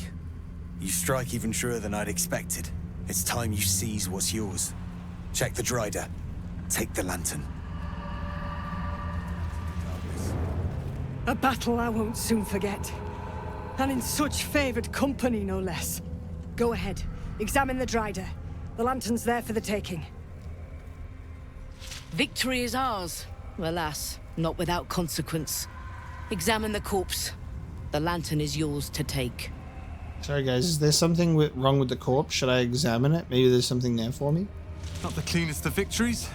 Speaker 23: You strike even truer than I'd expected. It's time you seize what's yours. Check the Dryder. Take the lantern.
Speaker 2: A battle I won't soon forget. And in such favored company, no less. Go ahead. Examine the Dryder. The lantern's there for the taking.
Speaker 11: Victory is ours. Alas, not without consequence. Examine the corpse. The lantern is yours to take.
Speaker 1: Sorry guys, is there something wrong with the corpse? Should I examine it? Maybe there's something there for me?
Speaker 13: Not the cleanest of victories,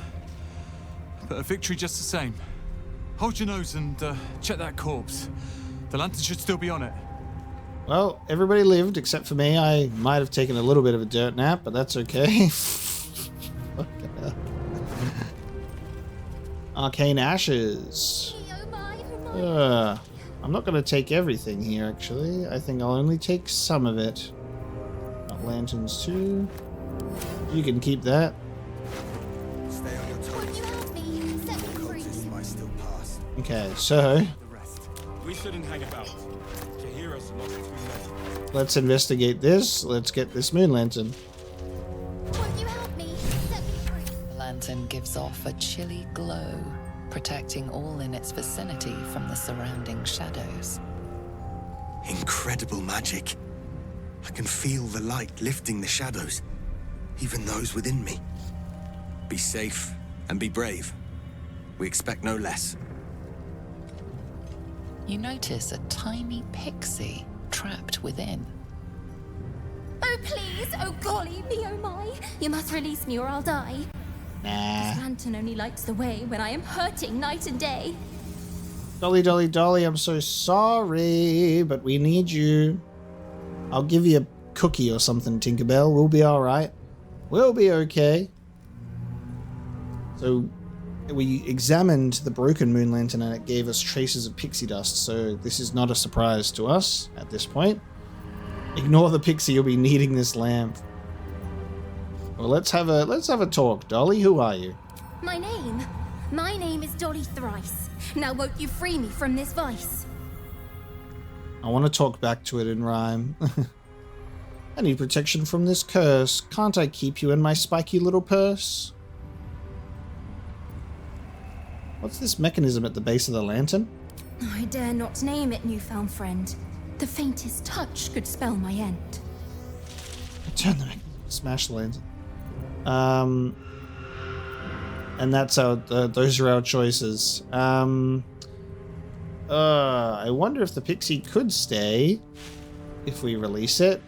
Speaker 13: but a victory just the same. Hold your nose and check that corpse. The lantern should still be on it.
Speaker 1: Well, everybody lived except for me. I might have taken a little bit of a dirt nap, but that's okay. Arcane Ashes. I'm not going to take everything here, actually. I think I'll only take some of it. Got lanterns too. You can keep that.
Speaker 23: Stay on your toes. Might still pass.
Speaker 1: Okay, so
Speaker 17: We shouldn't hang about. Jaheira's not too late.
Speaker 1: let's investigate this. Let's get this Moon Lantern.
Speaker 5: The lantern gives off a chilly glow, protecting all in its vicinity from the surrounding shadows.
Speaker 23: Incredible magic. I can feel the light lifting the shadows, even those within me. Be safe and be brave. We expect no less.
Speaker 5: You notice a tiny pixie trapped within.
Speaker 6: Oh, please! Oh, golly me, oh my! You must release me or I'll die.
Speaker 1: Nah.
Speaker 6: This lantern only lights the way when I am hurting night and day.
Speaker 1: Dolly, Dolly, Dolly, I'm so sorry, but we need you. I'll give you a cookie or something, Tinkerbell. We'll be alright. We'll be okay. So, we examined the broken Moon Lantern and it gave us traces of pixie dust, so this is not a surprise to us at this point. Ignore the pixie, you'll be needing this lamp. Well, let's have a talk. Dolly, who are you?
Speaker 6: My name is Dolly Thrice. Now won't you free me from this vice?
Speaker 1: I want to talk back to it in rhyme. I need protection from this curse. Can't I keep you in my spiky little purse? What's this mechanism at the base of the lantern?
Speaker 6: I dare not name it, newfound friend. The faintest touch could spell my end.
Speaker 1: Turn the mechanism. Smash the lantern. And that's those are our choices. I wonder if the pixie could stay if we release it.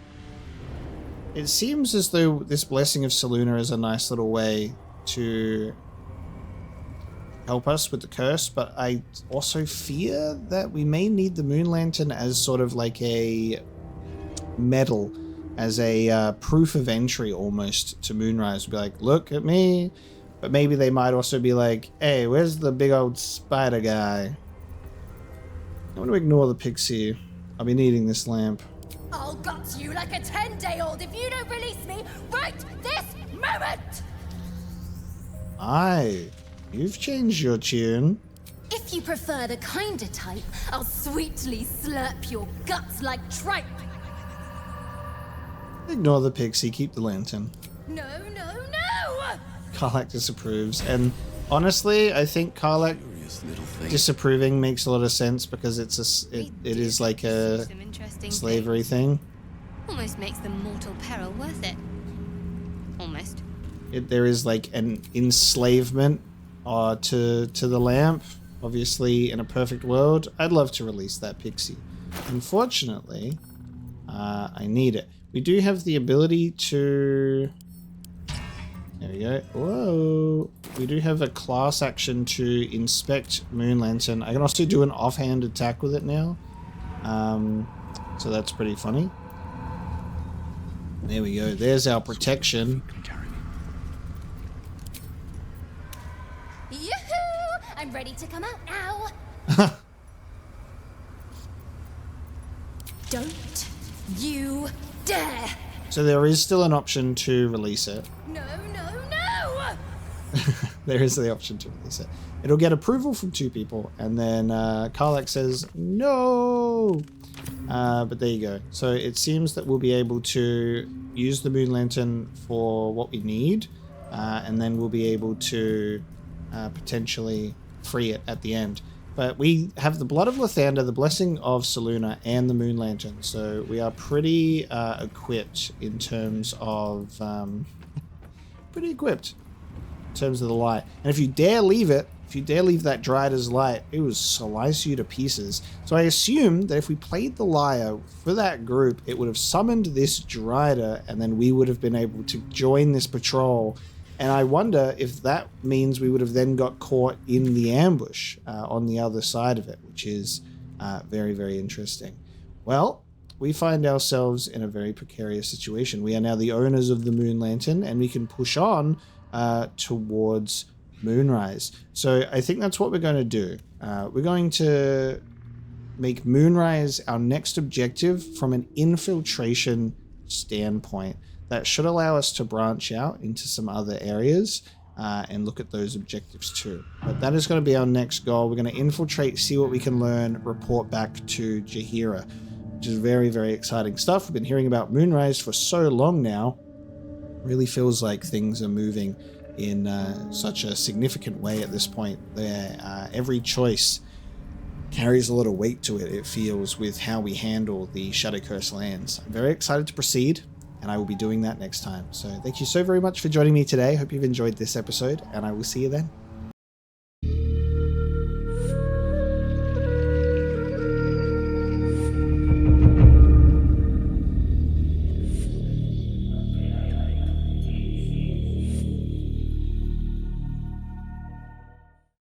Speaker 1: It seems as though this Blessing of Selûne is a nice little way to help us with the curse, but I also fear that we may need the Moon Lantern as sort of like a medal, as a proof of entry almost to Moonrise. Be like, look at me. But maybe they might also be like, hey, where's the big old spider guy? I want to ignore the pixie. I'll be needing this lamp.
Speaker 6: I'll gut you like a 10-day-old if you don't release me right this moment!
Speaker 1: Aye, you've changed your tune.
Speaker 6: If you prefer the kinder type, I'll sweetly slurp your guts like tripe.
Speaker 1: Ignore the pixie, keep the lantern.
Speaker 6: No!
Speaker 1: Karlach disapproves, and honestly, I think Karlach disapproving makes a lot of sense because it is like a slavery thing.
Speaker 6: Almost makes the mortal peril worth it. Almost.
Speaker 1: There is like an enslavement to the lamp. Obviously, in a perfect world, I'd love to release that pixie. Unfortunately, I need it. We do have the ability to... There we go. Whoa. We do have a class action to inspect Moon Lantern. I can also do an offhand attack with it now. So that's pretty funny. There we go. There's our protection.
Speaker 6: Yoo-hoo! I'm ready to come out now. Don't you dare!
Speaker 1: So there is still an option to release it.
Speaker 6: No!
Speaker 1: There is the option to release it. It'll get approval from 2 people, and then Karlach says no. But there you go. So it seems that we'll be able to use the Moon Lantern for what we need, and then we'll be able to potentially free it at the end. But we have the Blood of Lathander, the Blessing of Selûne, and the Moon Lantern, so we are pretty equipped in terms of pretty equipped in terms of the light. And if you dare leave it, if you dare leave that Dryder's light, it will slice you to pieces. So I assume that if we played the lyre for that group, it would have summoned this Dryder, and then we would have been able to join this patrol. And I wonder if that means we would have then got caught in the ambush on the other side of it, which is very, very interesting. Well, we find ourselves in a very precarious situation. We are now the owners of the Moon Lantern, and we can push on towards Moonrise. So I think that's what we're going to do. We're going to make Moonrise our next objective from an infiltration standpoint. That should allow us to branch out into some other areas and look at those objectives too. But that is going to be our next goal. We're going to infiltrate, see what we can learn, report back to Jaheira, which is very, very exciting stuff. We've been hearing about Moonrise for so long now. Really feels like things are moving in such a significant way at this point. Every choice carries a lot of weight to it, it feels, with how we handle the Shadow Curse lands. I'm very excited to proceed, and I will be doing that next time. So thank you so very much for joining me today. Hope you've enjoyed this episode, and I will see you then.